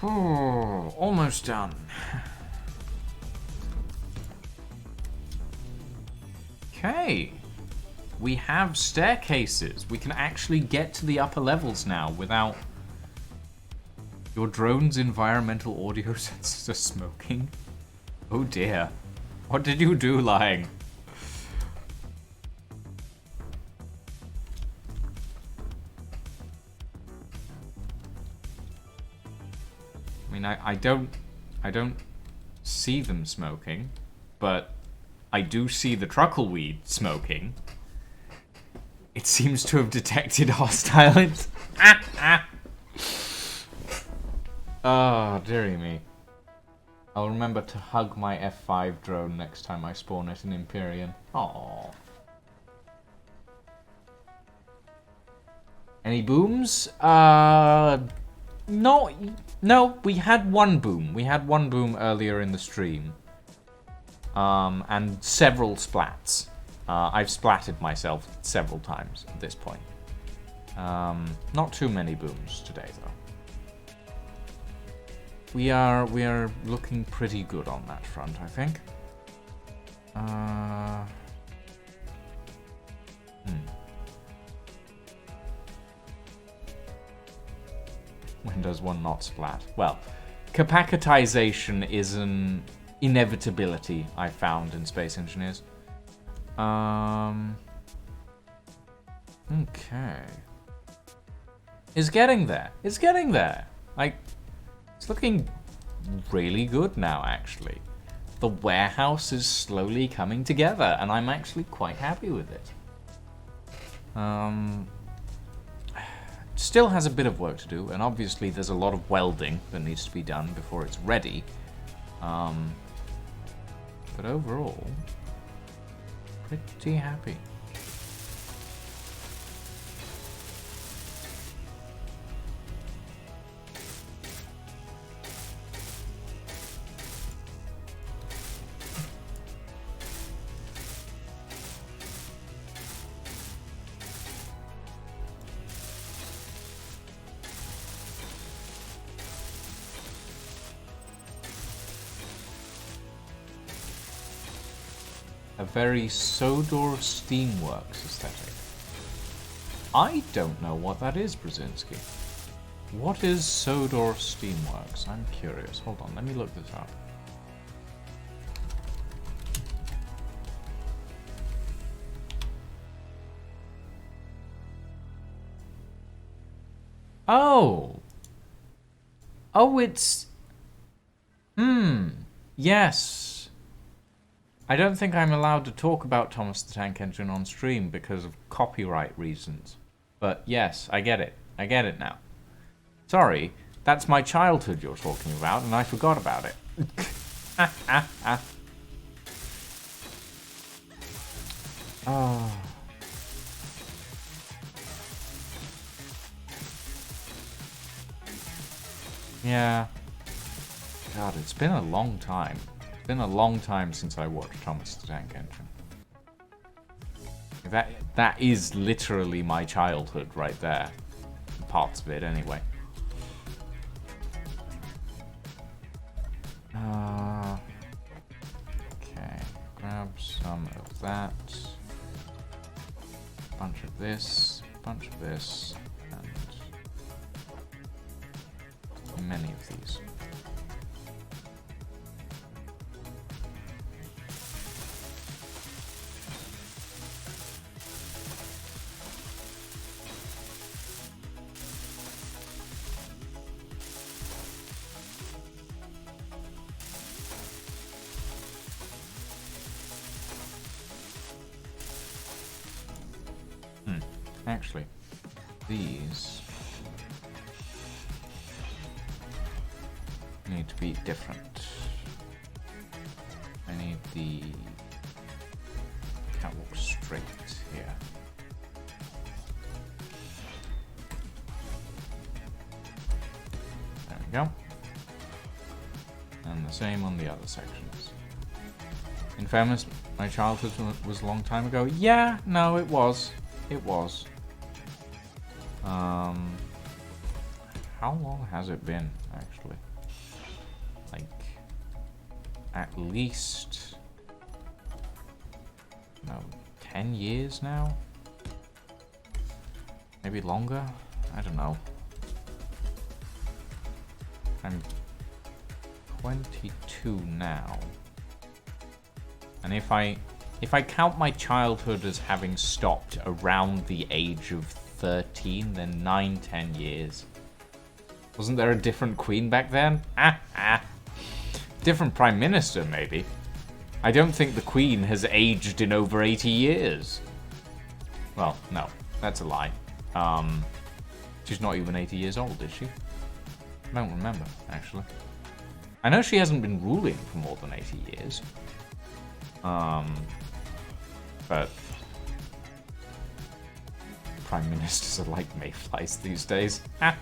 Oh, almost done. Okay. We have staircases. We can actually get to the upper levels now without your drone's environmental audio sensors are smoking. Oh dear. What did you do, Lying? I mean, I don't see them smoking, but I do see the truckleweed smoking. It seems to have detected hostile. Oh, dearie me. I'll remember to hug my F5 drone next time I spawn it in Empyrean. Aww. Any booms? No, we had one boom. We had one boom earlier in the stream. And several splats. I've splatted myself several times at this point. Not too many booms today, though. We are looking pretty good on that front, I think. When does one not splat? Well, capacitization is an inevitability I found in Space Engineers. Okay. It's getting there. It's getting there. Like, it's looking really good now, actually. The warehouse is slowly coming together, and I'm actually quite happy with it. Still has a bit of work to do, and obviously there's a lot of welding that needs to be done before it's ready. But overall, pretty happy. A very Sodor Steamworks aesthetic. I don't know what that is, Brzezinski. What is Sodor Steamworks? I'm curious. Hold on, let me look this up. Oh! Oh, it's... Yes. I don't think I'm allowed to talk about Thomas the Tank Engine on stream because of copyright reasons. But yes, I get it. I get it now. Sorry, that's my childhood you're talking about, and I forgot about it. Oh. Yeah. God, it's been a long time. It's been a long time since I watched Thomas the Tank Engine. That is literally my childhood right there. Parts of it, anyway. Okay, grab some of that. Bunch of this, and many of these. Actually, these need to be different. I need the catwalk straight here. There we go. And the same on the other sections. In fairness, my childhood was a long time ago. Yeah, no, it was. It was. How long has it been, actually? Like, at least... No, 10 years now? Maybe longer? I don't know. I'm 22 now. And if I count my childhood as having stopped around the age of 13, then 9-10 years. Wasn't there a different queen back then? Different prime minister, maybe. I don't think the queen has aged in over 80 years. Well, no, that's a lie. She's not even 80 years old, is she? I don't remember, actually. I know she hasn't been ruling for more than 80 years. But prime ministers are like mayflies these days. Oh.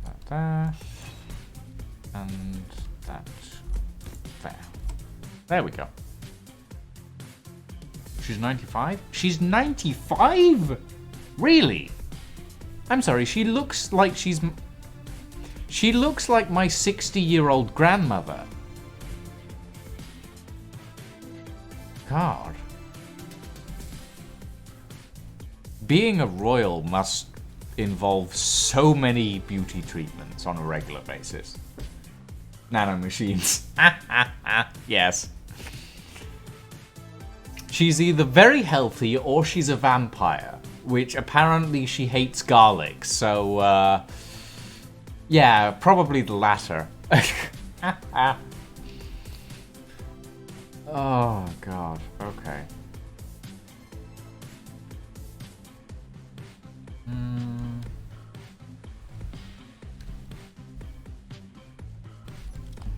That there. And that there. There we go. She's 95? She's 95?! Really? I'm sorry, she looks like she's... She looks like my 60-year-old grandmother. God. Being a royal must involve so many beauty treatments on a regular basis. Nanomachines. Yes. She's either very healthy or she's a vampire, which apparently she hates garlic, so, yeah, probably the latter. Oh, God. Okay.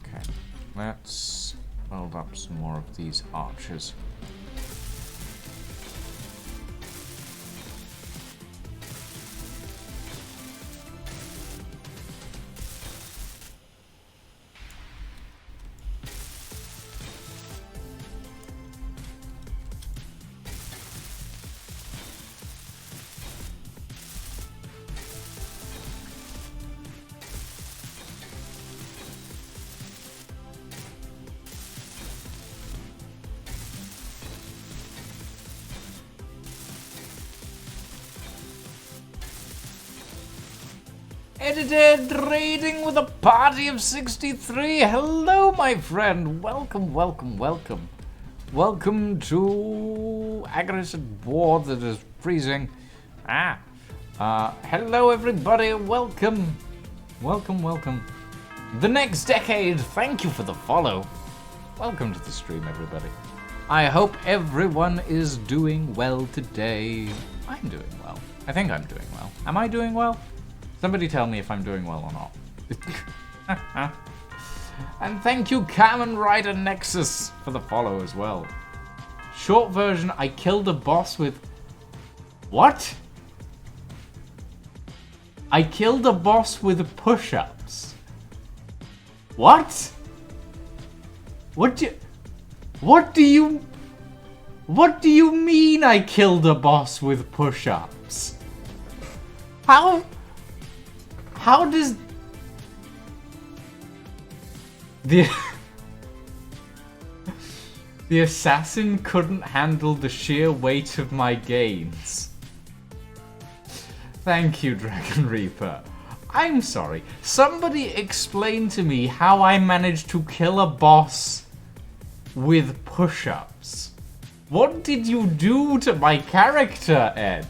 Okay. Let's build up some more of these archers. Edited raiding with a party of 63. Hello, my friend. Welcome, welcome, welcome. Welcome to Agaris at war that is freezing. Hello, everybody. Welcome. Welcome, welcome. The next decade. Thank you for the follow. Welcome to the stream, everybody. I hope everyone is doing well today. I'm doing well. I think I'm doing well. Am I doing well? Somebody tell me if I'm doing well or not. And thank you, Kamen Rider Nexus, for the follow as well. Short version, I killed a boss with... What? I killed a boss with push-ups. What? What do you mean I killed a boss with push-ups? How does the assassin couldn't handle the sheer weight of my gains? Thank you, Dragon Reaper. I'm sorry. Somebody explain to me how I managed to kill a boss with push-ups. What did you do to my character, Ed?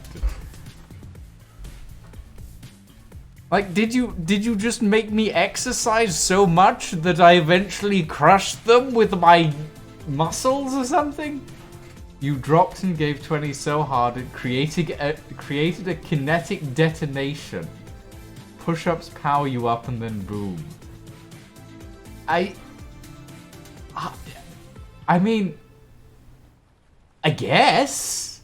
Like, did you just make me exercise so much that I eventually crushed them with my muscles or something? You dropped and gave 20 so hard it created a kinetic detonation. Push-ups power you up and then boom. I mean, I guess.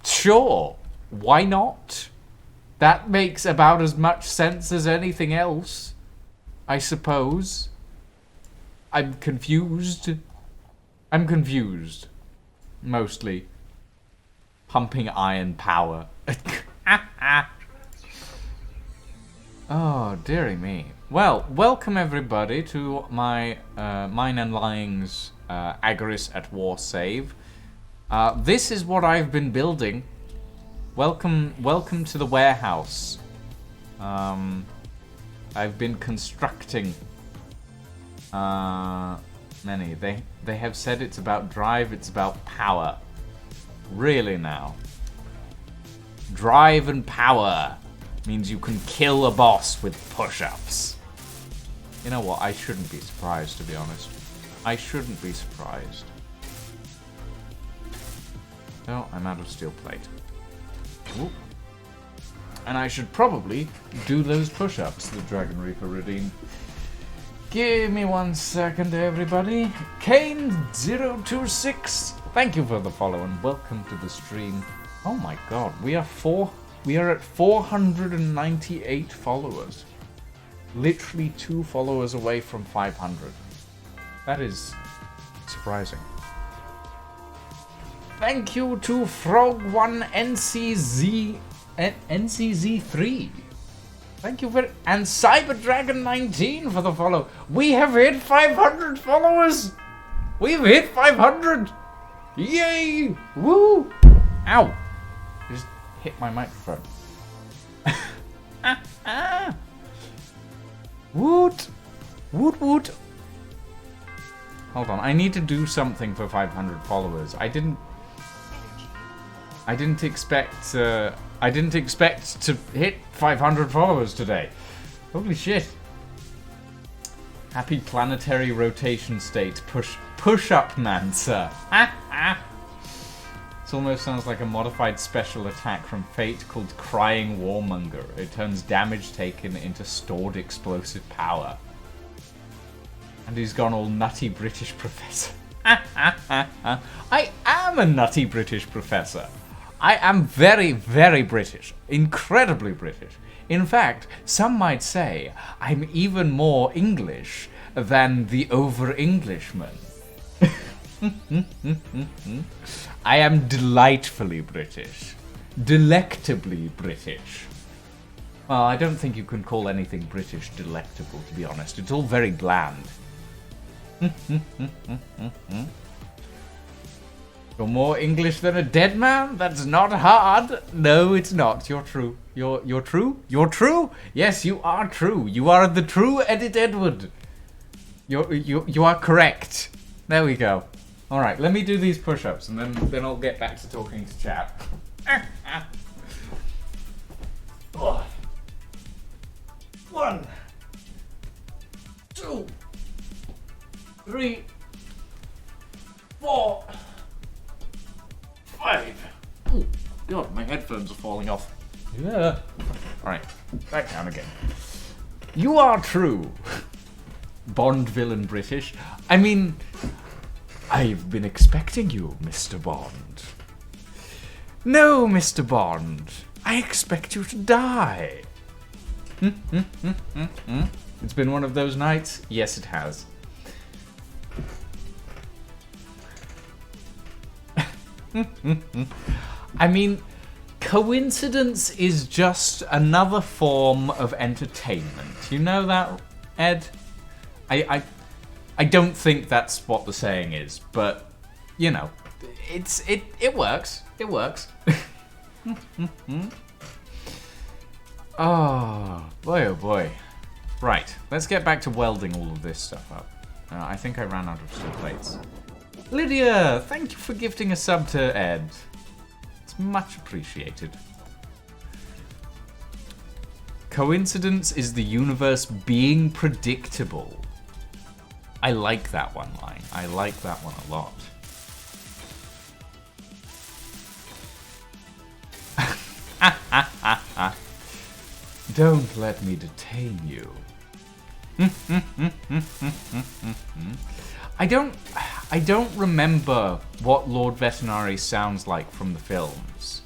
Sure, why not? That makes about as much sense as anything else, I suppose. I'm confused. Mostly. Pumping iron power. Oh, dearie me. Well, welcome everybody to my Mine and Lying's Agaris at War save. This is what I've been building. Welcome to the warehouse. I've been constructing many. They have said it's about drive, it's about power. Really now. Drive and power means you can kill a boss with push-ups. You know what? I shouldn't be surprised, to be honest. I shouldn't be surprised. Oh, I'm out of steel plate. Ooh. And I should probably do those push-ups the Dragon Reaper redeemed. Give me 1 second, everybody. Kane026, thank you for the follow and welcome to the stream. Oh my god, we are at 498 followers. Literally 2 followers away from 500. That is surprising. Thank you to Frog1NCZ3. Thank you very and CyberDragon19 for the follow. We have hit 500 followers. We've hit 500. Yay! Woo! Ow! Just hit my microphone. Woot! Woot woot! Hold on, I need to do something for 500 followers. I didn't expect to hit 500 followers today. Holy shit! Happy planetary rotation state. Push up, man, sir. This almost sounds like a modified special attack from Fate called Crying Warmonger. It turns damage taken into stored explosive power. And he's gone all nutty British professor. I am a nutty British professor. I am very, very British. Incredibly British. In fact, some might say I'm even more English than the over-Englishman. I am delightfully British. Delectably British. Well, I don't think you can call anything British delectable, to be honest. It's all very bland. You're more English than a dead man? That's not hard. No, it's not. You're true. You're true? You're true? Yes, you are true. You are the true Edit Edward. You are correct. There we go. All right, let me do these push-ups, and then I'll get back to talking to chat. Oh. 1, 2, 3, 4, 5. Oh god, my headphones are falling off. Yeah. All right, back down again. You are true. Bond villain British. I mean, I've been expecting you, Mr. Bond. No, Mr. Bond. I expect you to die. It's been one of those nights? Yes, it has. I mean, coincidence is just another form of entertainment. You know that, Ed? I don't think that's what the saying is, but you know, it works. It works. Oh boy. Right, let's get back to welding all of this stuff up. I think I ran out of steel plates. Lydia, thank you for gifting a sub to Ed. It's much appreciated. Coincidence is the universe being predictable. I like that one line. I like that one a lot. Don't let me detain you. I don't remember what Lord Veterinary sounds like from the films.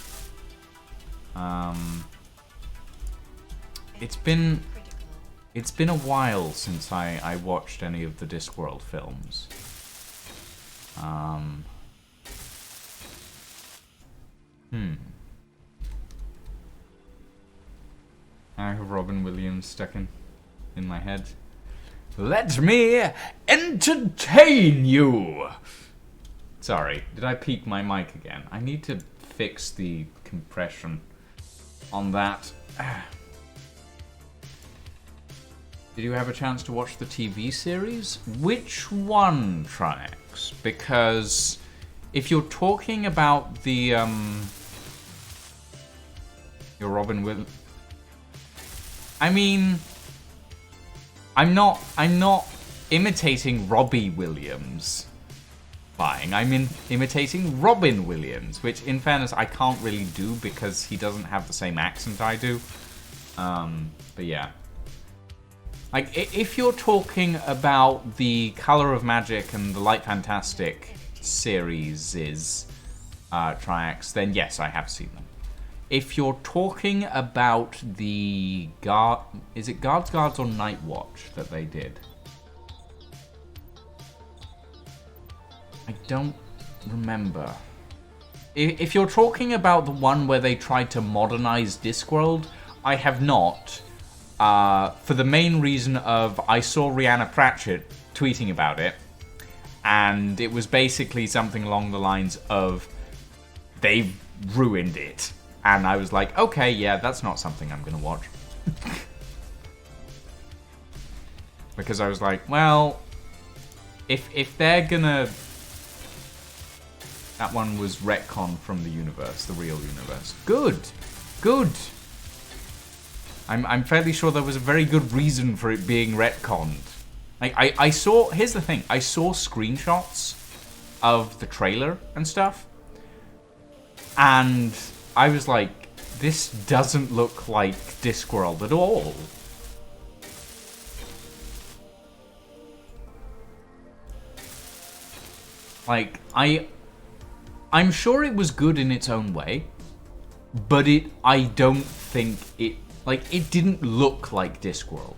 It's been a while since I watched any of the Discworld films. I have Robin Williams stuck in my head. Let me entertain you! Sorry, did I peak my mic again? I need to fix the compression on that. Did you have a chance to watch the TV series? Which one, Triax? Because if you're talking about the, your Robin Williams... I mean... I'm not imitating Robbie Williams buying. I'm imitating Robin Williams, which in fairness I can't really do because he doesn't have the same accent I do. But yeah. Like, if you're talking about the Color of Magic and the Light Fantastic series Triax, then yes, I have seen them. If you're talking about the is it Guards or Night Watch that they did? I don't remember. If you're talking about the one where they tried to modernize Discworld, I have not. For the main reason of I saw Rhianna Pratchett tweeting about it, and it was basically something along the lines of they've ruined it. And I was like, okay, yeah, that's not something I'm going to watch. Because I was like, well, if they're going to... That one was retcon from the universe, the real universe. Good. Good. I'm fairly sure there was a very good reason for it being retconned. Like, I saw... Here's the thing. I saw screenshots of the trailer and stuff. And... I was like, this doesn't look like Discworld at all. Like, I'm sure it was good in its own way, but I don't think it didn't look like Discworld.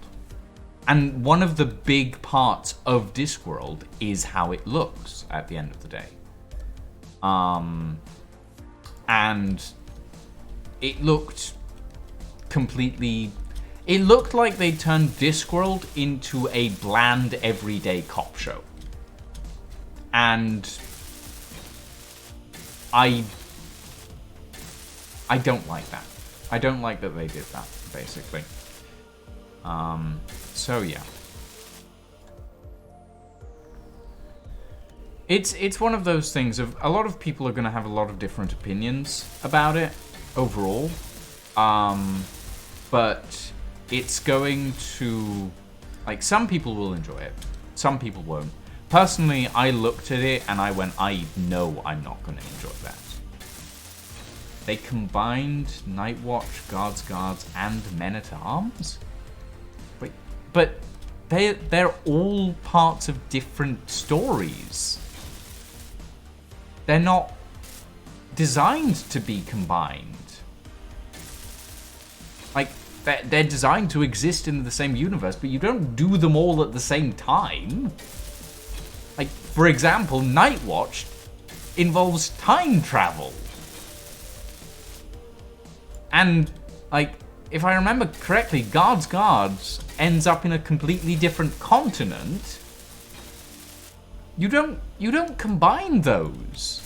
And one of the big parts of Discworld is how it looks at the end of the day. And it looked completely... It looked like they turned Discworld into a bland, everyday cop show. And... I don't like that. I don't like that they did that, basically. So yeah. It's one of those things of... A lot of people are going to have a lot of different opinions about it. Overall, but it's going to, like, some people will enjoy it, some people won't. Personally, I looked at it and I went, I know I'm not going to enjoy that. They combined Night Watch, Guards, and Men-at-Arms? Wait, but they're all parts of different stories. They're not designed to be combined. Like, they're designed to exist in the same universe, but you don't do them all at the same time. Like, for example, Night Watch involves time travel. And, like, if I remember correctly, Guards ends up in a completely different continent. You don't combine those.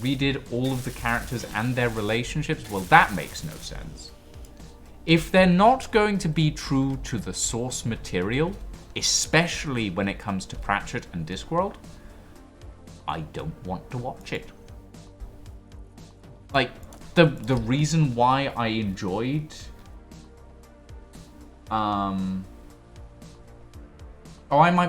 Redid all of the characters and their relationships? Well, that makes no sense. If they're not going to be true to the source material, especially when it comes to Pratchett and Discworld, I don't want to watch it. Like, the reason why I enjoyed... Oh, I might